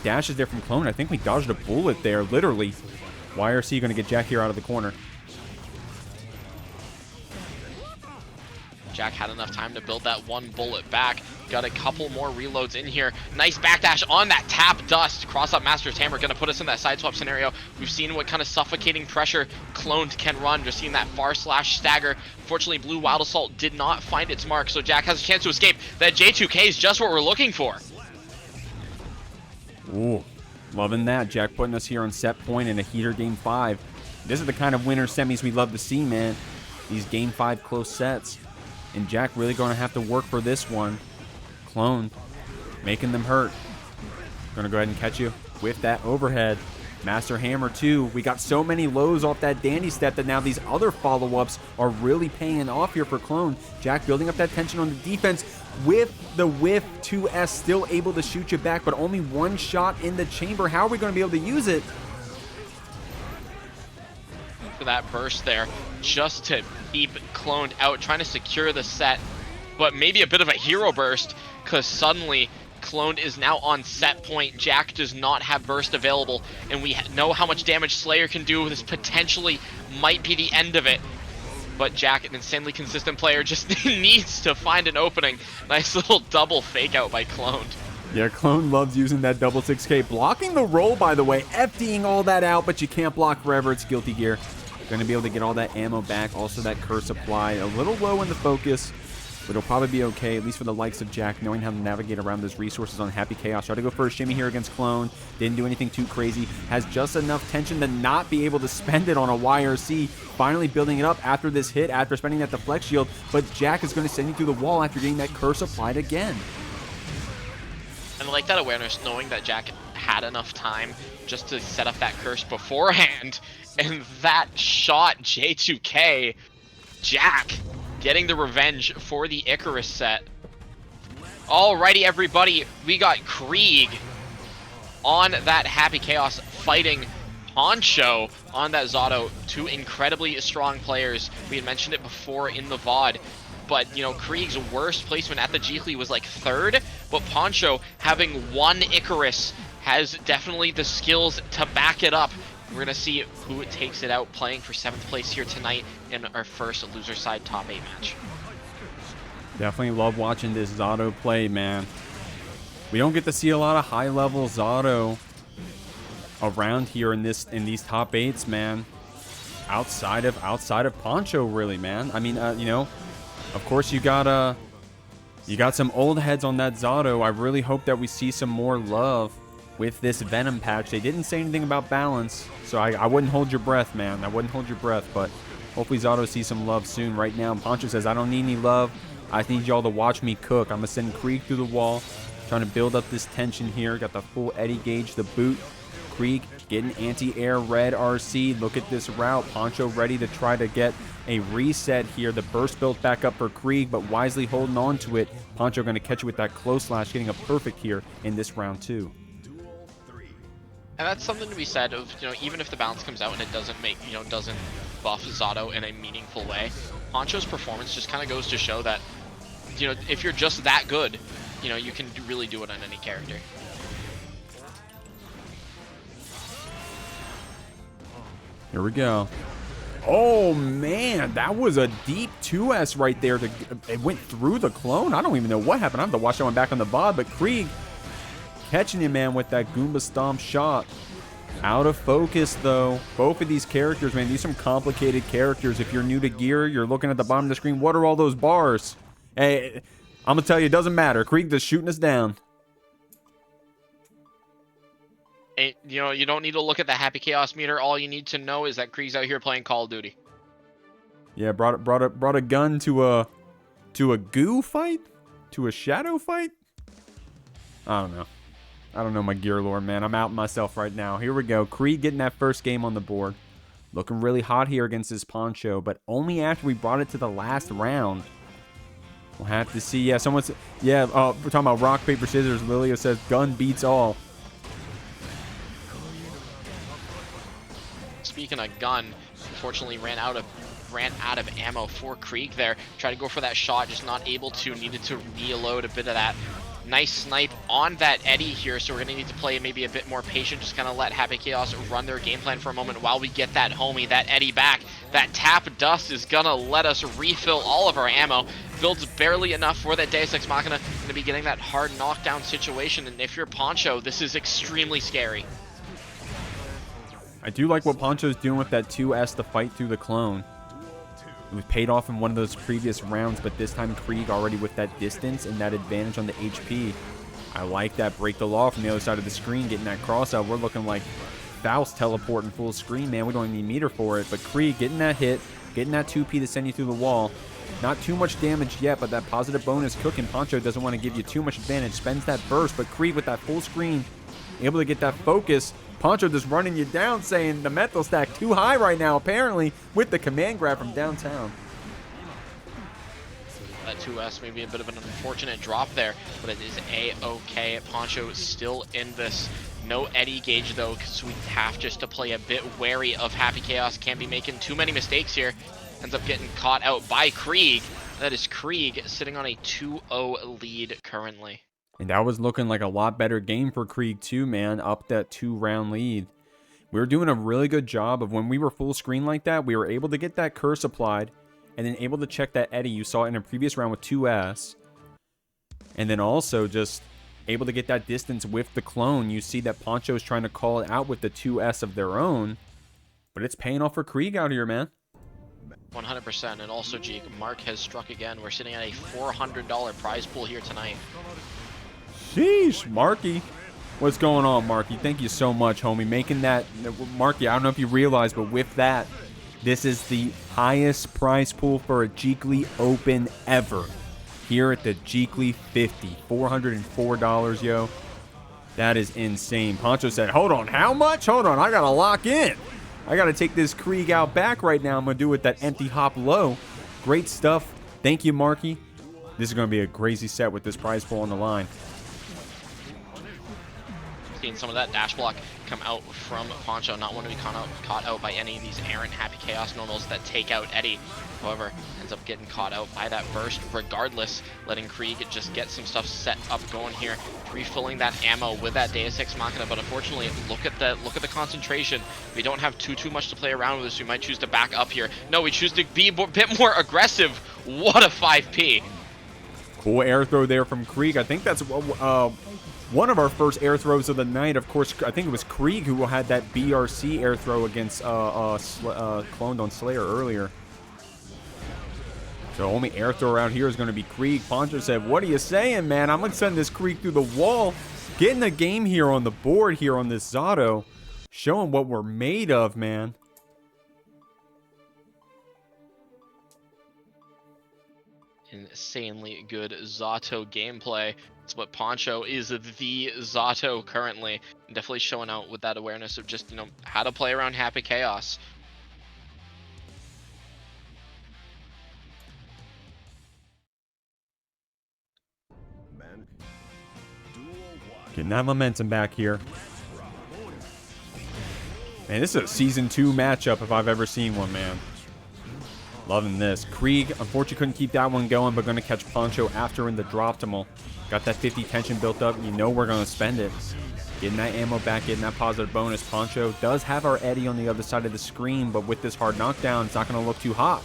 dashes there from Clone. I think we dodged a bullet there, literally. YRC gonna get Jack here out of the corner. Jack had enough time to build that one bullet back. Got a couple more reloads in here. Nice backdash on that tap dust. Cross up Master's Hammer, gonna put us in that side swap scenario. We've seen what kind of suffocating pressure Cloned can run. Just seeing that far slash stagger. Fortunately, Blue Wild Assault did not find its mark, so Jack has a chance to escape. That J2K is just what we're looking for. Ooh, loving that. Jack putting us here on set point in a heater game 5. This is the kind of winner semis we love to see, man. These game 5 close sets. And Jack really going to have to work for this one. Clone, making them hurt. Going to go ahead and catch you with that overhead. Master Hammer too. We got so many lows off that Dandy step that now these other follow-ups are really paying off here for Clone. Jack building up that tension on the defense with the whiff 2S, still able to shoot you back, but only one shot in the chamber. How are we going to be able to use it? For that burst there, just to keep Cloned out, trying to secure the set, but maybe a bit of a hero burst, because suddenly Cloned is now on set point. Jack does not have burst available, and we know how much damage Slayer can do. This potentially might be the end of it, but Jack, an insanely consistent player, just needs to find an opening. Nice little double fake out by Cloned. Yeah, Clone loves using that double 6K. Blocking the roll, by the way. FDing all that out, but you can't block forever. It's Guilty Gear. Going to be able to get all that ammo back. Also that curse supply. A little low in the focus, but it'll probably be okay, at least for the likes of Jack, knowing how to navigate around those resources on Happy Chaos. Try to go for a shimmy here against Clone. Didn't do anything too crazy. Has just enough tension to not be able to spend it on a YRC. Finally building it up after this hit, after spending that deflect shield. But Jack is going to send you through the wall after getting that curse applied again. And I like that awareness, knowing that Jack had enough time just to set up that curse beforehand. And that shot, J2K, Jack getting the revenge for the Icarus set. Alrighty, everybody, we got Kreeg on that Happy Chaos fighting Poncho on that Zato. Two incredibly strong players. We had mentioned it before in the VOD. But, you know, Kreeg's worst placement at the Jeekly was like 3rd, but Poncho, having one Icarus, has definitely the skills to back it up. We're going to see who takes it out, playing for 7th place here tonight in our first loser side top 8 match. Definitely love watching this Zato play, man. We don't get to see a lot of high-level Zato around here in these top 8s, man. Outside of Poncho, really, man. I mean, you know, of course you got some old heads on that Zato. I really hope that we see some more love with this Venom patch. They didn't say anything about balance, so I wouldn't hold your breath, man. I wouldn't hold your breath, but hopefully Zato sees some love soon. Right now, Poncho says, I don't need any love. I need y'all to watch me cook. I'm going to send Kreeg through the wall, trying to build up this tension here. Got the full Eddie gauge, the boot. Kreeg getting anti-air red RC. Look at this route. Poncho ready to try to get a reset here. The burst built back up for Kreeg, but wisely holding on to it. Poncho going to catch you with that close slash, getting a perfect here in this round 2. And that's something to be said of, you know, even if the balance comes out and it doesn't make, you know, doesn't buff Zato in a meaningful way, Poncho's performance just kind of goes to show that, you know, if you're just that good, you know, you can really do it on any character. Here we go. Oh, man, that was a deep 2S right there. It went through the clone. I don't even know what happened. I have to watch that one back on the VOD, but Kreeg catching him, man, with that Goomba Stomp shot. Out of focus, though. Both of these characters, man, these are some complicated characters. If you're new to Gear, you're looking at the bottom of the screen. What are all those bars? Hey, I'm going to tell you, it doesn't matter. Kreeg just shooting us down. And, you know, you don't need to look at the Happy Chaos meter. All you need to know is that Kreeg's out here playing Call of Duty. Yeah, brought a gun to a goo fight? To a shadow fight? I don't know. I don't know my Gear lore, man. I'm out myself right now. Here we go. Kreeg getting that first game on the board. Looking really hot here against this Poncho, but only after we brought it to the last round. We'll have to see. Yeah, someone's... Yeah, we're talking about rock, paper, scissors. Millia says gun beats all. Speaking of gun, unfortunately ran out of ammo for Kreeg there. Tried to go for that shot, just not able to. Needed to reload a bit of that. Nice snipe on that Eddie here, so we're going to need to play maybe a bit more patient, just kind of let Happy Chaos run their game plan for a moment while we get that homie, that Eddie back. That tap dust is going to let us refill all of our ammo. Builds barely enough for that Deus Ex Machina. Going to be getting that hard knockdown situation, and if you're Poncho, this is extremely scary. I do like what Poncho's doing with that 2S to fight through the clone. It was paid off in one of those previous rounds, but this time Kreeg already with that distance and that advantage on the HP. I like that break the law from the other side of the screen, getting that cross out. We're looking like Faust teleporting full screen, man. We don't even need meter for it. But Kreeg getting that hit, getting that 2P to send you through the wall. Not too much damage yet, but that positive bonus cooking. Poncho doesn't want to give you too much advantage. Spends that burst, but Kreeg with that full screen, able to get that focus. Poncho just running you down, saying the mental stack too high right now, apparently, with the command grab from downtown. That 2S maybe a bit of an unfortunate drop there, but it is A-okay. Poncho is still in this. No Eddie gauge, though, because we have just to play a bit wary of Happy Chaos. Can't be making too many mistakes here. Ends up getting caught out by Kreeg. That is Kreeg sitting on a 2-0 lead currently. And that was looking like a lot better game for Kreeg too, man. Up that 2-round lead. We were doing a really good job of when we were full screen like that, we were able to get that curse applied and then able to check that Eddie. You saw it in a previous round with 2S. And then also just able to get that distance with the clone. You see that Poncho is trying to call it out with the 2S of their own. But it's paying off for Kreeg out here, man. 100%. And also, Jeek, Mark has struck again. We're sitting at a $400 prize pool here tonight. Sheesh, Marky. What's going on, Marky? Thank you so much, homie. Making that, Marky, I don't know if you realize, but with that, this is the highest prize pool for a Jeekly Open ever. Here at the Jeekly 50. $404, yo. That is insane. Poncho said, hold on, how much? Hold on, I gotta lock in. I gotta take this Kreeg out back right now. I'm gonna do it with that empty hop low. Great stuff. Thank you, Marky. This is gonna be a crazy set with this prize pool on the line. Seeing some of that dash block come out from Poncho. Not want to be caught out by any of these errant Happy Chaos normals that take out Eddie. However, ends up getting caught out by that burst regardless, letting Kreeg just get some stuff set up going here, refilling that ammo with that Deus Ex Machina. But unfortunately, look at the concentration. We don't have too much to play around with this. We might choose to back up here. No, we choose to be a bit more aggressive. What a 5P. Cool air throw there from Kreeg. I think that's one of our first air throws of the night. Of course, I think it was Kreeg who had that BRC air throw against cloned on Slayer earlier. So only air throw around here is going to be Kreeg. Poncho said, what are you saying, man? I'm going to send this Kreeg through the wall. Getting the game here on the board here on this Zato. Showing what we're made of, man. Insanely good Zato gameplay. But Poncho is the Zato currently. Definitely showing out with that awareness of just, how to play around Happy Chaos. Getting that momentum back here. Man, this is a Season 2 matchup if I've ever seen one, man. Loving this. Kreeg, unfortunately, couldn't keep that one going, but going to catch Poncho after in the Droptimal. Got that 50 tension built up. You know we're going to spend it. Getting that ammo back, getting that positive bonus. Poncho does have our Eddie on the other side of the screen, but with this hard knockdown, it's not going to look too hot.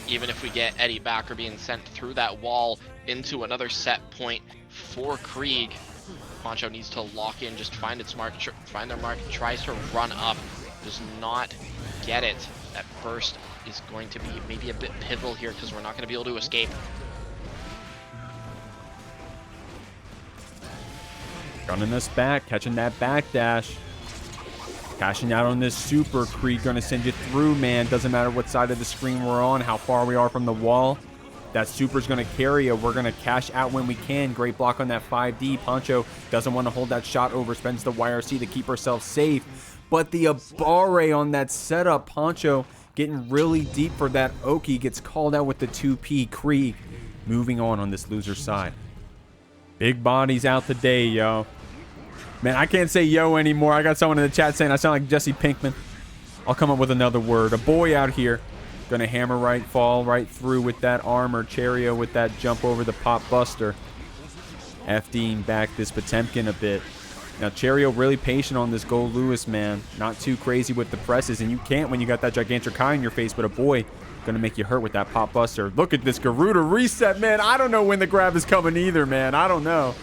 Even if we get Eddie back or being sent through that wall into another set point for Kreeg, Poncho needs to lock in, just find its mark, find their mark, tries to run up, does not get it. That burst is going to be maybe a bit pivotal here because we're not going to be able to escape. Gunning this back, catching that back dash. Cashing out on this super. Kreeg gonna send you through, man. Doesn't matter what side of the screen we're on, how far we are from the wall. That super's gonna carry you. We're gonna cash out when we can. Great block on that 5D. Poncho doesn't want to hold that shot over, spends the YRC to keep ourselves safe. But the Aboii on that setup, Poncho getting really deep for that Oki, gets called out with the 2P. Kreeg moving on this loser side. Big bodies out today, yo. Man, I can't say yo anymore. I got someone in the chat saying I sound like Jesse Pinkman. I'll come up with another word. Aboii out here. Gonna hammer right, fall right through with that armor. Cheryo with that jump over the pop buster. FDing back this Potemkin a bit. Now, Cheryo really patient on this Goldlewis, man. Not too crazy with the presses, and you can't when you got that gigantic Kai in your face, but Aboii gonna make you hurt with that pop buster. Look at this Garuda reset, man. I don't know when the grab is coming either, man. I don't know.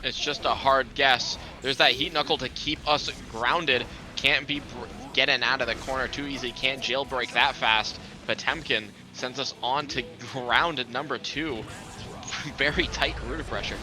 It's just a hard guess. There's that heat knuckle to keep us grounded. Can't be getting out of the corner too easy. Can't jailbreak that fast. Potemkin sends us on to ground at number 2. Very tight Garuda pressure.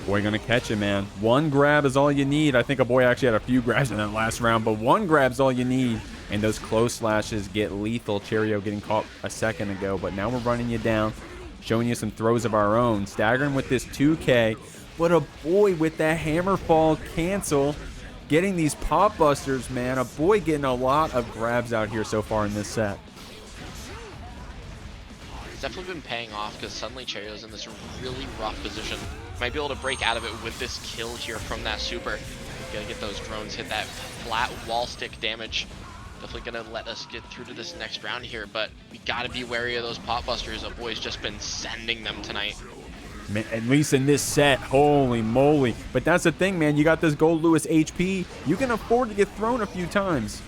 Aboii gonna catch it, man. One grab is all you need. I think Aboii actually had a few grabs in that last round, but one grab's all you need. And those close slashes get lethal. Cheryo getting caught a second ago, but now we're running you down, showing you some throws of our own. Staggering with this 2K, but Aboii with that hammer fall cancel. Getting these pop busters, man. Aboii getting a lot of grabs out here so far in this set. It's definitely been paying off because suddenly Cheryo's in this really rough position. Might be able to break out of it with this kill here from that super. Gotta get those drones, hit that flat wall stick damage. Definitely gonna let us get through to this next round here, but we gotta be wary of those pop busters. Aboii's just been sending them tonight. Man, at least in this set, holy moly. But that's the thing, man. You got this Goldlewis HP. You can afford to get thrown a few times.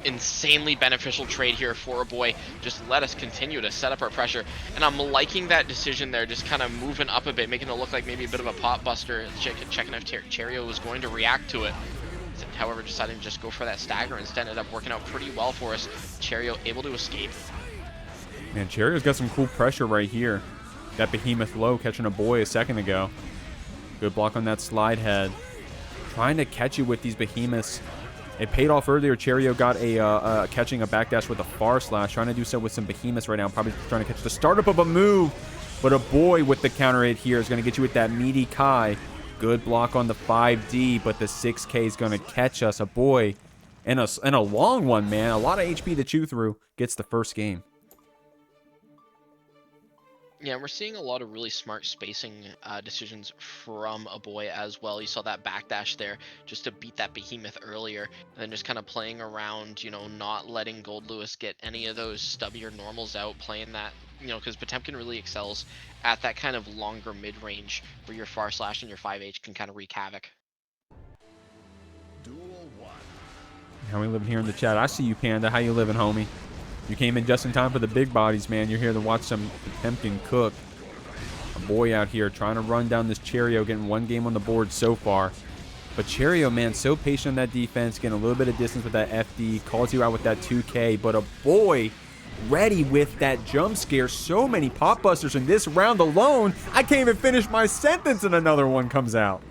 Insanely beneficial trade here for Aboii. Just let us continue to set up our pressure. And I'm liking that decision there, just kind of moving up a bit, making it look like maybe a bit of a pop buster. Checking if Cheryo was going to react to it. However, deciding to just go for that stagger instead. Ended up working out pretty well for us. Cheryo able to escape. Man, Cheryo's got some cool pressure right here. That behemoth low catching Aboii a second ago. Good block on that slide head. Trying to catch you with these behemoths. It paid off earlier. Cheryo got a catching a backdash with a far slash. Trying to do so with some behemoths right now. Probably trying to catch the startup of a move. But Aboii with the counter hit here is going to get you with that meaty Kai. Good block on the 5D, but the 6K is going to catch us. Aboii, and a long one, man. A lot of HP to chew through. Gets the first game. Yeah, we're seeing a lot of really smart spacing decisions from Aboii as well. You saw that backdash there just to beat that behemoth earlier, and then just kind of playing around, you know, not letting Goldlewis get any of those stubbier normals out, playing that, you know, because Potemkin really excels at that kind of longer mid-range where your far slash and your 5H can kind of wreak havoc. How we living here in the chat? I see you, Panda. How you living, homie? You came in just in time for the big bodies, man. You're here to watch some Potemkin cook. Aboii out here trying to run down this Cheryo, getting one game on the board so far. But Cheryo, man, so patient on that defense, getting a little bit of distance with that FD, calls you out with that 2K. But Aboii ready with that jump scare. So many pop busters in this round alone. I can't even finish my sentence and another one comes out.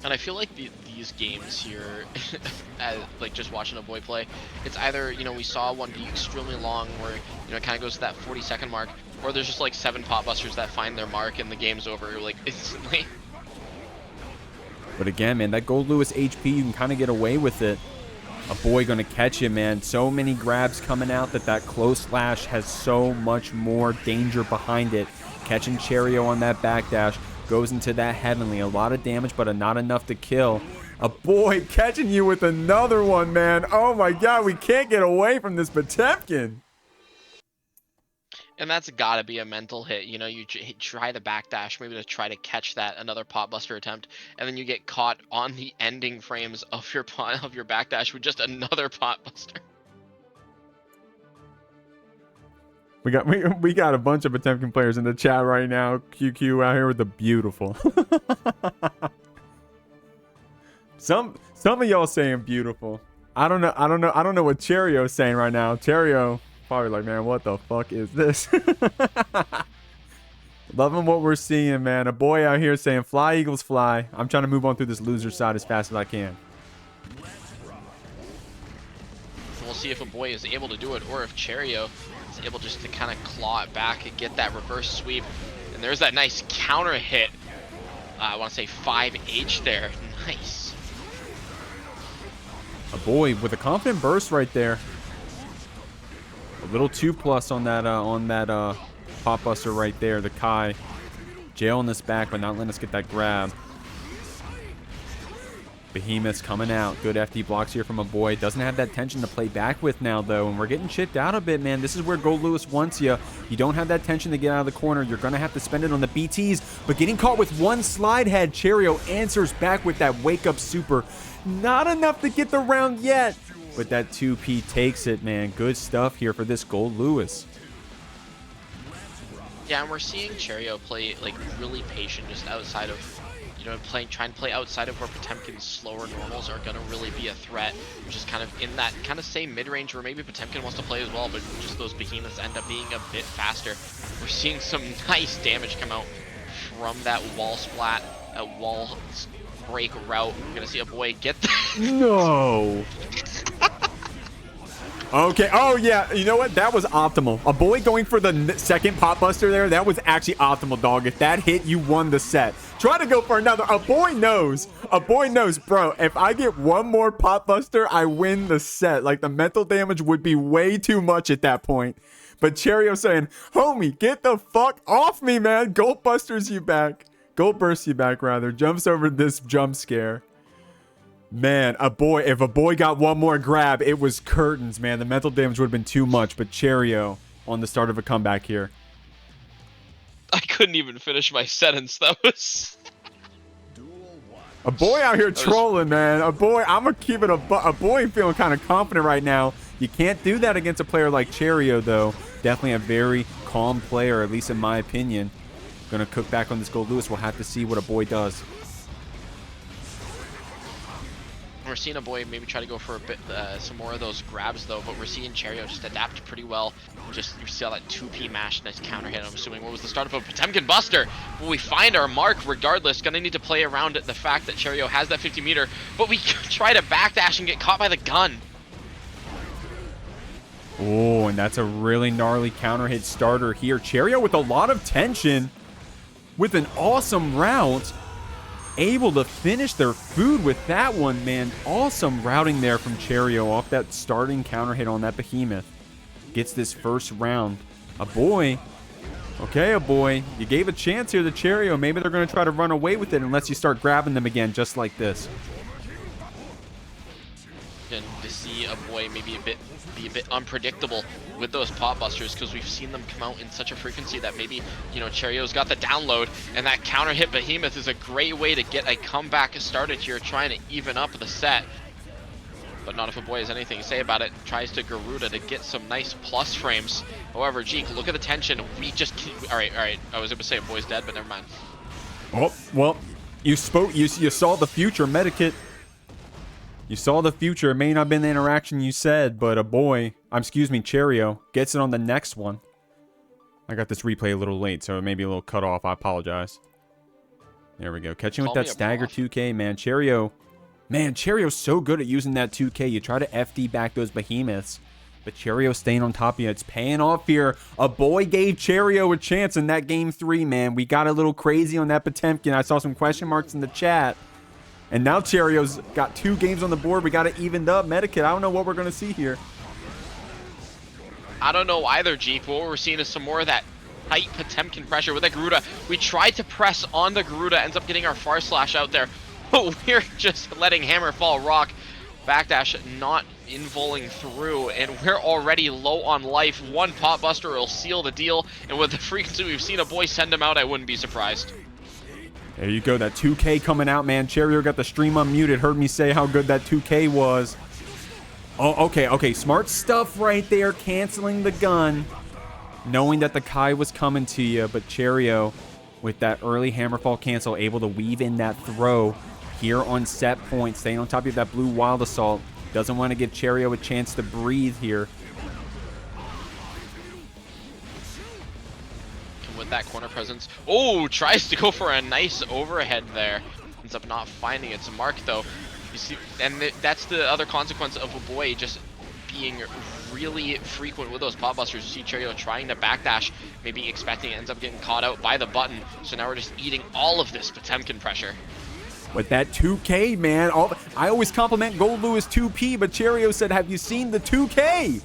And I feel like these games here, like just watching Aboii play, it's either, you know, we saw one be extremely long where, you know, it kind of goes to that 40-second mark, or there's just like 7 pop busters that find their mark and the game's over like instantly. But again, man, that Goldlewis HP, you can kind of get away with it. Aboii gonna catch it, man. So many grabs coming out that close slash has so much more danger behind it. Catching Cheryo on that backdash. Goes into that heavenly. A lot of damage, but not enough to kill. Aboii catching you with another one, man. Oh my god, we can't get away from this Potemkin. And that's gotta be a mental hit. You know, you try the backdash, maybe to try to catch that another pop buster attempt, and then you get caught on the ending frames of your backdash with just another pop buster. We got a bunch of Potemkin players in the chat right now. QQ out here with the beautiful. Some of y'all saying beautiful. I don't know what Cheryo's saying right now. Cheryo probably like, man, what the fuck is this? Loving what we're seeing, man. Aboii out here saying fly eagles fly. I'm trying to move on through this loser side as fast as I can. So we'll see if Aboii is able to do it, or if Cheryo is able just to kind of claw it back and get that reverse sweep. And there's that nice counter hit. I want to say 5H there. Nice. Aboii with a confident burst right there. A little 2+ on that pop buster right there. The Kai jailing us back, but not letting us get that grab. Behemoth's coming out. Good FD blocks here from Aboii. Doesn't have that tension to play back with now, though. And we're getting chipped out a bit, man. This is where Goldlewis wants you. You don't have that tension to get out of the corner. You're going to have to spend it on the BTs. But getting caught with one slide head, Cheryo answers back with that wake-up super. Not enough to get the round yet. But that 2P takes it, man. Good stuff here for this Goldlewis. Yeah, and we're seeing Cheryo play like really patient just outside of, you know, trying to play outside of where Potemkin's slower normals are going to really be a threat, which is kind of in that kind of same mid-range where maybe Potemkin wants to play as well, but just those behemoths end up being a bit faster. We're seeing some nice damage come out from that wall splat, that wall break route. We're going to see Aboii get that. No. Okay. Oh, yeah. You know what? That was optimal. Aboii going for the second pop buster there. That was actually optimal, dog. If that hit, you won the set. Try to go for another. Aboii knows. Aboii knows, bro. If I get one more pop buster, I win the set. Like, the mental damage would be way too much at that point. But Cheryo saying, homie, get the fuck off me, man. Gold busters you back. Gold bursts you back, rather. Jumps over this jump scare. Man, Aboii, if Aboii got one more grab, it was curtains, man. The mental damage would have been too much, but Cheryo on the start of a comeback here. I couldn't even finish my sentence. That was... Aboii out here trolling, man. Aboii, I'm going to keep it Aboii feeling kind of confident right now. You can't do that against a player like Cheryo, though. Definitely a very calm player, at least in my opinion. Going to cook back on this Goldlewis. We'll have to see what Aboii does. We're seeing Aboii maybe try to go for a bit, some more of those grabs though, but we're seeing Cheryo just adapt pretty well. Just you see how that 2P mash, nice counter hit. I'm assuming what was the start of a Potemkin Buster. Will we find our mark regardless? Gonna need to play around the fact that Cheryo has that 50 meter, but we try to backdash and get caught by the gun. Oh, and that's a really gnarly counter hit starter here. Cheryo with a lot of tension, with an awesome route. Able to finish their food with that one, man. Awesome routing there from Cheryo off that starting counter hit on that behemoth. Gets this first round. Aboii. Okay, Aboii. You gave a chance here to Cheryo. Maybe they're going to try to run away with it unless you start grabbing them again just like this. And to see Aboii maybe be a bit unpredictable with those pop busters, because we've seen them come out in such a frequency that maybe, you know, Cheryo's got the download, and that counter hit behemoth is a great way to get a comeback started here, trying to even up the set. But not if Aboii has anything to say about it. Tries to Garuda to get some nice plus frames. However, Jeek, look at the tension. We just all right. I was able to say Aboii's dead, but never mind. Oh, well, you spoke. You saw the future, Medikit. You saw the future. It may not have been the interaction you said, but Cheryo gets it on the next one. I got this replay a little late, so it may be a little cut off. I apologize. There we go. Catching with that stagger 2K, man. Cheryo's so good at using that 2K. You try to FD back those behemoths, but Cheryo staying on top of you. It's paying off here. Aboii gave Cheryo a chance in that game 3, man. We got a little crazy on that Potemkin. I saw some question marks in the chat. And now Cheryo's got 2 games on the board. We got it evened up. Medikit, I don't know what we're going to see here. I don't know either, Jeek. What we're seeing is some more of that tight Potemkin pressure with the Garuda. We tried to press on the Garuda, ends up getting our far slash out there. But we're just letting hammer fall rock. Backdash not involing through, and we're already low on life. One pop buster will seal the deal, and with the frequency we've seen Aboii send him out, I wouldn't be surprised. There you go. That 2K coming out, man. Cheryo got the stream unmuted. Heard me say how good that 2K was. Oh, okay. Smart stuff right there. Canceling the gun. Knowing that the Kai was coming to you. But Cheryo, with that early hammerfall cancel, able to weave in that throw here on set point. Staying on top of that blue Wild Assault. Doesn't want to give Cheryo a chance to breathe here. With that corner presence. Oh, tries to go for a nice overhead there. Ends up not finding its mark though. You see, and that's the other consequence of Aboii just being really frequent with those pop busters. You see Cheryo trying to backdash, maybe expecting it, ends up getting caught out by the button. So now we're just eating all of this Potemkin pressure. With that 2K, man. I always compliment Goldlewis 2P, but Cheryo said, have you seen the 2K?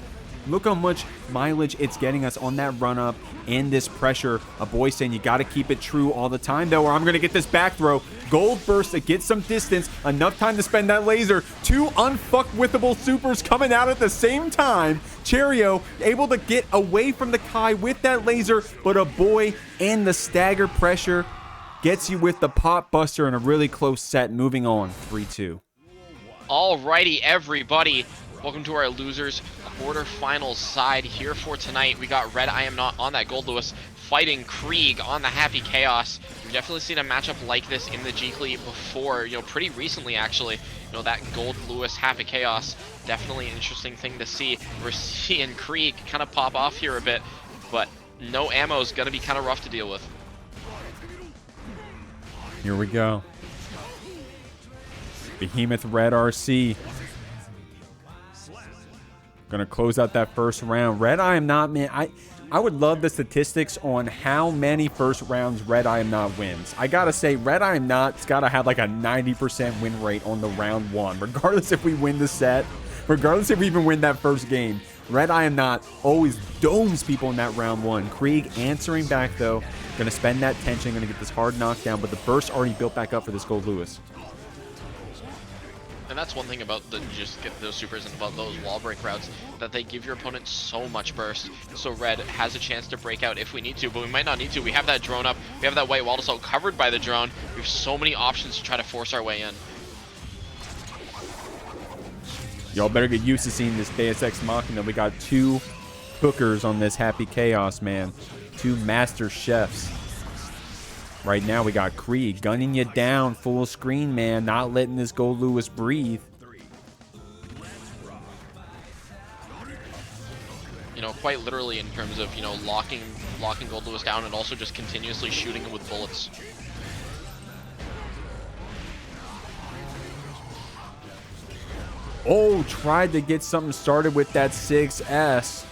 Look how much mileage it's getting us on that run-up and this pressure. Aboii saying you got to keep it true all the time, though, or I'm going to get this back throw. Gold burst to get some distance. Enough time to spend that laser. Two unfuckwithable supers coming out at the same time. Cheryo able to get away from the Kai with that laser, but Aboii and the stagger pressure gets you with the pop buster in a really close set. Moving on, 3-2. Alrighty, everybody. Welcome to our losers quarterfinals side here for tonight. We got RedIAmNot on that Goldlewis fighting Kreeg on the Happy Chaos. We've definitely seen a matchup like this in the Jeekly before, you know, pretty recently actually. You know, that Goldlewis Happy Chaos, definitely an interesting thing to see. We're seeing Kreeg kind of pop off here a bit, but no ammo is going to be kind of rough to deal with. Here we go. Behemoth Red RC. Gonna close out that first round. RedIAmNot, man, I would love the statistics on how many first rounds RedIAmNot wins. I gotta say, RedIAmNot's gotta have like a 90% win rate on the round one, regardless if we win the set, regardless if we even win that first game. RedIAmNot always domes people in that round one. Kreeg answering back though, gonna spend that tension, gonna get this hard knockdown, but the burst already built back up for this Goldlewis. And that's one thing about just get those supers and about those wall break routes, that they give your opponent so much burst. So Red has a chance to break out if we need to, but we might not need to. We have that drone up, we have that white wall assault covered by the drone. We have so many options to try to force our way in. Y'all better get used to seeing this Deus Ex Machina. We got two cookers on this Happy Chaos, man. Two master chefs. Right now, we got Kreeg gunning you down full screen, man. Not letting this Goldlewis breathe. You know, quite literally in terms of, you know, locking Goldlewis down and also just continuously shooting him with bullets. Oh, tried to get something started with that 6S.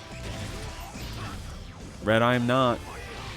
RedIAmNot.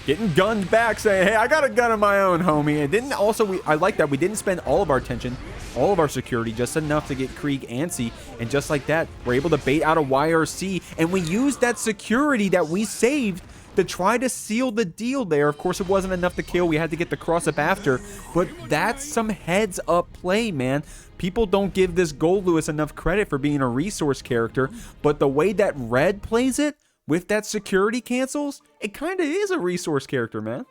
Getting gunned back, saying, hey, I got a gun of my own, homie. It didn't also, I like that. We didn't spend all of our attention, all of our security, just enough to get Kreeg antsy. And just like that, we're able to bait out a YRC. And we used that security that we saved to try to seal the deal there. Of course, it wasn't enough to kill. We had to get the cross up after. But that's some heads up play, man. People don't give this Goldlewis enough credit for being a resource character. But the way that Red plays it, with that security cancels, it kind of is a resource character, man.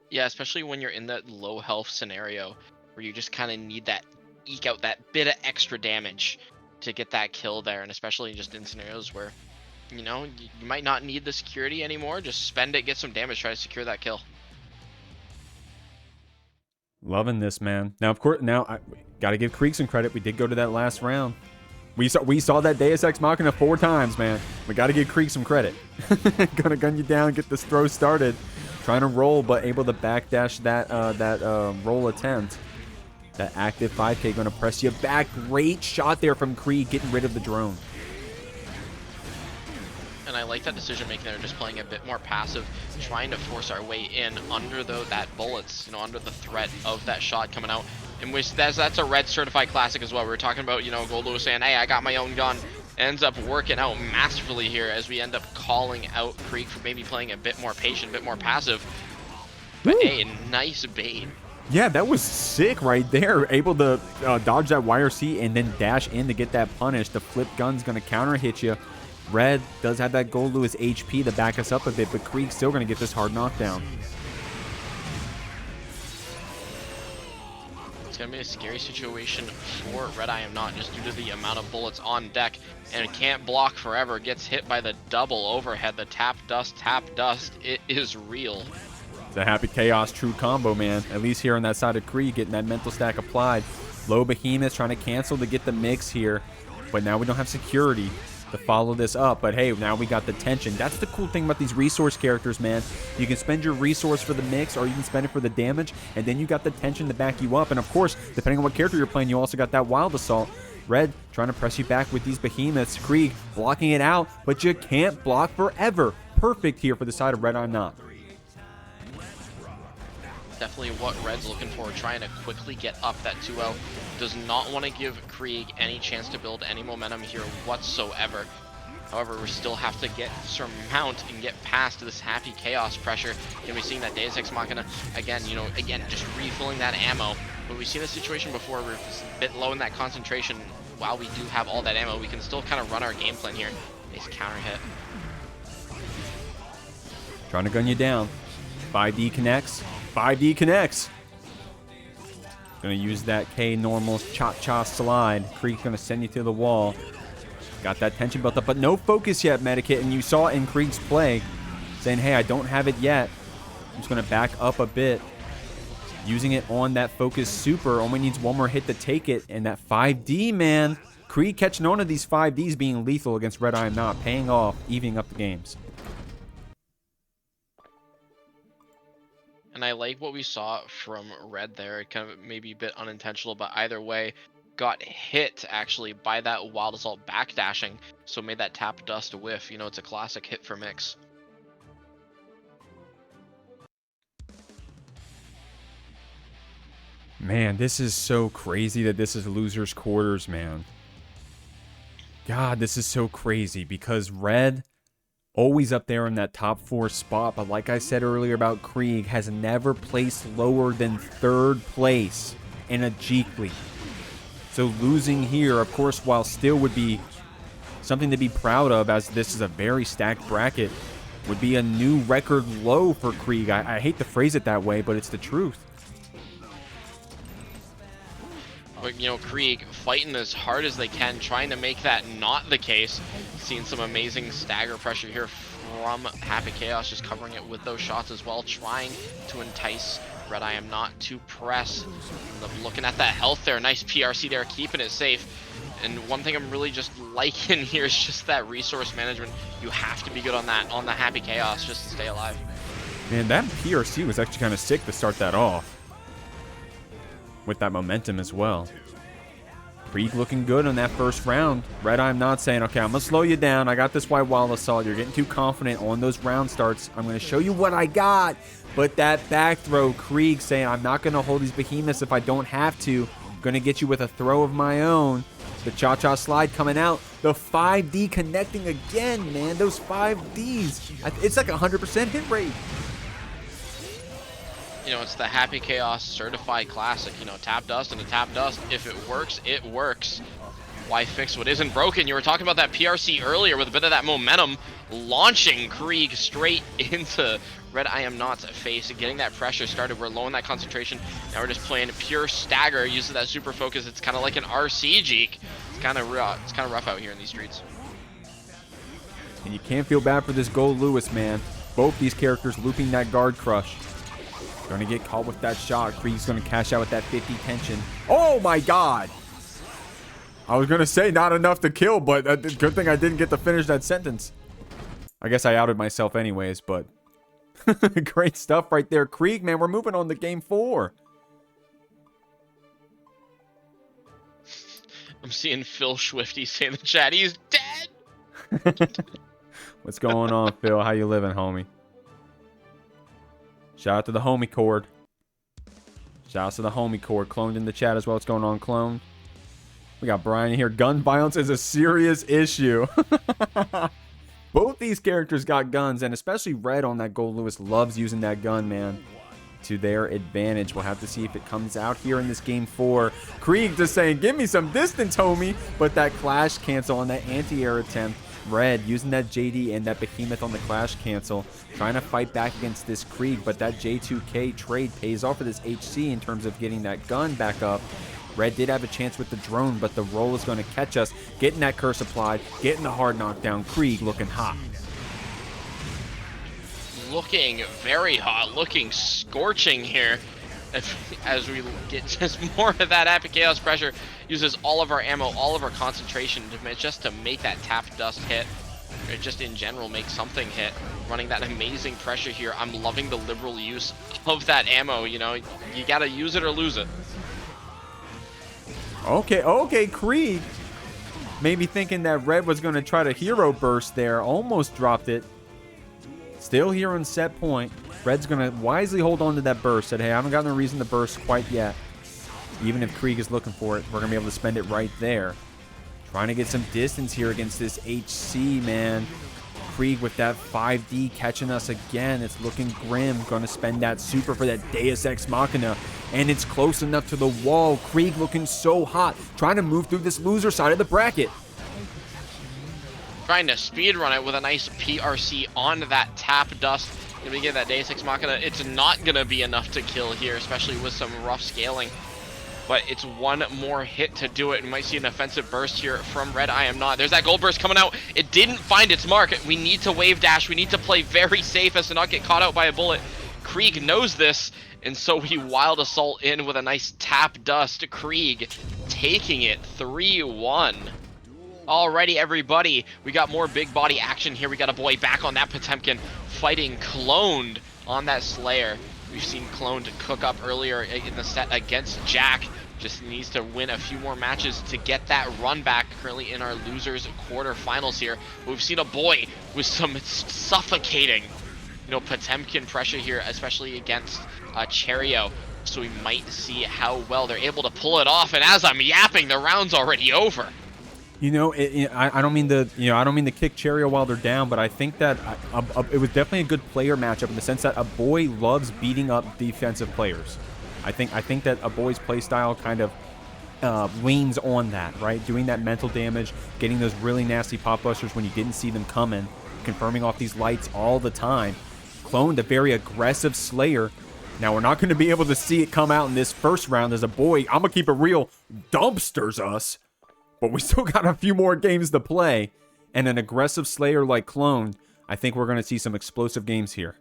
Yeah, especially when you're in that low health scenario where you just kind of need that, eke out that bit of extra damage to get that kill there. And especially just in scenarios where, you know, you might not need the security anymore. Just spend it, get some damage, try to secure that kill. Loving this, man. Now, of course, I got to give Kreeg some credit. We did go to that last round. We saw that Deus Ex Machina 4 times, man. We got to give Kreeg some credit. Gonna gun you down, get this throw started. Trying to roll, but able to backdash that roll attempt. That active 5K gonna press you back. Great shot there from Kreeg, getting rid of the drone. And I like that decision making there, just playing a bit more passive, trying to force our way in under that bullets, you know, under the threat of that shot coming out. In which that's a Red certified classic as well. We were talking about, you know, Goldlewis saying, hey, I got my own gun. Ends up working out masterfully here as we end up calling out Kreeg for maybe playing a bit more patient, a bit more passive. But hey, nice bait. Yeah, that was sick right there. Able to dodge that YRC and then dash in to get that punish. The flip gun's going to counter hit you. Red does have that Goldlewis HP to back us up a bit, but Kreeg's still going to get this hard knockdown. It's going to be a scary situation for RedIAmNot just due to the amount of bullets on deck. And it can't block forever. Gets hit by the double overhead. The tap dust. It is real. It's a Happy Chaos true combo, man. At least here on that side of Kreeg, getting that mental stack applied. Low Behemoth trying to cancel to get the mix here. But now we don't have security to follow this up. But hey, now we got the tension. That's the cool thing about these resource characters, man. You can spend your resource for the mix, or you can spend it for the damage, and then you got the tension to back you up. And of course, depending on what character you're playing, you also got that Wild Assault. Red trying to press you back with these behemoths. Kreeg blocking it out, but you can't block forever. Perfect here for the side of RedIAmNot. Definitely what Red's looking for, trying to quickly get up that 2-0. does not want to give Kreeg any chance to build any momentum here whatsoever. However, we still have to surmount and get past this happy chaos pressure. And we're seeing that Deus Ex Machina again, just refilling that ammo. But we've seen a situation before where it's a bit low in that concentration. While we do have all that ammo, we can still kind of run our game plan here. Nice counter hit. Trying to gun you down. 5D connects. 5D connects. Gonna use that K normal cha-cha slide. Kreeg's gonna send you to the wall. Got that tension built up, but no focus yet, Medikit. And you saw in Kreeg's play, saying, hey, I don't have it yet. I'm just gonna back up a bit. Using it on that focus super. Only needs one more hit to take it. And that 5D, man. Kreeg catching on to these 5Ds being lethal against RedIAmNot. Paying off, evening up the games. And I like what we saw from Red there. It kind of maybe a bit unintentional, but either way, got hit actually by that Wild Assault backdashing, so made that tap dust whiff. It's a classic hit for Mix. Man, this is so crazy that this is losers quarters, man. God, this is so crazy because Red always up there in that top 4 spot, but like I said earlier about Kreeg, has never placed lower than 3rd place in a Jeekly. So losing here, of course, while still would be something to be proud of, as this is a very stacked bracket, would be a new record low for Kreeg. I hate to phrase it that way, but it's the truth. But, Kreeg fighting as hard as they can, trying to make that not the case. Seeing some amazing stagger pressure here from Happy Chaos, just covering it with those shots as well, trying to entice RedIAmNot to press. Looking at that health there, nice PRC there, keeping it safe. And one thing I'm really just liking here is just that resource management. You have to be good on the Happy Chaos just to stay alive. Man, that PRC was actually kind of sick to start that off. With that momentum as well. Kreeg looking good on that first round. RedIAmNot saying, okay, I'm going to slow you down. I got this white Wild Assault. You're getting too confident on those round starts. I'm going to show you what I got. But that back throw, Kreeg saying, I'm not going to hold these behemoths if I don't have to. I'm going to get you with a throw of my own. The cha-cha slide coming out. The 5D connecting again, man. Those 5Ds. It's like a 100% hit rate. It's the Happy Chaos certified classic. Tap dust and a tap dust. If it works, it works. Why fix what isn't broken? You were talking about that PRC earlier with a bit of that momentum, launching Kreeg straight into RedIAmNot's face, getting that pressure started. We're low in that concentration. Now we're just playing pure stagger, using that super focus. It's kind of like an RC Jeek. It's kind of rough out here in these streets. And you can't feel bad for this Goldlewis, man. Both these characters looping that guard crush. Going to get caught with that shot. Kreeg's going to cash out with that 50 tension. Oh my god! I was going to say not enough to kill, but good thing I didn't get to finish that sentence. I guess I outed myself anyways, but great stuff right there. Kreeg, man, we're moving on to game 4. I'm seeing Phil Swifty say in the chat, he's dead! What's going on, Phil? How you living, homie? Shout out to the homie cord. Shout out to the homie cord. Cloned in the chat as well. What's going on, Clone? We got Brian here. Gun violence is a serious issue. Both these characters got guns, and especially Red on that Goldlewis loves using that gun, man, to their advantage. We'll have to see if it comes out here in this game 4. Kreeg just saying, give me some distance, homie. But that clash cancel on that anti-air attempt. Red using that JD and that behemoth on the clash cancel, trying to fight back against this Kreeg, but that J2K trade pays off for this HC in terms of getting that gun back up. Red did have a chance with the drone, but the roll is going to catch us, getting that curse applied, getting the hard knockdown. Kreeg looking hot. Looking very hot, looking scorching here. As we get just more of that Happy Chaos pressure, uses all of our ammo, all of our concentration to make that tap dust hit, or just in general make something hit. Running that amazing pressure here. I'm loving the liberal use of that ammo. You gotta use it or lose it. Okay, Kreeg. Maybe thinking that Red was going to try to hero burst there. Almost dropped it. Still here on set point. Red's going to wisely hold on to that burst. Said, hey, I haven't got no reason to burst quite yet. Even if Kreeg is looking for it, we're going to be able to spend it right there. Trying to get some distance here against this HC, man. Kreeg with that 5D catching us again. It's looking grim. Going to spend that super for that Deus Ex Machina. And it's close enough to the wall. Kreeg looking so hot. Trying to move through this loser side of the bracket. Trying to speedrun it with a nice PRC on that tap dust. Gonna be getting that Deus Ex Machina. It's not gonna be enough to kill here, especially with some rough scaling. But it's one more hit to do it. We might see an offensive burst here from RedIAmNot. There's that gold burst coming out. It didn't find its mark. We need to wave dash. We need to play very safe as to not get caught out by a bullet. Kreeg knows this, and so he wild assault in with a nice tap dust. Kreeg taking it 3-1. Alrighty, everybody, we got more big body action here. We got Aboii back on that Potemkin, fighting Cloned on that Slayer. We've seen Cloned cook up earlier in the set against Jack. Just needs to win a few more matches to get that run back. Currently in our losers quarterfinals here. We've seen Aboii with some suffocating, Potemkin pressure here, especially against Cheryo. So we might see how well they're able to pull it off. And as I'm yapping, the round's already over. I don't mean to kick Cheryo while they're down, but I think that it was definitely a good player matchup in the sense that Aboii loves beating up defensive players. I think that Aboii's playstyle kind of leans on that, right? Doing that mental damage, getting those really nasty pop busters when you didn't see them coming, confirming off these lights all the time. Cloned a very aggressive Slayer. Now we're not going to be able to see it come out in this first round as Aboii, I'm gonna keep it real, dumpsters us. But we still got a few more games to play. And an aggressive Slayer like Clone, I think we're going to see some explosive games here.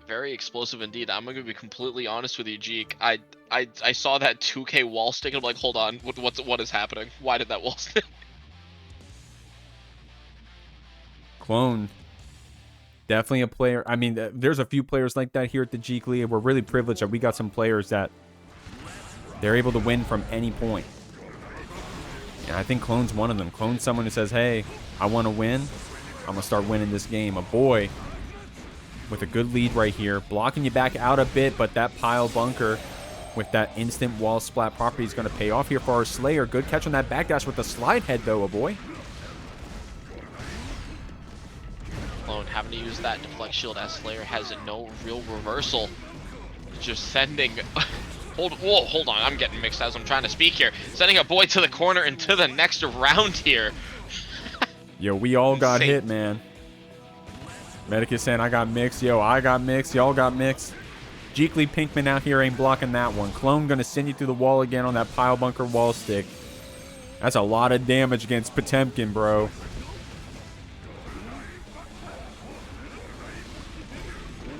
Very explosive indeed. I'm going to be completely honest with you, Jeek. I saw that 2K wall stick and I'm like, hold on, what is happening? Why did that wall stick? Clone. Definitely a player. I mean, there's a few players like that here at the Jeekly. We're really privileged that we got some players that they're able to win from any point. And I think Clone's one of them. Clone's someone who says, hey, I want to win. I'm going to start winning this game. Aboii with a good lead right here. Blocking you back out a bit, but that pile bunker with that instant wall splat property is going to pay off here for our Slayer. Good catch on that backdash with the slide head, though, Aboii. Clone having to use that deflect shield as Slayer has no real reversal. Just sending... Hold on, I'm getting mixed as I'm trying to speak here. Sending Aboii to the corner and to the next round here. Yo, we all got hit, man. Medic is saying I got mixed. Yo, I got mixed. Y'all got mixed. Jeekly Pinkman out here ain't blocking that one. Clone gonna send you through the wall again on that pile bunker wall stick. That's a lot of damage against Potemkin, bro.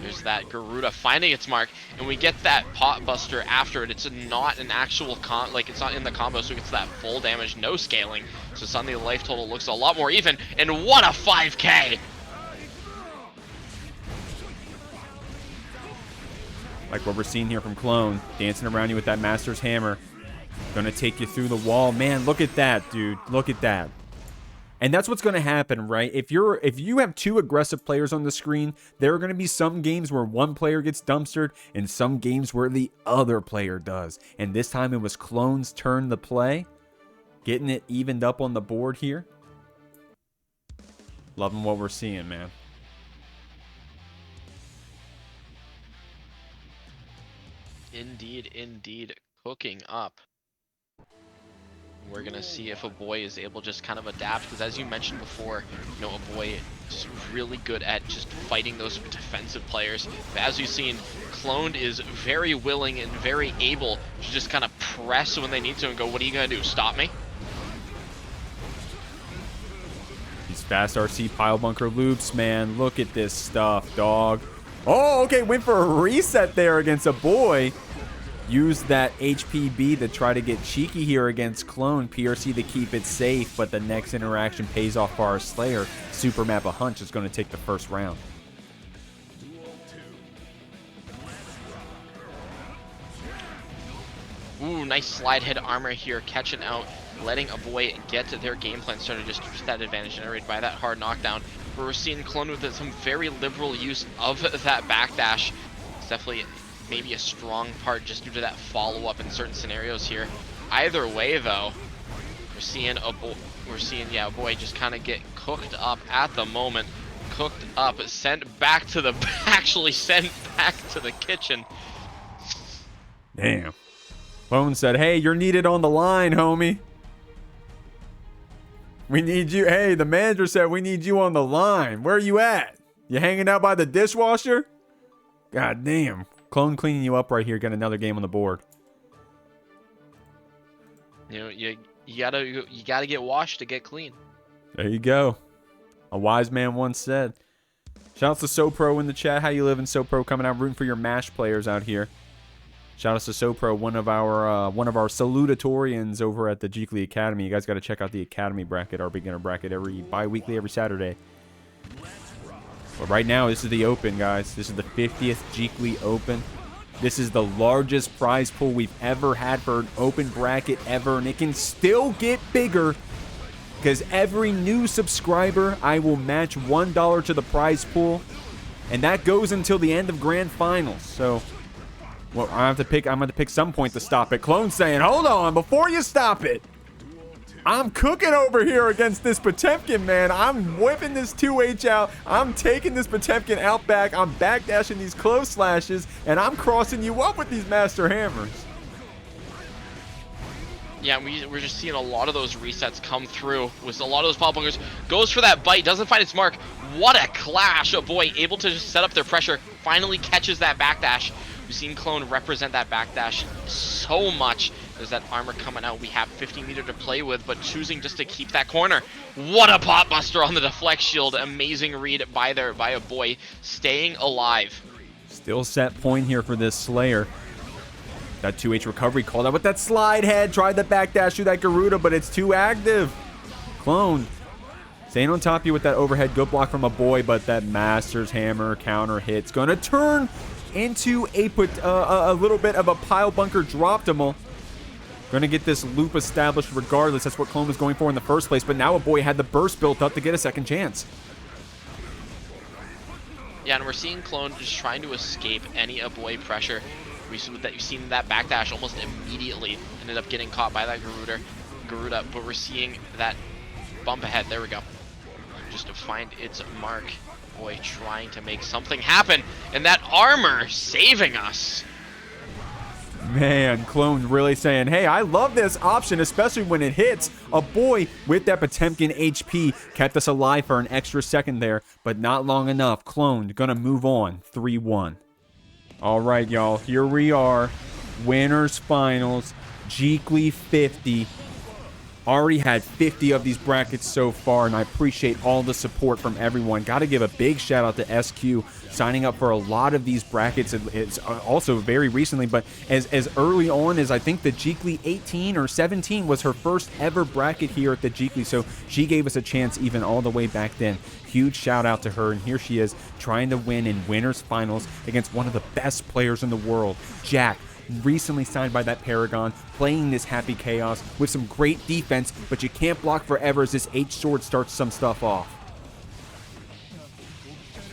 There's that Garuda finding its mark, and we get that pot buster after it. It's not an actual it's not in the combo, so it gets that full damage, no scaling. So suddenly the life total looks a lot more even, and what a 5K! Like what we're seeing here from Clone, dancing around you with that Master's Hammer. Gonna take you through the wall. Man, look at that, dude. Look at that. And that's what's going to happen, right? If you have two aggressive players on the screen, there are going to be some games where one player gets dumpstered and some games where the other player does. And this time it was Clone's turn to play, getting it evened up on the board here. Loving what we're seeing, man. Indeed, indeed, cooking up. We're going to see if Aboii is able to just kind of adapt, because as you mentioned before, Aboii is really good at just fighting those defensive players. But as you've seen, Cloned is very willing and very able to just kind of press when they need to and go, what are you going to do, stop me? These fast RC pile bunker loops, man. Look at this stuff, dog. Oh, okay, went for a reset there against Aboii. Use that HPB to try to get cheeky here against Clone. PRC to keep it safe, but the next interaction pays off for our Slayer. Super Map a Hunch is going to take the first round. Ooh, nice slide head armor here, catching out, letting Aboii get to their game plan, starting to just use that advantage generated by that hard knockdown. Where we're seeing Clone with some very liberal use of that backdash. It's definitely maybe a strong part just due to that follow-up in certain scenarios here. Either way, though, we're seeing Aboii just kind of get cooked up at the moment. Cooked up, sent back to the actually sent back to the kitchen. Damn. Clone said, "Hey, you're needed on the line, homie. We need you. Hey, the manager said we need you on the line. Where are you at? You hanging out by the dishwasher? God damn. Clone cleaning you up right here. Got another game on the board. You know, you gotta get washed to get clean. There you go. A wise man once said. Shout out to SoPro in the chat. How you living, SoPro? Coming out rooting for your MASH players out here. Shout out to SoPro, one of our salutatorians over at the Jeekly Academy. You guys got to check out the Academy bracket, our beginner bracket, bi-weekly, every Saturday. But right now, this is the Open, guys. This is the 50th Jeekly Open. This is the largest prize pool we've ever had for an open bracket ever, and it can still get bigger because every new subscriber, I will match $1 to the prize pool, and that goes until the end of Grand Finals. So, well, I'm going to pick some point to stop it. Clone saying, hold on, before you stop it. I'm cooking over here against this Potemkin, man. I'm whipping this 2H out. I'm taking this Potemkin out back. I'm backdashing these close slashes, and I'm crossing you up with these Master Hammers. Yeah, we're just seeing a lot of those resets come through with a lot of those pop bunkers. Goes for that bite, doesn't find its mark. What a clash. Aboii able to just set up their pressure. Finally catches that backdash. We've seen Clone represent that backdash so much. There's that armor coming out. We have 50 meter to play with, but choosing just to keep that corner. What a pot buster on the deflect shield. Amazing read by Aboii, staying alive. Still set point here for this Slayer. That 2H recovery called out with that slide head. Tried the backdash through that Garuda, but it's too active. Clone staying on top of you with that overhead. Good block from Aboii, but that Master's Hammer counter hit's going to turn into a little bit of a pile bunker drop-domal. Going to get this loop established regardless. That's what Clone was going for in the first place, but now Aboii had the burst built up to get a second chance. Yeah, and we're seeing Clone just trying to escape any Aboii pressure. We've seen that backdash almost immediately ended up getting caught by that Garuda, but we're seeing that bump ahead. There we go. Just to find its mark. Aboii trying to make something happen, and that armor saving us. Man, Clone really saying, hey, I love this option, especially when it hits. Aboii with that Potemkin HP kept us alive for an extra second there, but not long enough. Clone gonna move on, 3-1. All right, y'all, here we are. Winners finals, Jeekly 50. Already had 50 of these brackets so far, and I appreciate all the support from everyone. Got to give a big shout out to SQ signing up for a lot of these brackets. It's also very recently, but as early on as I think the Jeekly 18 or 17 was her first ever bracket here at the Jeekly, so she gave us a chance even all the way back then. Huge shout out to her, and here she is trying to win in winners finals against one of the best players in the world, Jack. Recently signed by that Paragon, playing this Happy Chaos with some great defense, but you can't block forever as this H-Sword starts some stuff off.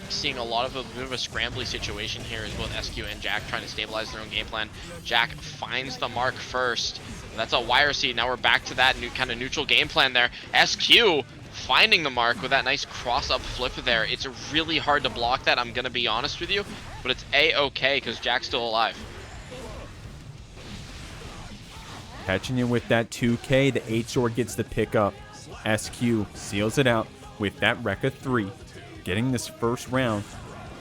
Seeing a lot of a bit of a scrambly situation here as both SQ and Jack trying to stabilize their own game plan. Jack finds the mark first. That's a wire seed. Now we're back to that new kind of neutral game plan there. SQ finding the mark with that nice cross-up flip there. It's really hard to block that, I'm going to be honest with you, but it's A-okay because Jack's still alive. Catching you with that 2K, the H-Sword gets the pick up. SQ seals it out with that Rekka 3. Getting this first round.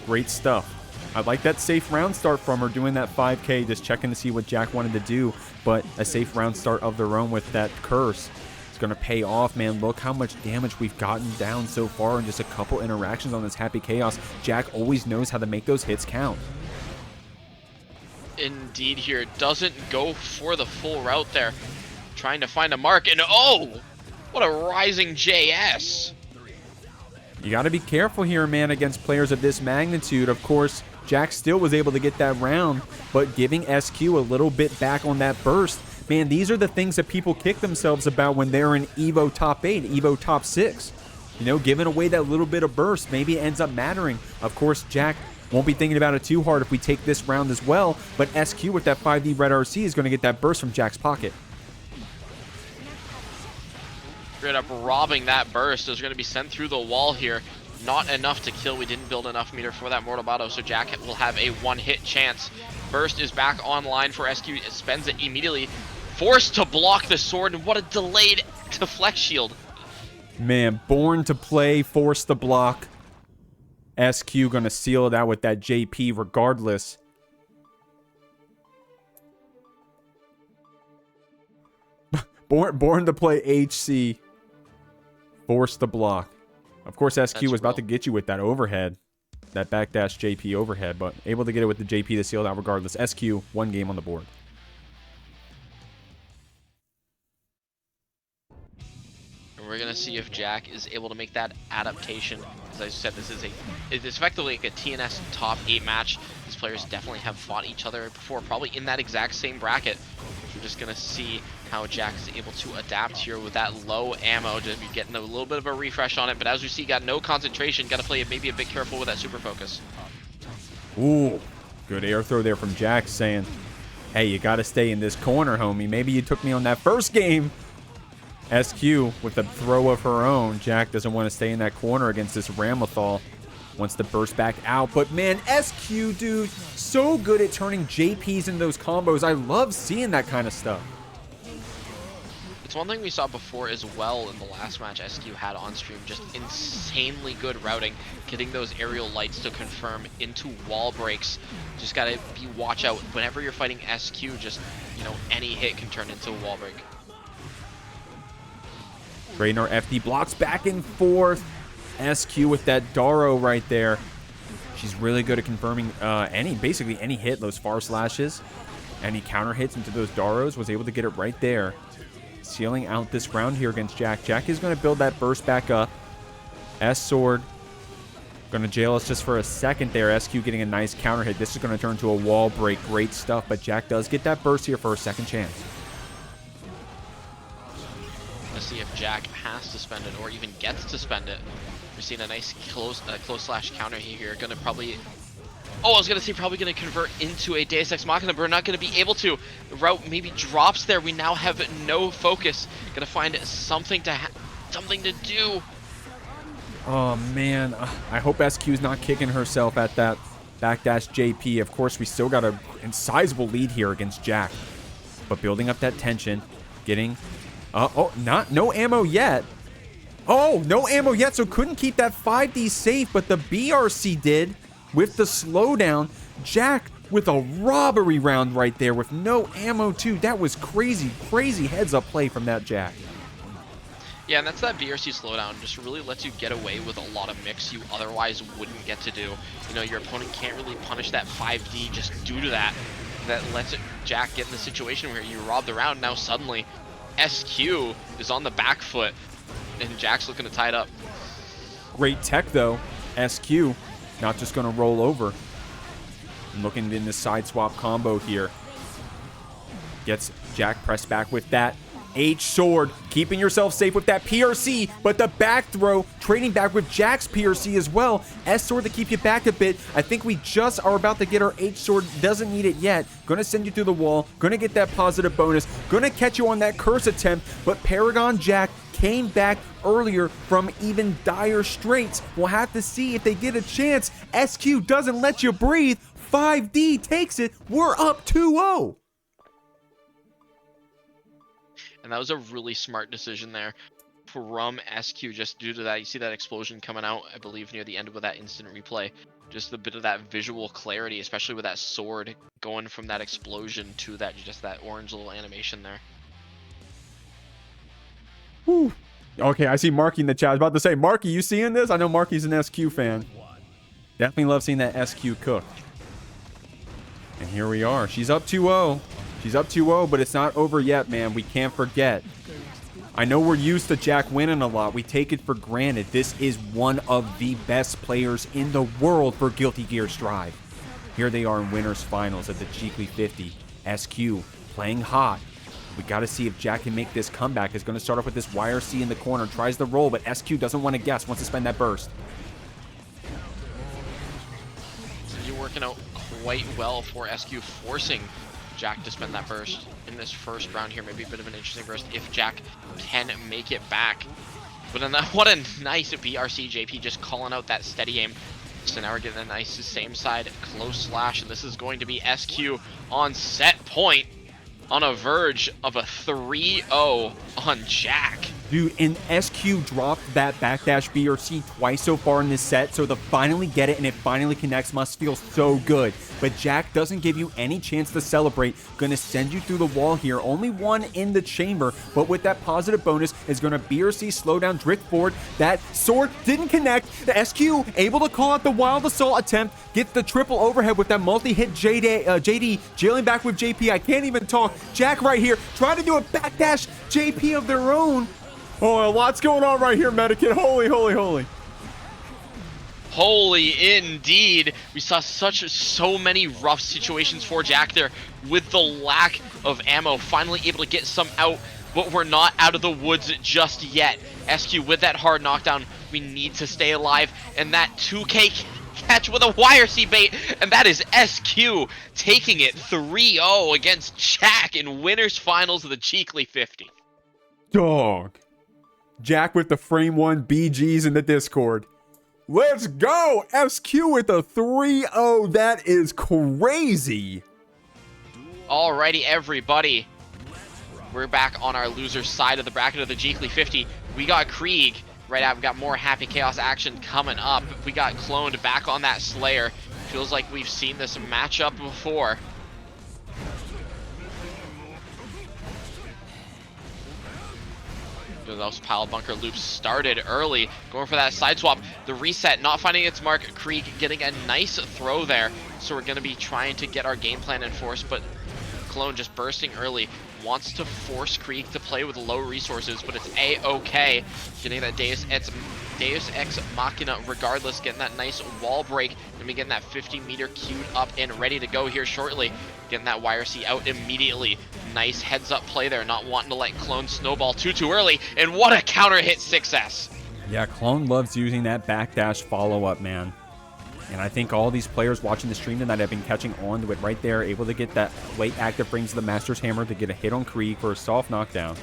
Great stuff. I like that safe round start from her, doing that 5K, just checking to see what Jack wanted to do, but a safe round start of their own with that curse. It's going to pay off, man. Look how much damage we've gotten down so far in just a couple interactions on this Happy Chaos. Jack always knows how to make those hits count. Indeed here. Doesn't go for the full route there. Trying to find a mark, and oh! What a rising JS! You got to be careful here, man, against players of this magnitude. Of course, Jack still was able to get that round, but giving SQ a little bit back on that burst. Man, these are the things that people kick themselves about when they're in EVO top 8, EVO top 6. You know, giving away that little bit of burst, maybe it ends up mattering. Of course, Jack Won't be thinking about it too hard if we take this round as well, but SQ with that 5D red RC is going to get that burst from Jack's pocket. Straight up robbing that burst. Is going to be sent through the wall here. Not enough to kill. We didn't build enough meter for that Mortal Botto, so Jack will have a one-hit chance. Burst is back online for SQ. It spends it immediately. Forced to block the sword, and what a delayed deflect shield. Man, born to play, forced to block. SQ going to seal it out with that JP regardless. born to play HC. Forced to block. Of course, SQ was about to get you with that overhead. That backdash JP overhead, but able to get it with the JP to seal it out regardless. SQ, 1 game on the board. We're gonna see if Jack is able to make that adaptation. As I said, this is effectively like a TNS top 8 match. These players definitely have fought each other before, probably in that exact same bracket. We're just gonna see how Jack is able to adapt here with that low ammo, just be getting a little bit of a refresh on it. But as we see, got no concentration. Got to play it maybe a bit careful with that super focus. Ooh, good air throw there from Jack, saying, "Hey, you got to stay in this corner, homie. Maybe you took me on that first game." SQ with a throw of her own. Jack doesn't want to stay in that corner against this Ramlethal. Wants to burst back out. But man, SQ, dude, so good at turning JPs in those combos. I love seeing that kind of stuff. It's one thing we saw before as well in the last match SQ had on stream. Just insanely good routing. Getting those aerial lights to confirm into wall breaks. Just got to be watch out. Whenever you're fighting SQ, just, you know, any hit can turn into a wall break. Kreator FD blocks back and forth. SQ with that Daro right there. She's really good at confirming basically any hit, those far slashes, any counter hits into those Daros. Was able to get it right there. Sealing out this round here against Jack. Jack is going to build that burst back up. S-Sword going to jail us just for a second there. SQ getting a nice counter hit. This is going to turn to a wall break. Great stuff, but Jack does get that burst here for a second chance. Let's see if Jack has to spend it or even gets to spend it. We're seeing a nice close slash counter here. Gonna probably... Oh, I was gonna say probably gonna convert into a Deus Ex Machina, but we're not gonna be able to. The route maybe drops there. We now have no focus. Gonna find something to do. Oh man, I hope SQ's not kicking herself at that backdash JP. Of course, we still got a sizable lead here against Jack, but building up that tension, getting... no ammo yet. Oh, no ammo yet, so couldn't keep that 5D safe, but the BRC did with the slowdown. Jack with a robbery round right there with no ammo too. That was crazy, crazy heads-up play from that Jack. Yeah, and that's that BRC slowdown. Just really lets you get away with a lot of mix you otherwise wouldn't get to do. You know, your opponent can't really punish that 5D just due to that. That lets Jack get in the situation where you rob the round. Now suddenly SQ is on the back foot, and Jack's looking to tie it up. Great tech, though. SQ not just going to roll over. Looking in this side swap combo here. Gets Jack pressed back with that H-Sword. Keeping yourself safe with that PRC, but the back throw, trading back with Jack's PRC as well. S-Sword to keep you back a bit. I think we just are about to get our H-Sword. Doesn't need it yet. Gonna send you through the wall. Gonna get that positive bonus. Gonna catch you on that curse attempt, but Paragon Jack came back earlier from even dire straits. We'll have to see if they get a chance. SQ doesn't let you breathe. 5D takes it. We're up 2-0. And that was a really smart decision there from SQ, just due to that. You see that explosion coming out, I believe, near the end of that instant replay. Just a bit of that visual clarity, especially with that sword going from that explosion to that just that orange little animation there. Whew. Okay, I see Marky in the chat. I was about to say, Marky, you seeing this? I know Marky's an SQ fan. Definitely love seeing that SQ cook. And here we are. She's up 2-0. She's up 2-0, but it's not over yet, man. We can't forget. I know we're used to Jack winning a lot. We take it for granted. This is one of the best players in the world for Guilty Gear Strive. Here they are in winners finals at the Jeekly 50. SQ playing hot. We got to see if Jack can make this comeback. Is going to start off with this YRC in the corner. Tries the roll, but SQ doesn't want to guess. Wants to spend that burst. working out quite well for SQ, forcing Jack to spend that burst in this first round here. Maybe a bit of an interesting burst if Jack can make it back. But then what a nice BRC JP just calling out that steady aim. So now we're getting a nice same side close slash, and this is going to be SQ on set point on a verge of a 3-0 on Jack. Dude, and SQ dropped that backdash BRC twice so far in this set, so to finally get it and it finally connects must feel so good. But Jack doesn't give you any chance to celebrate. Gonna send you through the wall here. Only one in the chamber, but with that positive bonus is gonna BRC slow down, drift forward. That sword didn't connect. The SQ able to call out the wild assault attempt, gets the triple overhead with that multi-hit JD jailing back with JP. I can't even talk. Jack right here trying to do a backdash JP of their own. Oh, a lot's going on right here, Medicaid. Holy, holy, holy. Holy indeed. We saw so many rough situations for Jack there with the lack of ammo. Finally able to get some out, but we're not out of the woods just yet. SQ with that hard knockdown. We need to stay alive. And that 2K catch with a wire C bait. And that is SQ taking it 3-0 against Jack in winners finals of the Jeekly 50. Dog. Jack with the frame 1 BGs in the Discord. Let's go! SQ with a 3-0. That is crazy. Alrighty, everybody. We're back on our loser side of the bracket of the Jeekly 50. We got Kreeg right out. We got more Happy Chaos action coming up. We got Cloned back on that Slayer. Feels like we've seen this matchup before. Those pile bunker loops started early, going for that side swap. The reset not finding its mark. Kreeg getting a nice throw there, so we're going to be trying to get our game plan enforced, but Clone just bursting early wants to force Kreeg to play with low resources, but it's a-okay. Getting that Deus Ex Machina regardless, getting that nice wall break, and we getting that 50-meter queued up and ready to go here shortly. Getting that YRC out immediately. Nice heads-up play there, not wanting to let Clone snowball too early, and what a counter hit success! Yeah, Clone loves using that backdash follow-up, man. And I think all these players watching the stream tonight have been catching on to it right there, able to get that late active frames of the Master's Hammer to get a hit on Kreeg for a soft knockdown.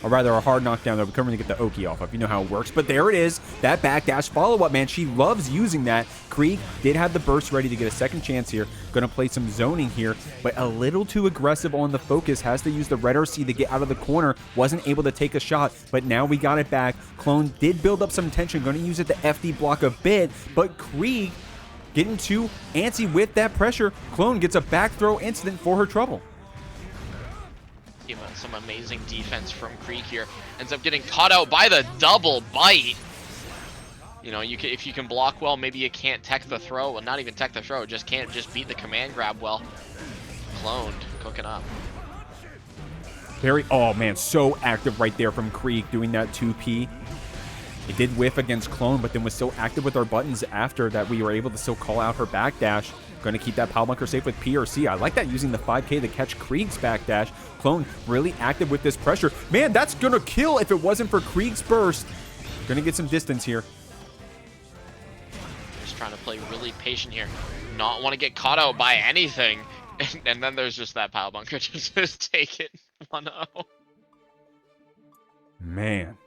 Or rather, a hard knockdown that we're coming to get the Oki off of. You know how it works. But there it is. That backdash follow-up, man. She loves using that. Kreeg did have the burst ready to get a second chance here. Going to play some zoning here. But a little too aggressive on the focus. Has to use the red RC to get out of the corner. Wasn't able to take a shot. But now we got it back. Clone did build up some tension. Going to use it to FD block a bit. But Kreeg getting too antsy with that pressure. Clone gets a back throw incident for her trouble. Some amazing defense from Kreeg here. Ends up getting caught out by the double bite. You know, if you can block well, maybe you can't tech the throw. Well, not even tech the throw, just can't beat the command grab well. Cloned, cooking up. Oh man, so active right there from Kreeg doing that 2P. It did whiff against Clone, but then was so active with our buttons after that we were able to still call out her backdash. Going to keep that power bunker safe with PRC. I like that, using the 5K to catch Kreeg's backdash. Clone really active with this pressure. Man, that's going to kill if it wasn't for Kreeg's burst. Going to get some distance here. Just trying to play really patient here. Not want to get caught out by anything. And then there's just that pile bunker to just take it 1-0. Man.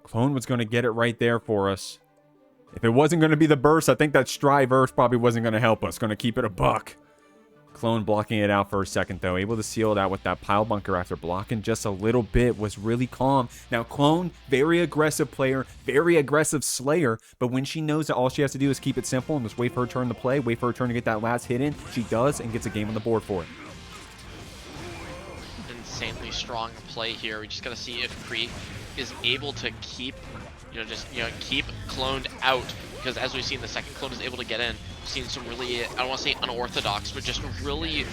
Clone was going to get it right there for us. If it wasn't going to be the burst, I think that Strive Earth probably wasn't going to help us. Going to keep it a buck. Clone blocking it out for a second, though. Able to seal it out with that pile bunker after blocking just a little bit. Was really calm. Now, Clone, very aggressive player, very aggressive slayer. But when she knows that all she has to do is keep it simple and just wait for her turn to play, wait for her turn to get that last hit in, she does and gets a game on the board for it. Insanely strong play here. We just got to see if Kreeg is able to keep, keep Cloned out, because as we've seen, the second Clone is able to get in. We've seen some really, I don't want to say unorthodox, but just really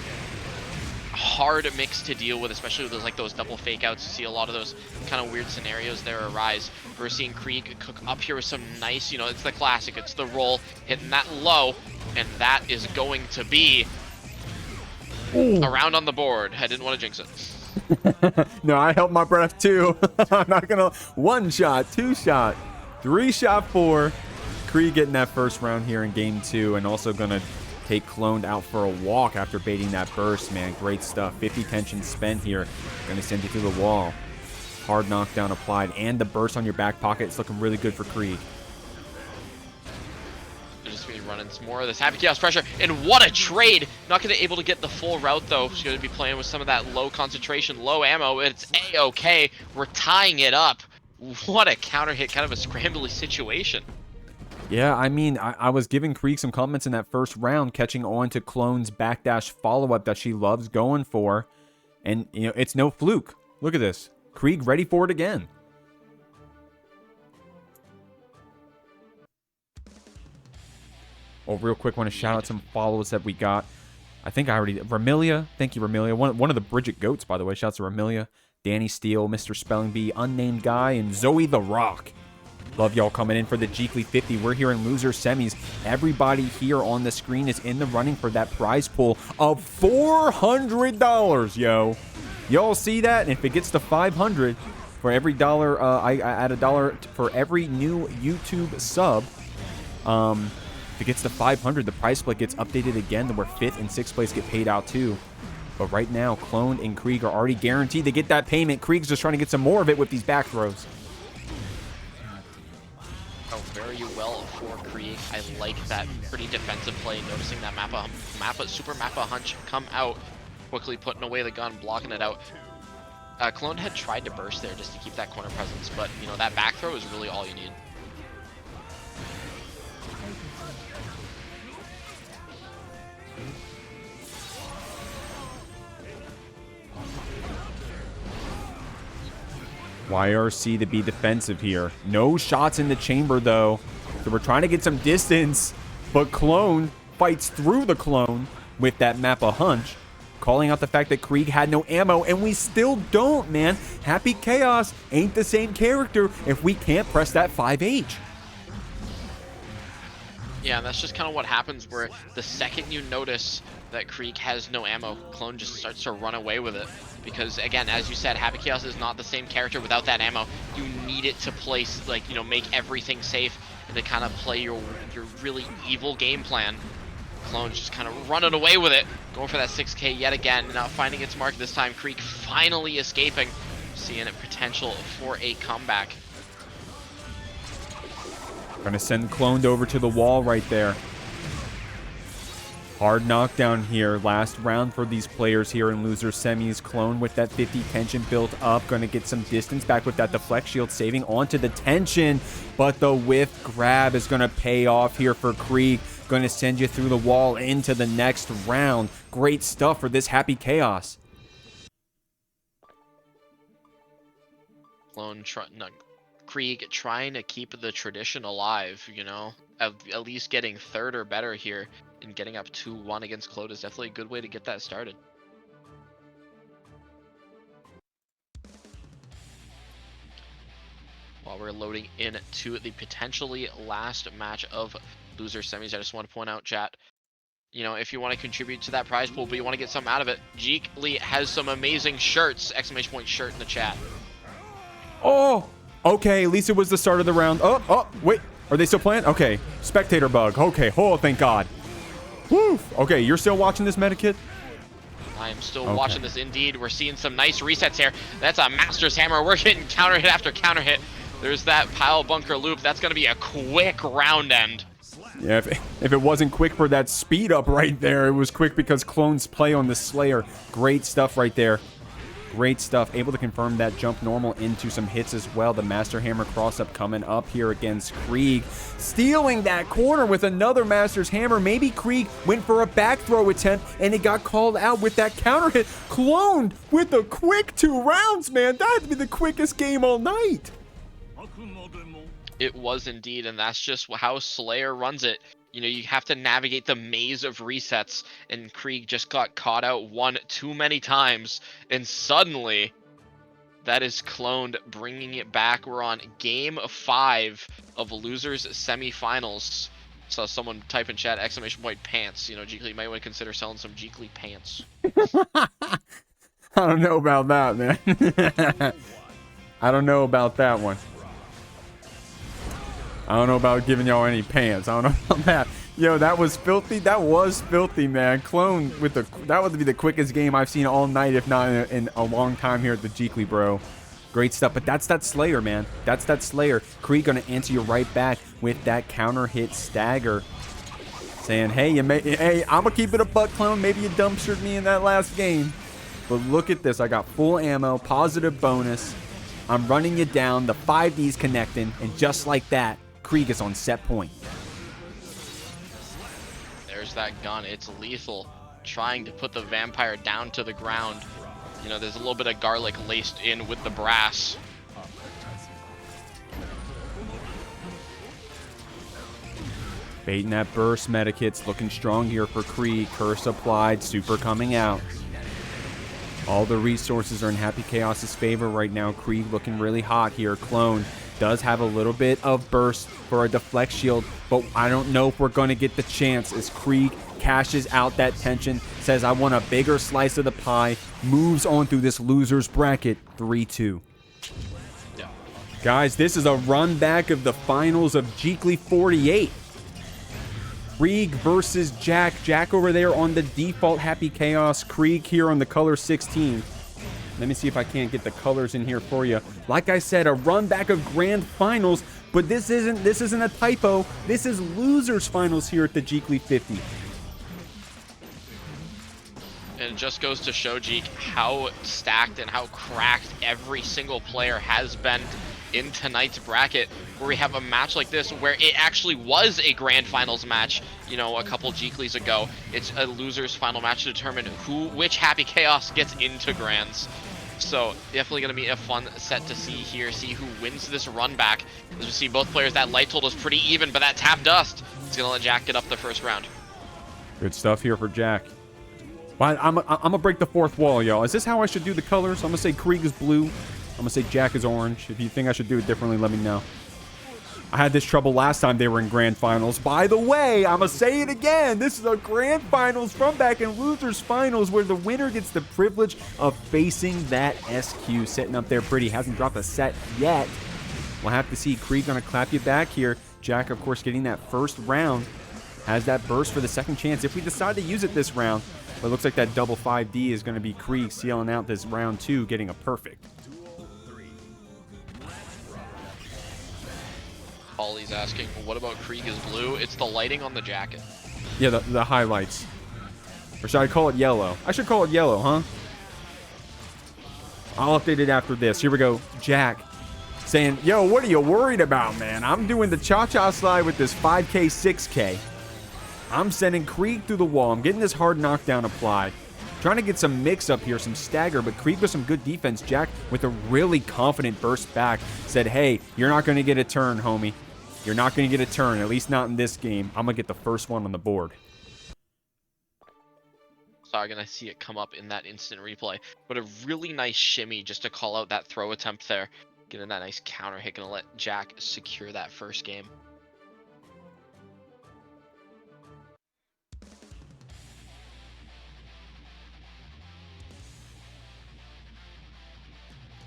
hard mix to deal with, especially with those double fake outs. You see a lot of those kind of weird scenarios there arise. We're seeing Kreeg cook up here with some nice, it's the classic, it's the roll, hitting that low, and that is going to be a round on the board. I didn't want to jinx it. No, I held my breath too. I'm not gonna. 1 shot, 2 shot, 3 shot, 4. Kreeg getting that first round here in game 2, and also going to take Cloned out for a walk after baiting that burst, man. Great stuff. 50 tension spent here. Going to send you through the wall. Hard knockdown applied, and the burst on your back pocket. It's looking really good for Kreeg. They're just going to be running some more of this Happy Chaos pressure, and what a trade! Not going to be able to get the full route, though. She's going to be playing with some of that low concentration, low ammo. It's A-okay. We're tying it up. What a counter hit, kind of a scrambly situation. Yeah, I mean, I was giving Kreeg some comments in that first round, catching on to Clone's backdash follow-up that she loves going for. And, you know, it's no fluke. Look at this. Kreeg ready for it again. Oh, real quick, want to shout out some follows that we got. I think I already... Ramillia. Thank you, Ramillia. One of the Bridget Goats, by the way. Shouts to Ramillia. Danny Steele, Mr. Spelling Bee, Unnamed Guy, and Zoe the Rock. Love y'all coming in for the Jeekly 50. We're here in loser semis. Everybody here on the screen is in the running for that prize pool of $400, yo. Y'all see that? And if it gets to 500, for every dollar, I add $1 for every new YouTube sub. If it gets to 500, the prize split gets updated again, where 5th and 6th place get paid out too. But right now, Clone and Kreeg are already guaranteed to get that payment. Kreeg's just trying to get some more of it with these back throws. Oh, very well for Kreeg. I like that pretty defensive play, noticing that Super Mappa hunch come out, quickly putting away the gun, blocking it out. Clone had tried to burst there just to keep that corner presence, but you know, that back throw is really all you need. YRC to be defensive here. No shots in the chamber, though. So we're trying to get some distance, but Clone fights through the Clone with that Mappa hunch, calling out the fact that Kreeg had no ammo, and we still don't, man. Happy Chaos ain't the same character if we can't press that 5H. Yeah, that's just kind of what happens, where the second you notice that Kreeg has no ammo, Clone just starts to run away with it. Because again, as you said, Happy Chaos is not the same character without that ammo. You need it to place, like, you know, make everything safe and to kind of play your really evil game plan. Clone's just kind of running away with it, going for that 6K yet again, not finding its mark this time. Kreeg finally escaping, seeing a potential for a comeback. Gonna send Cloned over to the wall right there. Hard knockdown here. Last round for these players here in loser semis. Clone with that 50 tension built up. Going to get some distance back with that deflect shield, saving onto the tension. But the whiff grab is going to pay off here for Kreeg. Going to send you through the wall into the next round. Great stuff for this Happy Chaos. Kreeg trying to keep the tradition alive, you know, at least getting third or better here. And getting up 2-1 against Clone is definitely a good way to get that started. While we're loading into the potentially last match of loser semis, I just want to point out, chat, you know, if you want to contribute to that prize pool, but you want to get something out of it, Jeekly has some amazing shirts, ! Shirt in the chat. Oh, okay, at least it was the start of the round. Oh, wait, are they still playing? Okay, spectator bug. Okay, oh, thank God. Woof. Okay, you're still watching this, Medikit? I am still watching this indeed. We're seeing some nice resets here. That's a Master's Hammer. We're getting counter hit after counter hit. There's that pile bunker loop. That's going to be a quick round end. Yeah, if it wasn't quick for that speed up right there, it was quick because Clone's play on the Slayer. Great stuff right there. Great stuff. Able to confirm that jump normal into some hits as well. The Master Hammer cross-up coming up here against Kreeg. Stealing that corner with another Master's Hammer. Maybe Kreeg went for a back throw attempt and it got called out with that counter hit. Cloned with a quick 2 rounds, man. That'd be the quickest game all night. It was indeed, and that's just how Slayer runs it. You know, you have to navigate the maze of resets, and Kreeg just got caught out one too many times, and suddenly, that is Cloned bringing it back. We're on game 5 of losers semifinals. Saw someone type in chat, ! Pants. You know, Jeekly, you might want to consider selling some Jeekly pants. I don't know about that, man. I don't know about that one. I don't know about giving y'all any pants. I don't know about that. Yo, that was filthy. That was filthy, man. Clone with the... That would be the quickest game I've seen all night, if not in a long time here at the Jeekly, bro. Great stuff. But that's that Slayer, man. That's that Slayer. Kreeg gonna answer you right back with that counter hit stagger. Saying, hey, I'm gonna keep it a buck, Clone. Maybe you dumpstered me in that last game. But look at this. I got full ammo, positive bonus. I'm running you down. The 5D's connecting. And just like that, Kreeg is on set point. There's that gun. It's lethal. Trying to put the vampire down to the ground. You know, there's a little bit of garlic laced in with the brass. Baiting that burst. Medikits looking strong here for Kreeg. Curse applied. Super coming out. All the resources are in Happy Chaos's favor right now. Kreeg looking really hot here. Clone does have a little bit of burst for a deflect shield, but I don't know if we're going to get the chance as Kreeg cashes out that tension, says I want a bigger slice of the pie, moves on through this loser's bracket, 3-2. Yeah. Guys, this is a run back of the finals of Jeekly 48. Kreeg versus Jack. Jack over there on the default Happy Chaos. Kreeg here on the color 16. Let me see if I can't get the colors in here for you. Like I said, a run back of grand finals, but this isn't a typo. This is losers finals here at the Jeekly 50. And it just goes to show, Jeek, how stacked and how cracked every single player has been in tonight's bracket, where we have a match like this where it actually was a grand finals match, you know, a couple Jeeklys ago. It's a losers final match to determine which Happy Chaos gets into grands. So definitely going to be a fun set to see here, see who wins this run back. As we see both players, that light total is pretty even, but that tap dust is going to let Jack get up the first round. Good stuff here for Jack. Well, I'm gonna break the fourth wall, y'all. Is this how I should do the colors? I'm gonna say Kreeg is blue. I'm gonna say Jack is orange. If you think I should do it differently, let me know. I had this trouble last time they were in grand finals. By the way, I'm gonna say it again. This is a grand finals from back in losers finals, where the winner gets the privilege of facing that SQ, sitting up there pretty. Hasn't dropped a set yet. We'll have to see. Kreeg gonna clap you back here. Jack, of course, getting that first round. Has that burst for the second chance if we decide to use it this round. But it looks like that double 5D is going to be Kreeg sealing out this round 2, getting a perfect. Ollie's asking, what about Kreeg is blue? It's the lighting on the jacket. Yeah, the highlights. Or should I call it yellow? I should call it yellow, huh? I'll update it after this. Here we go. Jack saying, yo, what are you worried about, man? I'm doing the cha-cha slide with this 5K, 6K. I'm sending Kreeg through the wall. I'm getting this hard knockdown applied. Trying to get some mix up here, some stagger, but Kreeg with some good defense. Jack with a really confident burst back said, hey, you're not going to get a turn, homie. You're not going to get a turn, at least not in this game. I'm going to get the first one on the board. Sorry, gonna see it come up in that instant replay. But a really nice shimmy just to call out that throw attempt there. Getting that nice counter hit, gonna let Jack secure that first game.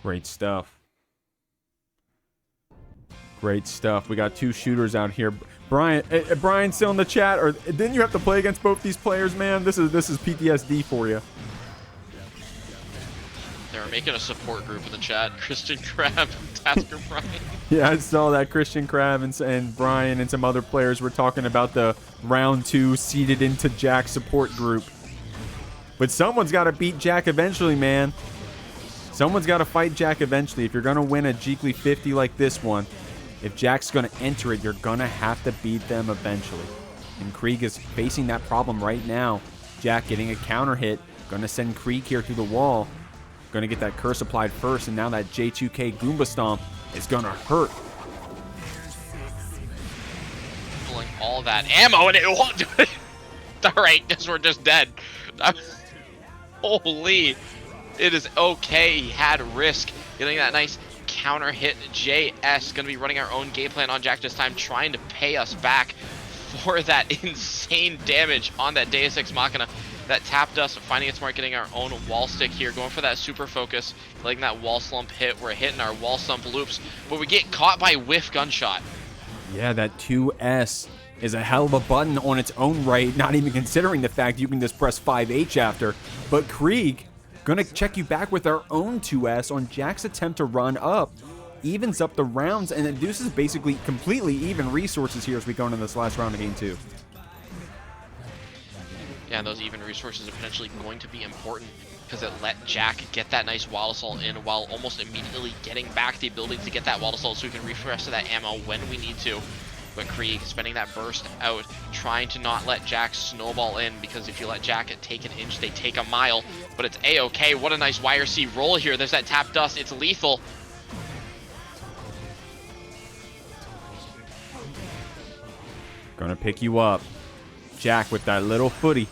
Great stuff. Great stuff. We got two shooters out here. Brian still in the chat, or didn't you have to play against both these players, man? This is PTSD for you. They were making a support group in the chat. Christian Crab and Tasker Brian. Yeah, I saw that. Christian Crab and Brian and some other players were talking about the round 2 seeded into Jack support group. But someone's got to beat Jack eventually, man. Someone's got to fight Jack eventually. If you're going to win a Jeekly 50 like this one, if Jack's going to enter it, you're going to have to beat them eventually. And Kreeg is facing that problem right now. Jack getting a counter hit. Going to send Kreeg here through the wall. Going to get that curse applied first, and now that J2K Goomba Stomp is going to hurt. Pulling all that ammo, and it won't do it. Alright, guess we're just dead. Holy. It is okay. He had risk. Getting that nice counter hit. JS going to be running our own game plan on Jack this time, trying to pay us back for that insane damage on that Deus Ex Machina. That tapped us, finding it smart, getting our own wall stick here, going for that super focus, letting that wall slump hit. We're hitting our wall slump loops, but we get caught by whiff gunshot. Yeah, that 2S is a hell of a button on its own right, not even considering the fact you can just press 5H after. But Kreeg gonna check you back with our own 2S on Jack's attempt to run up. Evens up the rounds, and induces basically completely even resources here as we go into this last round of game 2. Yeah, and those even resources are potentially going to be important because it let Jack get that nice Wild Assault in while almost immediately getting back the ability to get that Wild Assault so we can refresh to that ammo when we need to. But Kreeg spending that burst out, trying to not let Jack snowball in, because if you let Jack take an inch, they take a mile. But it's A-okay. What a nice YRC roll here. There's that tap dust. It's lethal. Gonna pick you up. Jack with that little footy.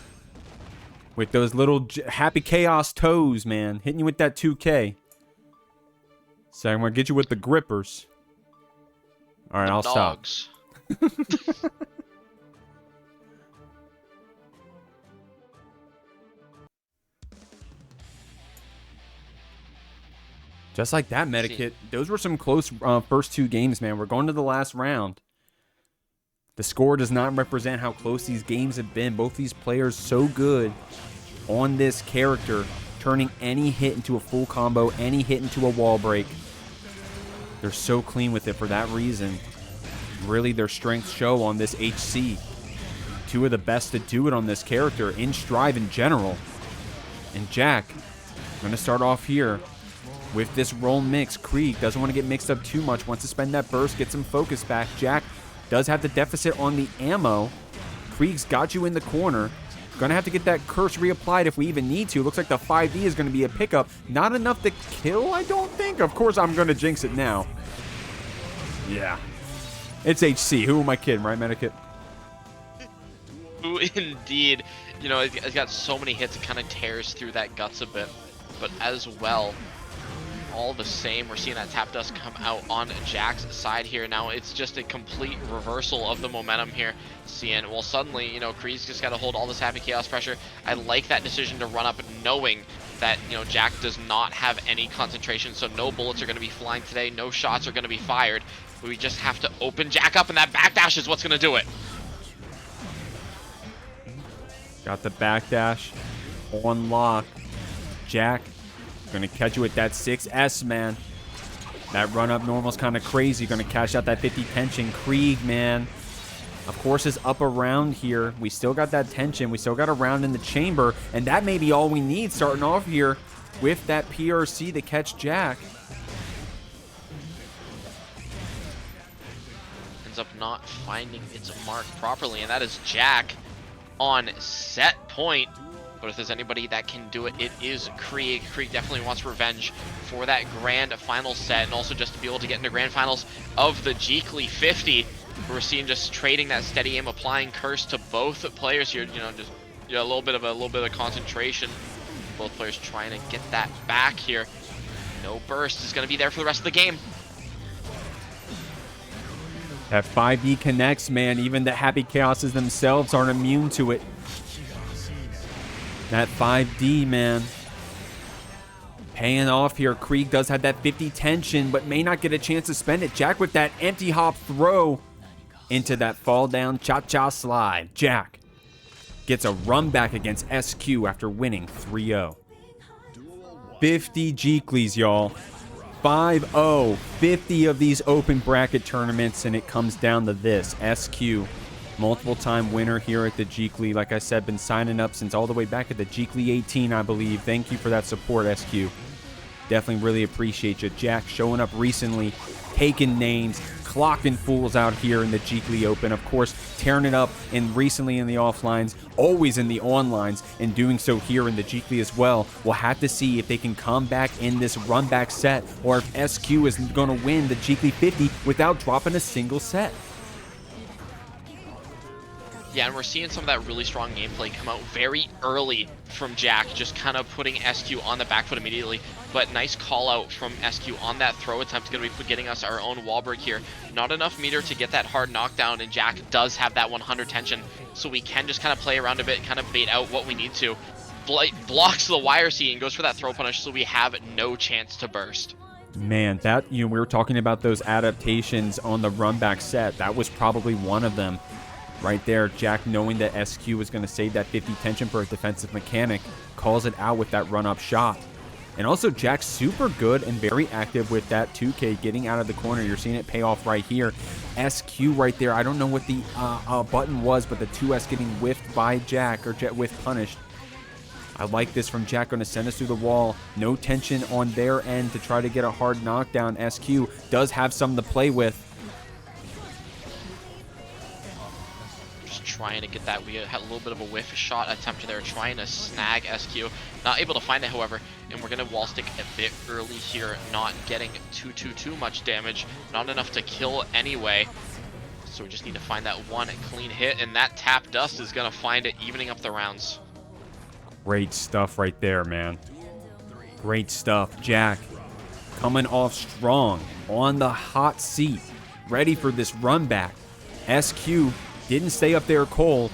With those little happy chaos toes, man. Hitting you with that 2K. So I'm gonna get you with the grippers. Alright, I'll stop. Just like that, Medikit. Those were some close first 2 games, man. We're going to the last round. The score does not represent how close these games have been. Both these players so good on this character, turning any hit into a full combo, any hit into a wall break. They're so clean with it for that reason. Really, their strengths show on this HC. 2 of the best to do it on this character in Strive in general. And Jack, I'm going to start off here with this roll mix. Kreeg doesn't want to get mixed up too much. Wants to spend that burst, get some focus back. Jack does have the deficit on the ammo. Kreeg's got you in the corner. Gonna have to get that curse reapplied if we even need to. Looks like the 5D is gonna be a pickup. Not enough to kill, I don't think. Of course, I'm gonna jinx it now. Yeah. It's HC. Who am I kidding, right, Medikit? Who indeed. You know, it's got so many hits, it kind of tears through that guts a bit. But as well, all the same, we're seeing that tap dust come out on Jack's side here. Now it's just a complete reversal of the momentum here. Seeing, well, suddenly, you know, Kreeg's just got to hold all this happy chaos pressure. I like that decision to run up knowing that, you know, Jack does not have any concentration, so no bullets are going to be flying today, no shots are going to be fired. We just have to open Jack up, and that backdash is what's going to do it. Got the backdash on lock. Jack gonna catch you with that 6S, man. That run up normal's kind of crazy. Gonna cash out that 50 tension. Kreeg, man, of course, is up around here. We still got that tension. We still got a round in the chamber, and that may be all we need starting off here with that PRC to catch Jack. Ends up not finding its mark properly, and that is Jack on set point. But if there's anybody that can do it, it is Kreeg. Kreeg definitely wants revenge for that grand final set, and also just to be able to get into grand finals of the Jeekly 50. We're seeing just trading that steady aim, applying curse to both players here. You know, just a little bit of concentration. Both players trying to get that back here. No burst is going to be there for the rest of the game. That 5D connects, man. Even the happy chaoses themselves aren't immune to it. That 5D, man. Paying off here. Kreeg does have that 50 tension, but may not get a chance to spend it. Jack with that empty hop throw into that fall down cha-cha slide. Jack gets a run back against SQ after winning 3-0. 50 Jeeklys, y'all. 5-0. 50 of these open bracket tournaments, and it comes down to this. SQ. Multiple-time winner here at the Jeekly. Like I said, been signing up since all the way back at the Jeekly 18, I believe. Thank you for that support, SQ. Definitely really appreciate you. Jack showing up recently, taking names, clocking fools out here in the Jeekly Open. Of course, tearing it up recently in the offlines, always in the onlines, and doing so here in the Jeekly as well. We'll have to see if they can come back in this run-back set, or if SQ is going to win the Jeekly 50 without dropping a single set. Yeah, and we're seeing some of that really strong gameplay come out very early from Jack, just kind of putting SQ on the back foot immediately. But nice call out from SQ on that throw attempt, going to be getting us our own wall break here. Not enough meter to get that hard knockdown, and Jack does have that 100 tension, so we can just kind of play around a bit, kind of bait out what we need to. Blocks the YRC and goes for that throw punish, so we have no chance to burst. Man, that, we were talking about those adaptations on the run back set. That was probably one of them. Right there, Jack, knowing that SQ was going to save that 50 tension for a defensive mechanic, calls it out with that run-up shot. And also, Jack's super good and very active with that 2K getting out of the corner. You're seeing it pay off right here. SQ right there. I don't know what the button was, but the 2S getting whiffed by Jack, or whiff punished. I like this from Jack, going to send us through the wall. No tension on their end to try to get a hard knockdown. SQ does have some to play with. Just trying to get that. We had a little bit of a whiff shot attempt there, trying to snag SQ. Not able to find it, however, and we're going to wall stick a bit early here, not getting too much damage. Not enough to kill anyway. So we just need to find that one clean hit, and that tap dust is going to find it, evening up the rounds. Great stuff right there, man. Great stuff. Jack coming off strong, on the hot seat, ready for this run back. SQ didn't stay up there cold,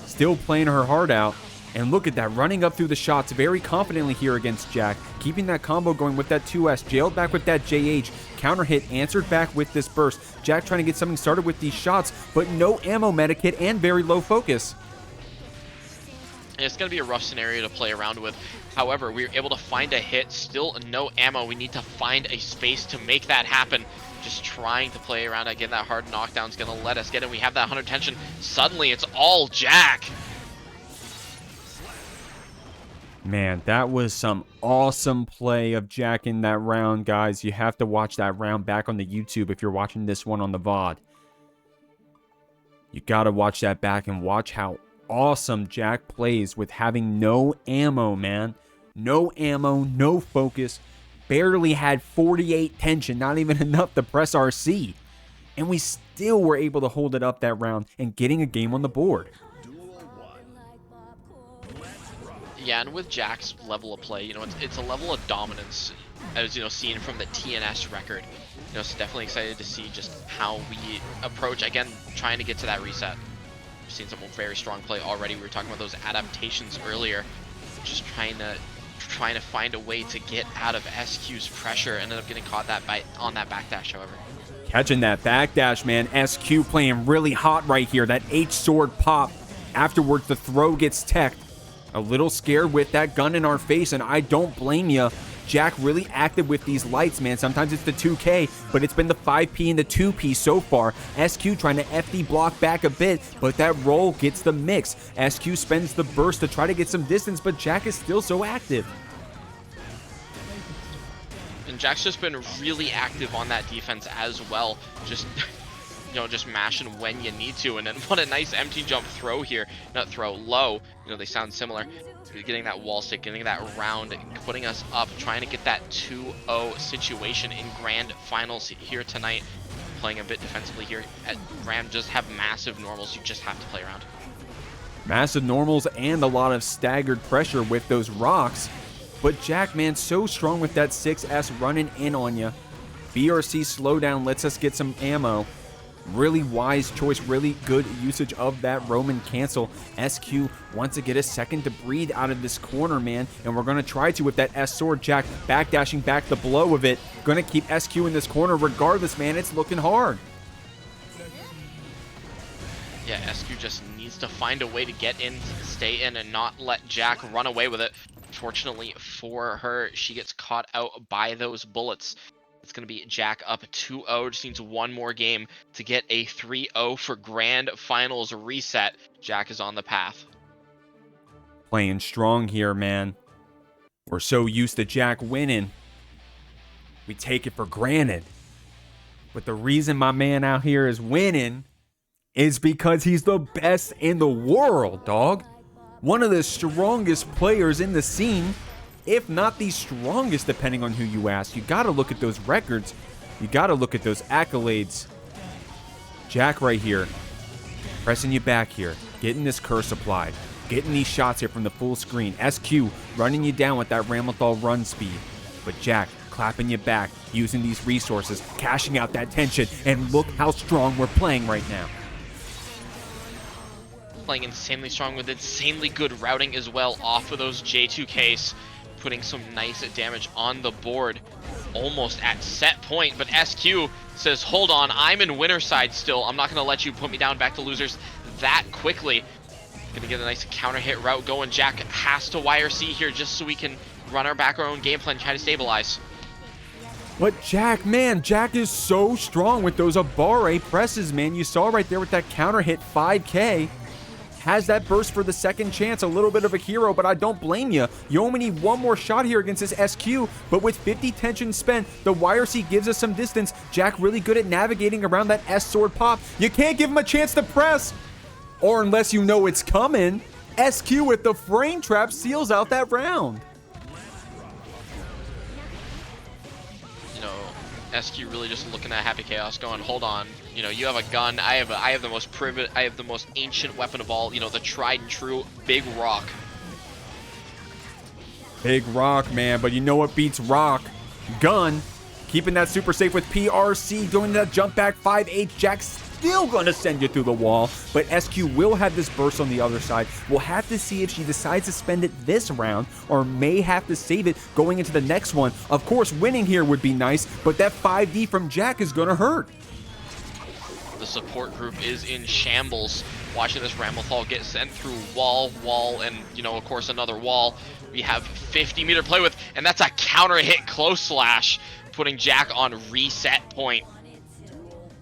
still playing her heart out. And look at that, running up through the shots very confidently here against Jack, keeping that combo going with that 2S, jailed back with that JH, counter hit, answered back with this burst. Jack trying to get something started with these shots, but no ammo medic hit and very low focus. It's going to be a rough scenario to play around with. However, we were able to find a hit, still no ammo. We need to find a space to make that happen. Just trying to play around. Again, that hard knockdown is going to let us get it. We have that 100 tension. Suddenly, it's all Jack. Man, that was some awesome play of Jack in that round, guys. You have to watch that round back on the YouTube if you're watching this one on the VOD. You got to watch that back and watch how awesome Jack plays with having no ammo, man. No ammo, no focus. Barely had 48 tension, not even enough to press RC. And we still were able to hold it up that round and getting a game on the board. Yeah, and with Jack's level of play, it's a level of dominance, as seen from the TNS record. So definitely excited to see just how we approach, again, trying to get to that reset. We've seen some very strong play already. We were talking about those adaptations earlier, just trying to find a way to get out of SQ's pressure. Ended up getting caught on that backdash, however. Catching that backdash, man. SQ playing really hot right here. That H-sword pop. Afterwards, the throw gets teched. A little scared with that gun in our face, and I don't blame you. Jack really active with these lights, man. Sometimes it's the 2K, but it's been the 5P and the 2P so far. SQ trying to FD block back a bit, but that roll gets the mix. SQ spends the burst to try to get some distance, but Jack is still so active. And Jack's just been really active on that defense as well. Just just mashing when you need to. And then what a nice empty jump throw here. Not throw, low. They sound similar. Getting that wall stick, getting that round, putting us up, trying to get that 2-0 situation in grand finals here tonight. Playing a bit defensively here. Ram just have massive normals. You just have to play around. Massive normals and a lot of staggered pressure with those rocks. But Jack, man, so strong with that 6S running in on you. BRC slowdown lets us get some ammo. Really wise choice, really good usage of that Roman cancel. SQ wants to get a second to breathe out of this corner, man, and we're going to try to with that S-sword. Jack backdashing back the blow of it. Going to keep SQ in this corner regardless, man. It's looking hard. Yeah, SQ just needs to find a way to get in, stay in, and not let Jack run away with it. Fortunately for her, she gets caught out by those bullets. It's going to be Jack up 2-0. Just needs one more game to get a 3-0 for grand finals reset. Jack is on the path. Playing strong here, man. We're so used to Jack winning. We take it for granted. But the reason my man out here is winning is because he's the best in the world, dog. One of the strongest players in the scene. If not the strongest, depending on who you ask. You got to look at those records. You got to look at those accolades. Jack right here, pressing you back here, getting this curse applied, getting these shots here from the full screen. SQ running you down with that Ramlethal run speed. But Jack clapping you back, using these resources, cashing out that tension, and look how strong we're playing right now. Playing insanely strong with insanely good routing as well off of those J2Ks. Putting some nice damage on the board. almost at set point, but SQ says, hold on, I'm in winner's side still. I'm not going to let you put me down back to losers that quickly. Gonna get a nice counter hit route going. Jack has to YRC here just so we can run our own game plan, try to stabilize. But Jack, man, Jack is so strong with those Aboii presses, man. You saw right there with that counter hit 5K. Has that burst for the second chance. A little bit of a hero, but I don't blame you. You only need one more shot here against this SQ, but with 50 tension spent, the YRC gives us some distance. Jack really good at navigating around that S sword pop. You can't give him a chance to press. Or unless you know it's coming, SQ with the frame trap seals out that round. You know, SQ really just looking at Happy Chaos going, hold on, you know, you have a gun, I have the most ancient weapon of all, you know, the tried and true Big Rock. Big Rock, man, but you know what beats Rock? Gun. Keeping that super safe with PRC, doing that jump back 5H, Jack's still gonna send you through the wall, but SQ will have this burst on the other side. We'll have to see if she decides to spend it this round or may have to save it going into the next one. Of course, winning here would be nice, but that 5D from Jack is gonna hurt. The support group is in shambles. Watching this Ramlethal get sent through wall, and, you know, of course, another wall. We have 50 meter to play with, and that's a counter hit close slash, putting Jack on reset point.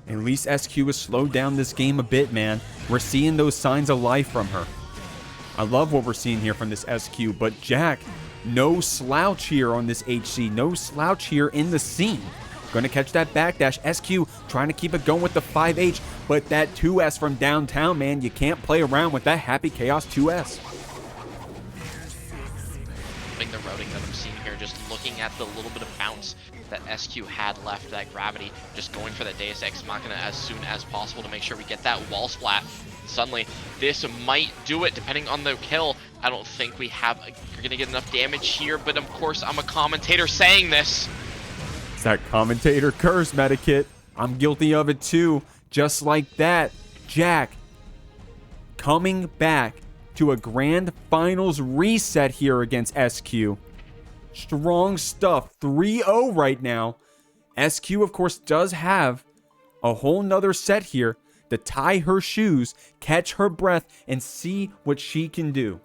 At least SQ has slowed down this game a bit, man. We're seeing those signs of life from her. I love what we're seeing here from this SQ, but Jack, no slouch here on this HC. No slouch here in the scene. Going to catch that backdash. SQ trying to keep it going with the 5H, but that 2S from downtown, man, you can't play around with that Happy Chaos 2S. The routing that I'm seeing here, just looking at the little bit of bounce that SQ had left, that gravity, just going for that Deus Ex Machina as soon as possible to make sure we get that wall splat. Suddenly, this might do it, depending on the kill. I don't think we're gonna get enough damage here, but of course, I'm a commentator saying this. It's that commentator curse, Medikit. I'm guilty of it too. Just like that, Jack coming back to a grand finals reset here against SQ. Strong stuff. 3-0 right now. SQ, of course, does have a whole nother set here to tie her shoes, catch her breath, and see what she can do.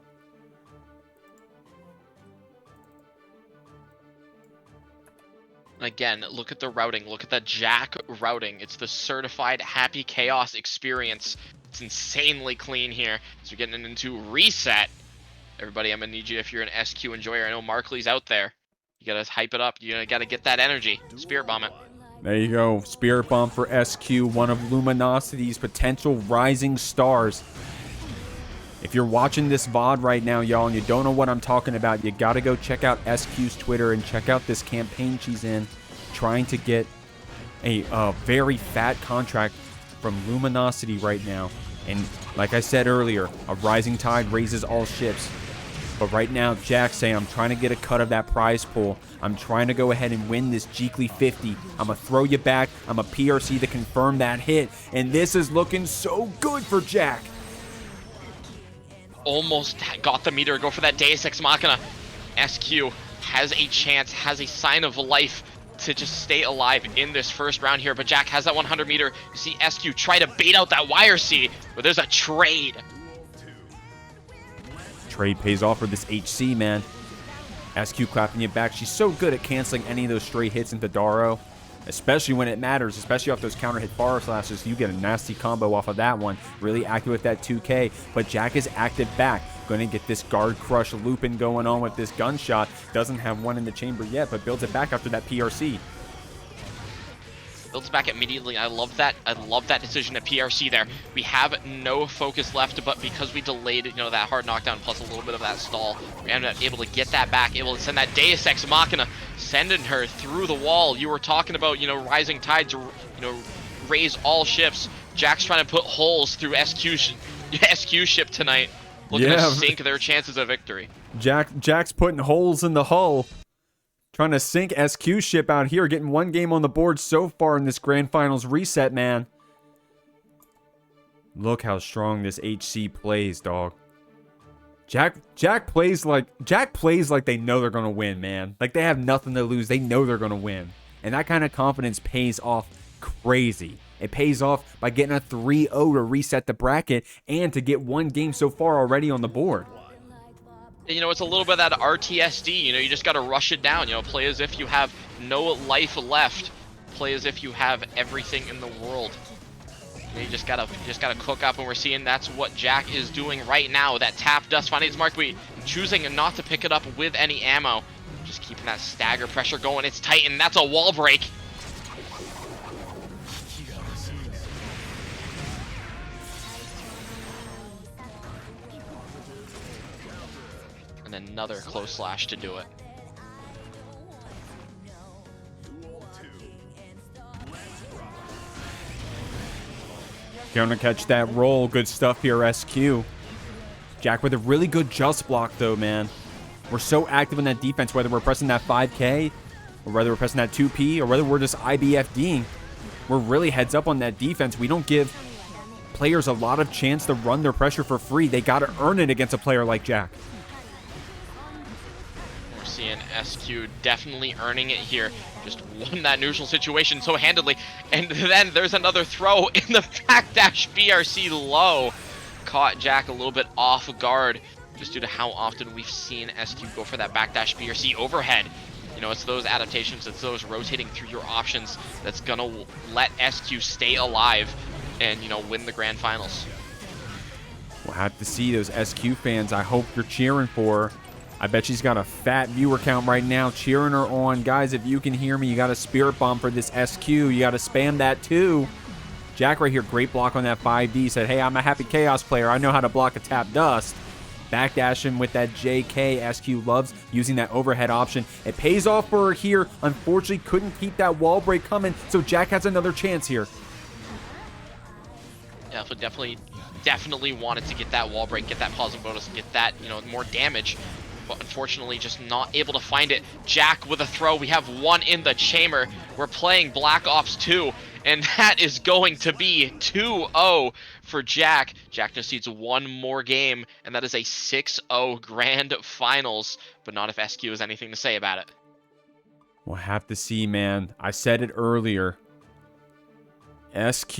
Again, look at the routing. Look at the Jack routing. It's the certified Happy Chaos experience. It's insanely clean here. So we're getting into reset. Everybody, I'm going to need you if you're an SQ enjoyer. I know Markley's out there. You got to hype it up. You got to get that energy. Spirit bomb it. There you go. Spirit bomb for SQ, one of Luminosity's potential rising stars. If you're watching this VOD right now, y'all, and you don't know what I'm talking about, you got to go check out SQ's Twitter and check out this campaign she's in, trying to get a very fat contract from Luminosity right now. And like I said earlier, a rising tide raises all ships. But right now, Jack's saying, I'm trying to get a cut of that prize pool. I'm trying to go ahead and win this Jeekly 50. I'm going to throw you back. I'm a PRC to confirm that hit. And this is looking so good for Jack. Almost got the meter. Go for that Deus Ex Machina. SQ has a chance, has a sign of life to just stay alive in this first round here. But Jack has that 100 meter. You see SQ try to bait out that YRC, but there's a trade. Trade pays off for this HC, man. SQ clapping you back. She's so good at canceling any of those stray hits into Daro, especially when it matters, especially off those counter hit bar slashes. You get a nasty combo off of that one. Really active with that 2K, but Jack is active back. Going to get this guard crush looping going on with this gunshot. Doesn't have one in the chamber yet, but builds it back after that PRC. Builds back immediately. I love that. I love that decision at PRC there. We have no focus left, but because we delayed, that hard knockdown plus a little bit of that stall, we ended up able to get that back, able to send that Deus Ex Machina, sending her through the wall. You were talking about, rising tides, raise all ships. Jack's trying to put holes through SQ ship tonight, looking to sink their chances of victory. Jack's putting holes in the hull. Trying to sink SQ ship out here, getting one game on the board so far in this Grand Finals reset, man. Look how strong this HC plays, dog. Jack plays like they know they're gonna win, man. Like they have nothing to lose. They know they're gonna win. And that kind of confidence pays off crazy. It pays off by getting a 3-0 to reset the bracket and to get one game so far already on the board. You know, it's a little bit of that RTSD. You know, you just got to rush it down. You know, play as if you have no life left. Play as if you have everything in the world. You know, you just gotta cook up, and we're seeing that's what Jack is doing right now. That tap dust finding his mark, but choosing not to pick it up with any ammo. Just keeping that stagger pressure going. It's Titan. That's a wall break. And another close slash to do it. Gonna catch that roll. Good stuff here, SQ. Jack with a really good just block, though, man. We're so active in that defense, whether we're pressing that 5K, or whether we're pressing that 2P, or whether we're just IBFDing. We're really heads up on that defense. We don't give players a lot of chance to run their pressure for free. They gotta earn it against a player like Jack. We're seeing SQ definitely earning it here. Just won that neutral situation so handily. And then there's another throw in the backdash BRC low. Caught Jack a little bit off guard, just due to how often we've seen SQ go for that backdash BRC overhead. You know, it's those adaptations, it's those rotating through your options that's gonna let SQ stay alive and, you know, win the grand finals. We'll have to see those SQ fans. I hope you're cheering for her. I bet she's got a fat viewer count right now cheering her on. Guys, if you can hear me, you got a spirit bomb for this SQ. You got to spam that too. Jack right here, great block on that 5D. Said, hey, I'm a happy chaos player. I know how to block a tap dust. Backdashing with that JK. SQ loves using that overhead option. It pays off for her here. Unfortunately, couldn't keep that wall break coming, so Jack has another chance here. Yeah, so definitely wanted to get that wall break, get that pausing bonus, get that, you know, more damage. But unfortunately just not able to find it. Jack with a throw. We have one in the chamber. We're playing Black Ops 2, and that is going to be 2-0 for Jack. Jack just needs one more game, and that is a 6-0 grand finals, but not if SQ has anything to say about it. We'll have to see, man. I said it earlier. SQ,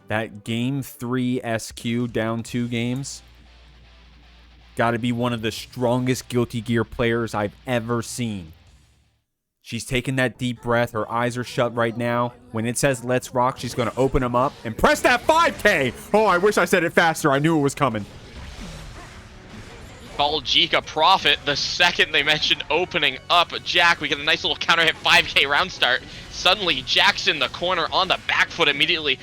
that game 3 SQ down 2 games, got to be one of the strongest Guilty Gear players I've ever seen. She's taking that deep breath. Her eyes are shut right now. When it says let's rock, she's going to open them up and press that 5K. Oh, I wish I said it faster. I knew it was coming. Baljeeka Prophet, the second they mentioned opening up Jack, we get a nice little counter hit 5K round start. Suddenly, Jack's in the corner on the back foot immediately.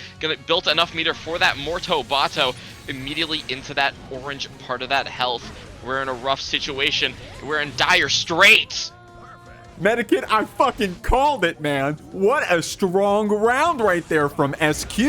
Built enough meter for that Morto Bato immediately into that orange part of that health. We're in a rough situation. We're in dire straits. Medikit, I fucking called it, man. What a strong round right there from SQ.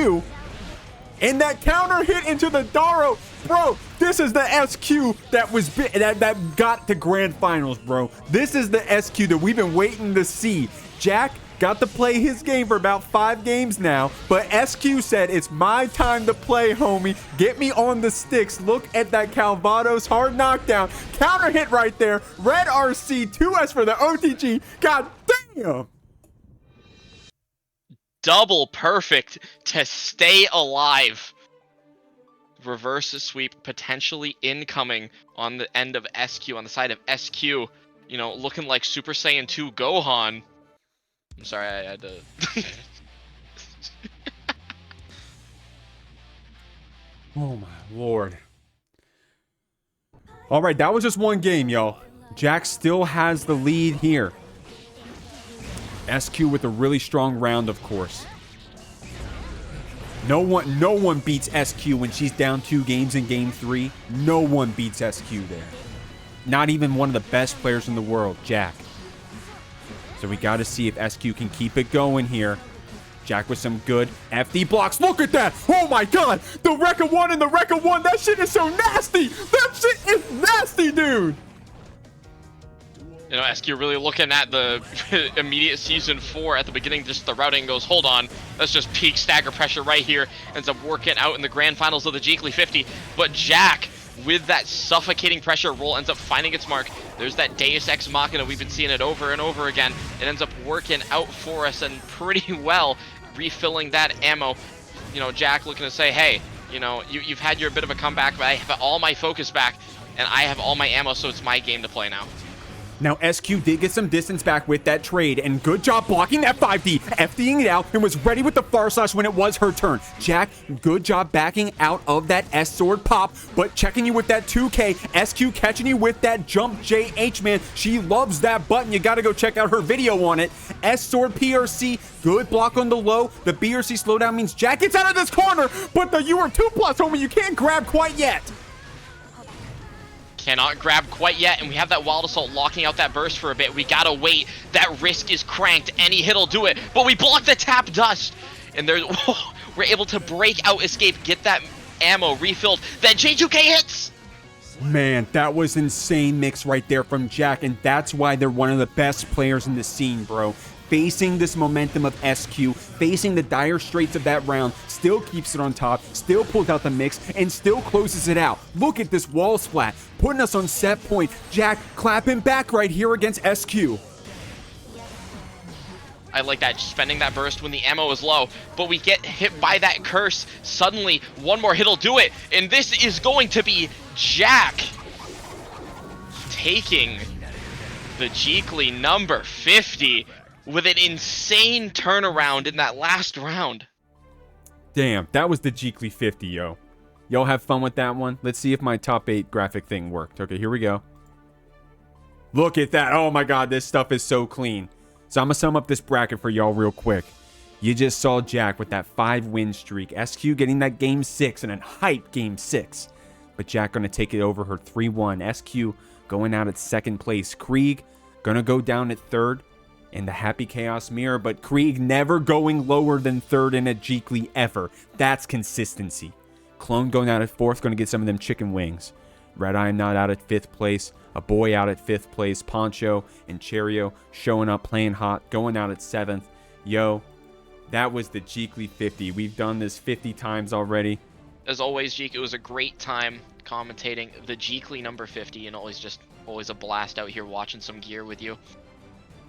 And that counter hit into the Daro. Bro, this is the SQ that got to grand finals, bro. This is the SQ that we've been waiting to see. Jack got to play his game for about 5 games now, but SQ said, it's my time to play, homie. Get me on the sticks. Look at that Calvados hard knockdown. Counter hit right there. Red RC, 2S for the OTG. God damn. Double perfect to stay alive. Reverse sweep potentially incoming on the end of SQ, on the side of SQ. You know, looking like Super Saiyan 2 Gohan. I'm sorry, I had to... Oh my lord. Alright, that was just one game, y'all. Jack still has the lead here. SQ with a really strong round, of course. No one beats SQ when she's down 2 games in game 3. No one beats SQ there. Not even one of the best players in the world, Jack. So we got to see if SQ can keep it going here. Jack with some good FD blocks. Look at that. Oh my god. The Rekka 1 and the Rekka 1. That shit is so nasty. That shit is nasty, dude. You know, SQ really looking at the immediate Season 4 at the beginning, just the routing goes, hold on, let's just peak stagger pressure right here. Ends up working out in the grand finals of the Jeekly 50. But Jack with that suffocating pressure, Roll ends up finding its mark. There's that Deus Ex Machina. We've been seeing it over and over again. It ends up working out for us and pretty well, refilling that ammo. You know, Jack looking to say, hey, you know, you've had your bit of a comeback, but I have all my focus back, and I have all my ammo, so it's my game to play now. Now, SQ did get some distance back with that trade, and good job blocking that 5D, FDing it out, and was ready with the Far Slash when it was her turn. Jack, good job backing out of that S-Sword pop, but checking you with that 2K, SQ catching you with that jump JH, man. She loves that button. You gotta go check out her video on it. S-Sword PRC, good block on the low. The BRC slowdown means Jack gets out of this corner, but the you are 2+, homie, you can't grab quite yet. Cannot grab quite yet, and we have that Wild Assault locking out that burst for a bit. We gotta wait. That risk is cranked. Any hit'll do it, but we block the tap dust, and there's we're able to break out, escape, get that ammo refilled. Then J2K hits. Man, that was insane mix right there from Jack, and that's why they're one of the best players in the scene, bro. Facing this momentum of SQ, facing the dire straits of that round, still keeps it on top, still pulls out the mix, and still closes it out. Look at this wall splat, putting us on set point. Jack clapping back right here against SQ. I like that, spending that burst when the ammo is low, but we get hit by that curse. Suddenly, one more hit'll do it, and this is going to be Jack taking the Jeekly number 50 with an insane turnaround in that last round. Damn, that was the Jeekly 50, yo. Y'all have fun with that one? Let's see if my top 8 graphic thing worked. Okay, here we go. Look at that. Oh my god, this stuff is so clean. So I'm going to sum up this bracket for y'all real quick. You just saw Jack with that 5-win streak. SQ getting that game 6 and a hype game 6. But Jack going to take it over her 3-1. SQ going out at 2nd place. Kreeg going to go down at 3rd. In the Happy Chaos Mirror, but Kreeg never going lower than 3rd in a Jeekly ever. That's consistency. Clone going out at 4th, going to get some of them chicken wings. RedIAmNot out at 5th place. Aboii out at 5th place. Poncho and Cheryo showing up, playing hot, going out at 7th. Yo, that was the Jeekly 50. We've done this 50 times already. As always, Jeek, it was a great time commentating the Jeekly number 50, and always a blast out here watching some gear with you.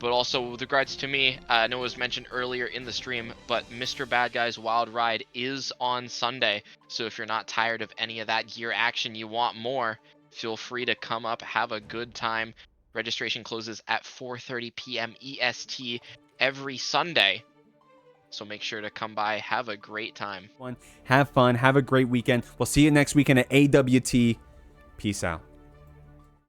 But also, with regards to me, I know it was mentioned earlier in the stream, but Mr. Bad Guy's Wild Ride is on Sunday. So if you're not tired of any of that gear action, you want more, feel free to come up, have a good time. Registration closes at 4:30 p.m. EST every Sunday. So make sure to come by, have a great time. Have fun, have a great weekend. We'll see you next weekend at AWT. Peace out.